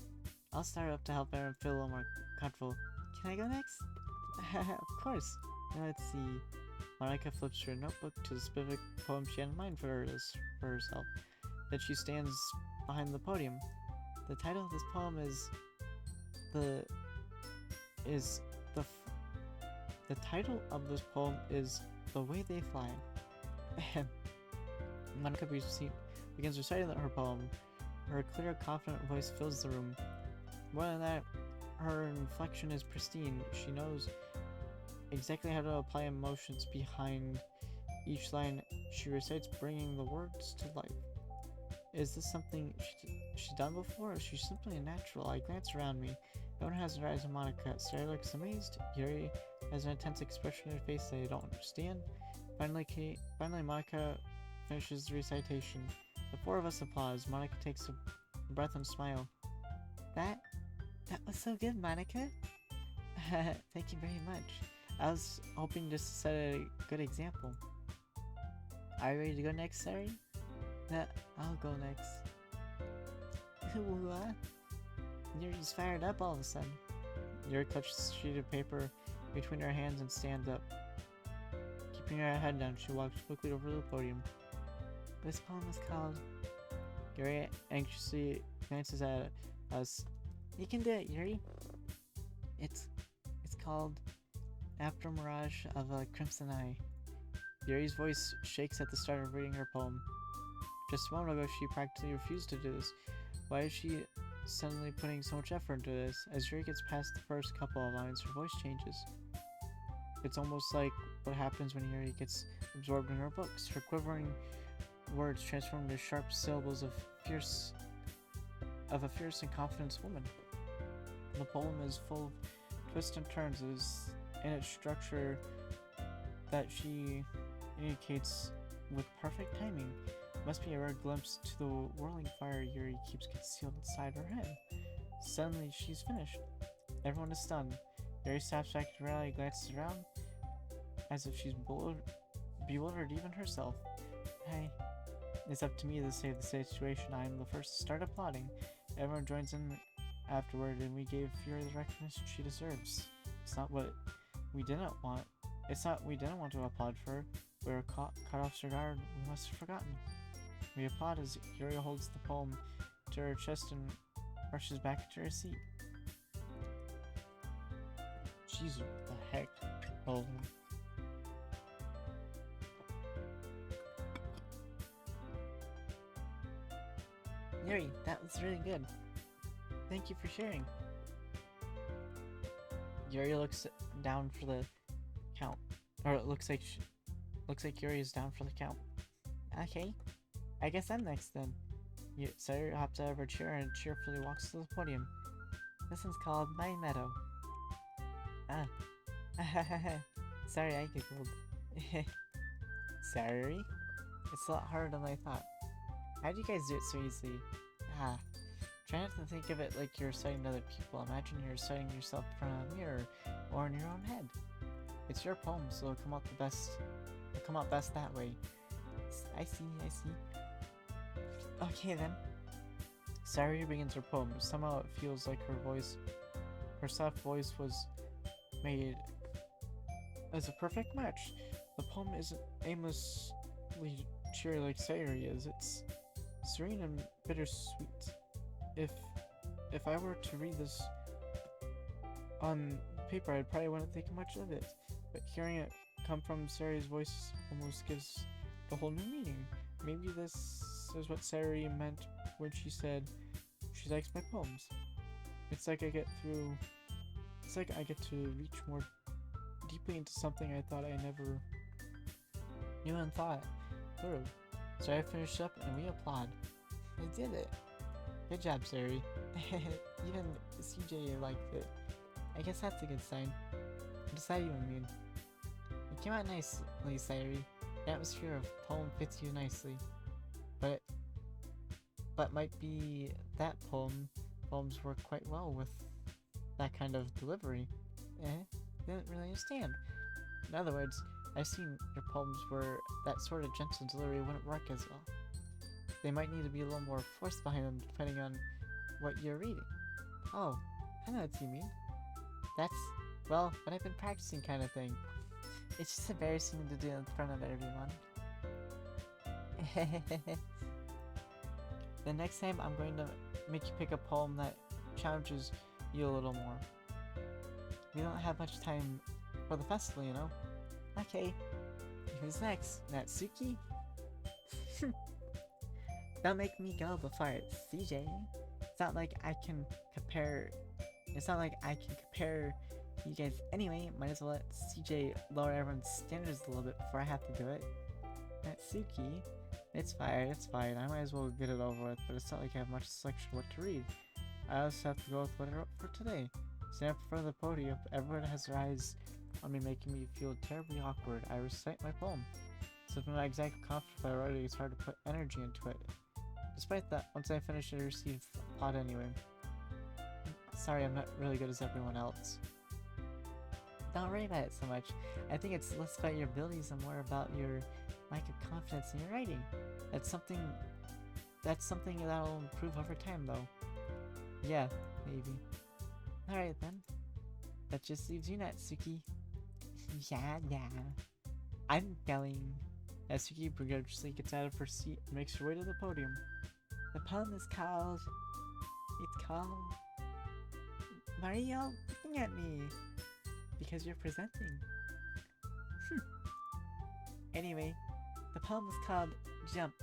I'll start up to help everyone feel a little more comfortable. Can I go next? Of course. Now let's see. Monica flips her notebook to the specific poem she had in mind for herself. Then she stands behind the podium. The title of this poem is The title of this poem is The Way They Fly. Monica begins reciting her poem. Her clear, confident voice fills the room. More than that, her inflection is pristine. She knows exactly how to apply emotions behind each line she recites, bringing the words to life. Is this something she's done before, or is she simply a natural? I glance around me. No one has her eyes on Monica. Sarah looks amazed. Yuri has an intense expression in her face that I don't understand. Finally, Monica finishes the recitation. The four of us applause. Monica takes a breath and smile. That was so good, Monica. Thank you very much. I was hoping just to set a good example. Are you ready to go next, Sari? I'll go next. You're just fired up all of a sudden. Yuri clutches a sheet of paper between her hands and stands up. Keeping her head down, she walks quickly over to the podium. This poem is called... Yuri anxiously glances at us. You can do it, Yuri. It's called After Mirage of a Crimson Eye. Yuri's voice shakes at the start of reading her poem. Just a moment ago, she practically refused to do this. Why is she suddenly putting so much effort into this? As Yuri gets past the first couple of lines, her voice changes. It's almost like what happens when Yuri gets absorbed in her books. Her quivering words transform into sharp syllables of a fierce and confident woman. The poem is full of twists and turns. It is in its structure that she indicates with perfect timing. It must be a rare glimpse to the whirling fire Yuri keeps concealed inside her head. Suddenly, she's finished. Everyone is stunned. Yuri stops back to rally, glances around, as if she's bewildered even herself. Hey, it's up to me to save the situation. I am the first to start applauding. Everyone joins in afterward, and we gave Yuri the recognition she deserves. It's not what we didn't want. It's not we didn't want to applaud for her. We were caught off her guard. We must have forgotten. We applaud as Yuri holds the poem to her chest and rushes back into her seat. Jeez, what the heck? Oh. Yuri, that was really good. Thank you for sharing. Yuri looks down for the count. Or it looks like Yuri is down for the count. Okay, I guess I'm next then. Sarah hops out of her chair and cheerfully walks to the podium. This one's called My Meadow. Sorry, I giggled. Sorry? It's a lot harder than I thought. How do you guys do it so easily? Try not to think of it like you're reciting to other people. Imagine you're reciting yourself in front of a mirror or in your own head. It's your poem, so it'll come out best that way. I see. Okay then. Sari begins her poem. Somehow it feels like her soft voice was made as a perfect match. The poem isn't aimlessly cheery like Sayuri is. It's serene and bittersweet. If I were to read this on paper, I probably wouldn't think much of it. But hearing it come from Sayuri's voice almost gives a whole new meaning. Maybe this is what Sayuri meant when she said she likes my poems. It's like I get to reach more deeply into something I thought I never knew and thought through. So I finished up and we applaud. I did it. Good job, Sayuri. Even CJ liked it. I guess that's a good sign. What does that even mean? It came out nicely, Sayuri. The atmosphere of the poem fits you nicely. But might be that poems work quite well with that kind of delivery. Didn't really understand. In other words, I've seen your poems where that sort of gentle delivery wouldn't work as well. They might need to be a little more force behind them depending on what you're reading. Oh, I know what you mean. That's, well, what I've been practicing kind of thing. It's just embarrassing to do in front of everyone. The next time I'm going to make you pick a poem that challenges you a little more. We don't have much time for the festival, you know? Okay, who's next? Natsuki? Don't make me go before it's CJ. It's not like I can compare. It's not like I can compare you guys anyway. Might as well let CJ lower everyone's standards a little bit before I have to do it. Natsuki, it's fine, it's fine. I might as well get it over with, but it's not like I have much selection what to read. I also have to go with what I wrote for today. Stand up in front of the podium. Everyone has their eyes on me, making me feel terribly awkward. I recite my poem. So if I'm not exactly confident if I wrote it, it's hard to put energy into it. Despite that, once I finish it, I receive a pot anyway. Sorry, I'm not really good as everyone else. Don't worry about it so much. I think it's less about your abilities and more about your lack of confidence in your writing. That's something that'll improve over time, though. Yeah, maybe. Alright then. That just leaves you, Natsuki. Yeah. I'm going. Natsuki begrudgingly gets out of her seat and makes her way to the podium. The poem is called... It's called... Why are you all looking at me? Because you're presenting. Anyway, the poem is called Jump.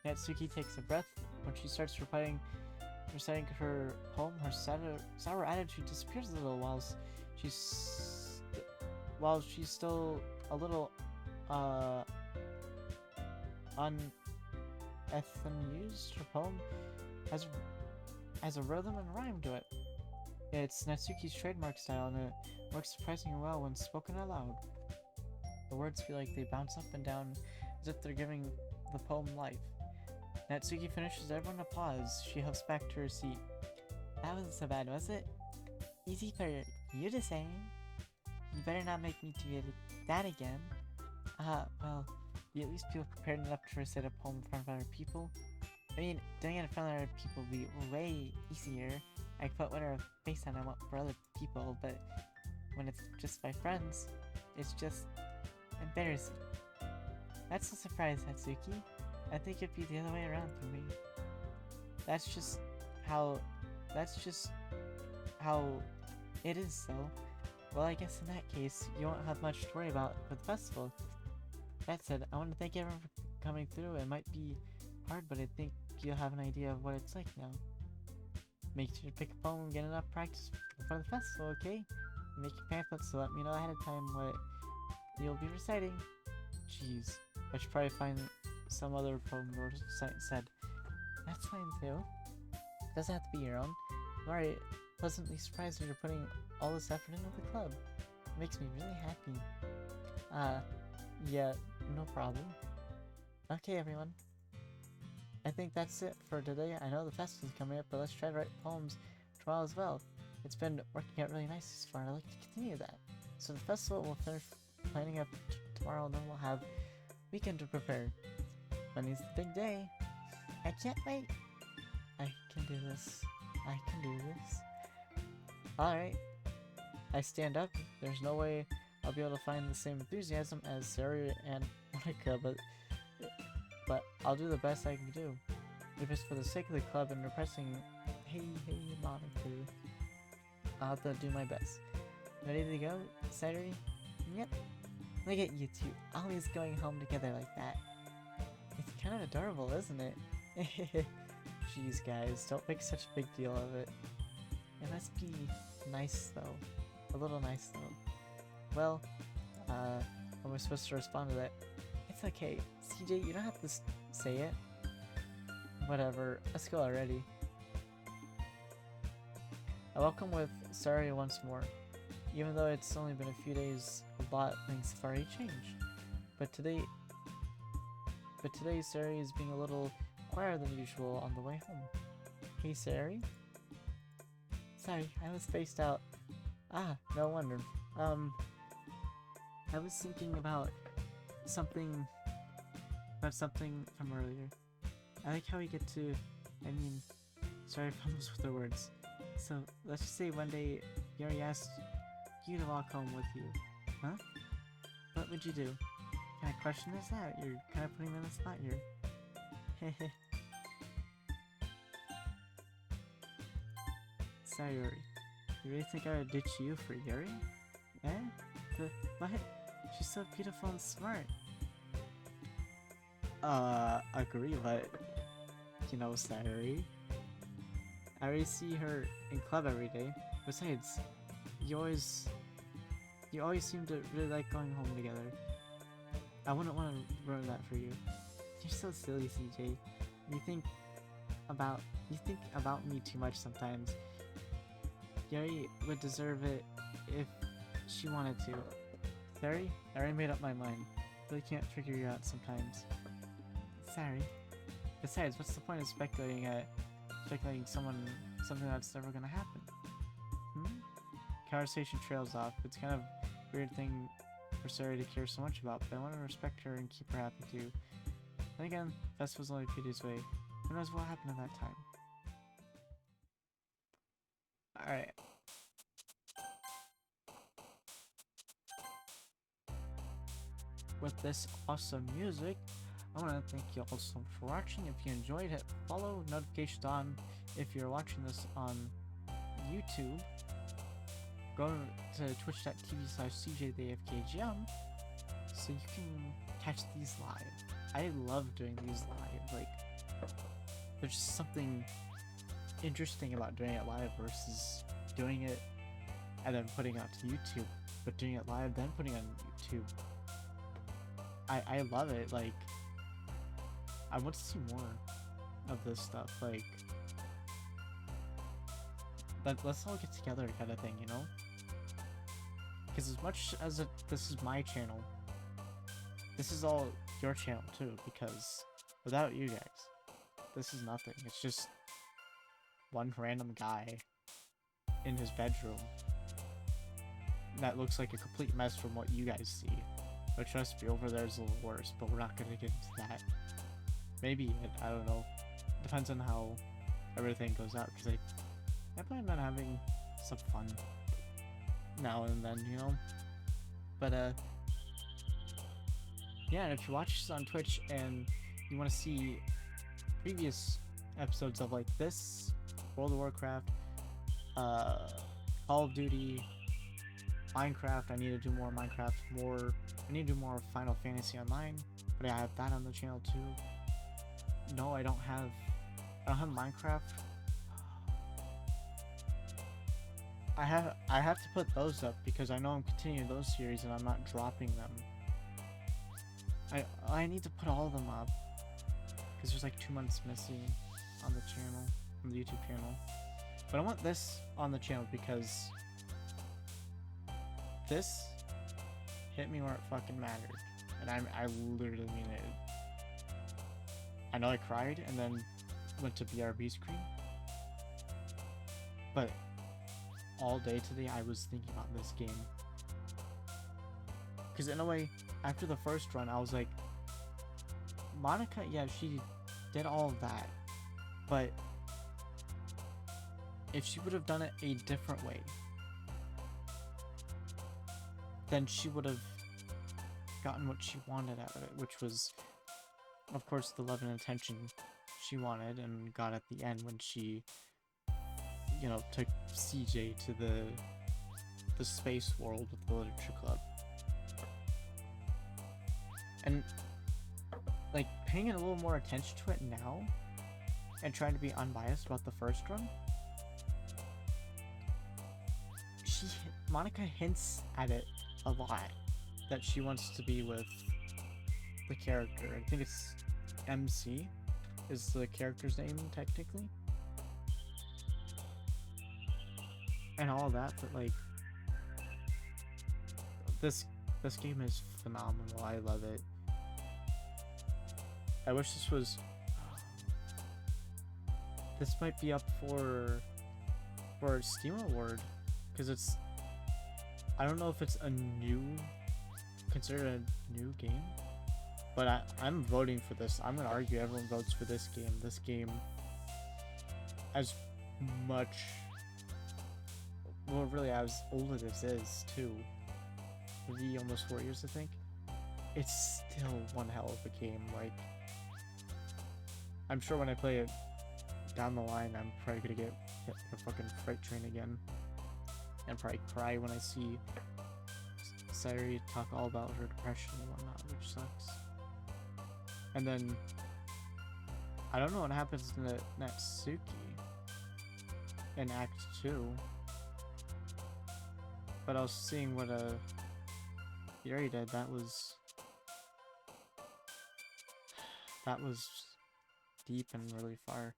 Natsuki takes a breath. When she starts reciting her poem, her sour attitude disappears a little while she's still a little unamused. Her poem has a rhythm and rhyme to it. It's Natsuki's trademark style, and it works surprisingly well when spoken aloud. The words feel like they bounce up and down as if they're giving the poem life. Natsuki finishes, everyone applauds. She huffs back to her seat. That wasn't so bad, was it? Easy for you to say. You better not make me do that again. Well, you at least feel prepared enough to recite a poem in front of other people? I mean, doing it in front of other people would be way easier. I could put whatever face on I want for other people, but when it's just my friends, it's just embarrassing. That's a surprise, Natsuki. I think it'd be the other way around for me. That's just how it is, though. Well, I guess in that case, you won't have much to worry about for the festival. That said, I want to thank everyone for coming through. It might be hard, but I think you'll have an idea of what it's like now. Make sure to pick a poem and get enough practice for the festival, okay? Make your pamphlets so let me know ahead of time what you'll be reciting. Jeez, I should probably find some other poem or said. That's fine too. Doesn't have to be your own. I'm already pleasantly surprised that you're putting all this effort into the club. It makes me really happy. Yeah, no problem. Okay, everyone. I think that's it for today. I know the festival's coming up, but let's try to write poems tomorrow as well. It's been working out really nice so far, and I'd like to continue that. So the festival will finish planning up tomorrow, and then we'll have weekend to prepare. Monday's the big day. I can't wait. I can do this. I can do this. Alright. I stand up. There's no way I'll be able to find the same enthusiasm as Sarah and Monica, but I'll do the best I can do. If it's for the sake of the club and repressing hey Monica, I'll have to do my best. Ready to go, Saturday? Yep. Look at you two, always going home together like that. It's kind of adorable, isn't it? Jeez guys, don't make such a big deal of it. It must be nice though. A little nice though. Well, how am I supposed to respond to that? It's okay. CJ, you don't have to say it. Whatever, let's go already. I welcome with sorry once more. Even though it's only been a few days, a lot of things have already changed. But today Sari is being a little quieter than usual on the way home. Hey Sari? Sorry, I was spaced out. Ah, no wonder. I was thinking about something from earlier. I like how we get to, sorry if I fumbles with the words. So, let's just say one day Yuri asked you to walk home with you. Huh? What would you do? What kind of question is that? You're kind of putting me on the spot here. Hehe. Sorry, Yuri. You really think I would ditch you for Yuri? Eh? What? She's so beautiful and smart. Agree, but you know, Sayuri, I already see her in club every day. Besides, you always seem to really like going home together. I wouldn't want to ruin that for you. You're so silly, CJ. You think about me too much sometimes. Yuri would deserve it if she wanted to. Sorry, I already made up my mind. Really can't figure you out sometimes. Sorry. Besides, what's the point of speculating something that's never gonna happen? Conversation trails off. It's kind of a weird thing for Sari to care so much about, but I want to respect her and keep her happy too. Then again, festival's only a few days away. Who knows what happened at that time? Alright. With this awesome music, I want to thank you all so much for watching. If you enjoyed, hit follow, notifications on. If you're watching this on YouTube, go to twitch.tv/CJTheAFKGM so you can catch these live. I love doing these live. Like, there's just something interesting about doing it live versus doing it and then putting it out to YouTube, but doing it live then putting it on YouTube. I love it. Like, I want to see more of this stuff. Like, let's all get together kind of thing, you know? Because as much as this is my channel, this is all your channel too, because without you guys, this is nothing. It's just one random guy in his bedroom that looks like a complete mess from what you guys see. But trust me, over there is a little worse, but we're not going to get into that. Maybe, I don't know. Depends on how everything goes out, because I plan on having some fun now and then, you know? But, yeah, and if you watch this on Twitch and you want to see previous episodes of, like, this, World of Warcraft, Call of Duty, Minecraft, I need to do more Minecraft, I need to do more Final Fantasy Online, but I have that on the channel too. No, I don't have Minecraft. I have to put those up because I know I'm continuing those series and I'm not dropping them. I need to put all of them up because there's like 2 months missing on the channel, on the YouTube channel. But I want this on the channel because this hit me where it fucking mattered, and I literally mean it. I know I cried and then went to BRB screen, but all day today I was thinking about this game. Because in a way, after the first run, I was like, Monica, yeah, she did all of that, but if she would have done it a different way, then she would have gotten what she wanted out of it, which was, of course, the love and attention she wanted and got at the end when she, you know, took CJ to the space world with the literature club. And, like, paying a little more attention to it now and trying to be unbiased about the first run, Monica hints at it a lot, that she wants to be with the character. I think it's MC is the character's name technically, and all that. But like, this game is phenomenal. I love it. I wish this might be up for Steam Award, because it's, I don't know if it's considered a new game, but I'm voting for this. I'm gonna argue everyone votes for this game. This game, as much, well, really as old as this is too, maybe almost 4 years, I think, it's still one hell of a game. Like, I'm sure when I play it down the line, I'm probably gonna get hit with a fucking freight train again, and probably cry when I see Sayuri talk all about her depression and whatnot, which sucks. And then I don't know what happens to Natsuki in Act 2. But I was seeing what Yuri did. That was deep and really far.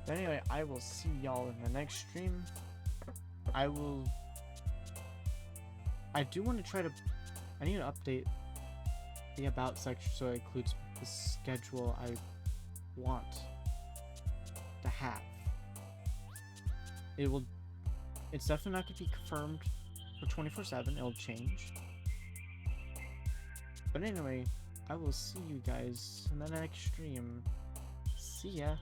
But anyway, I will see y'all in the next stream. I do want to try to. I need to update the about section so it includes the schedule I want to have. It's definitely not going to be confirmed for 24/7. It'll change. But anyway, I will see you guys in the next stream. See ya.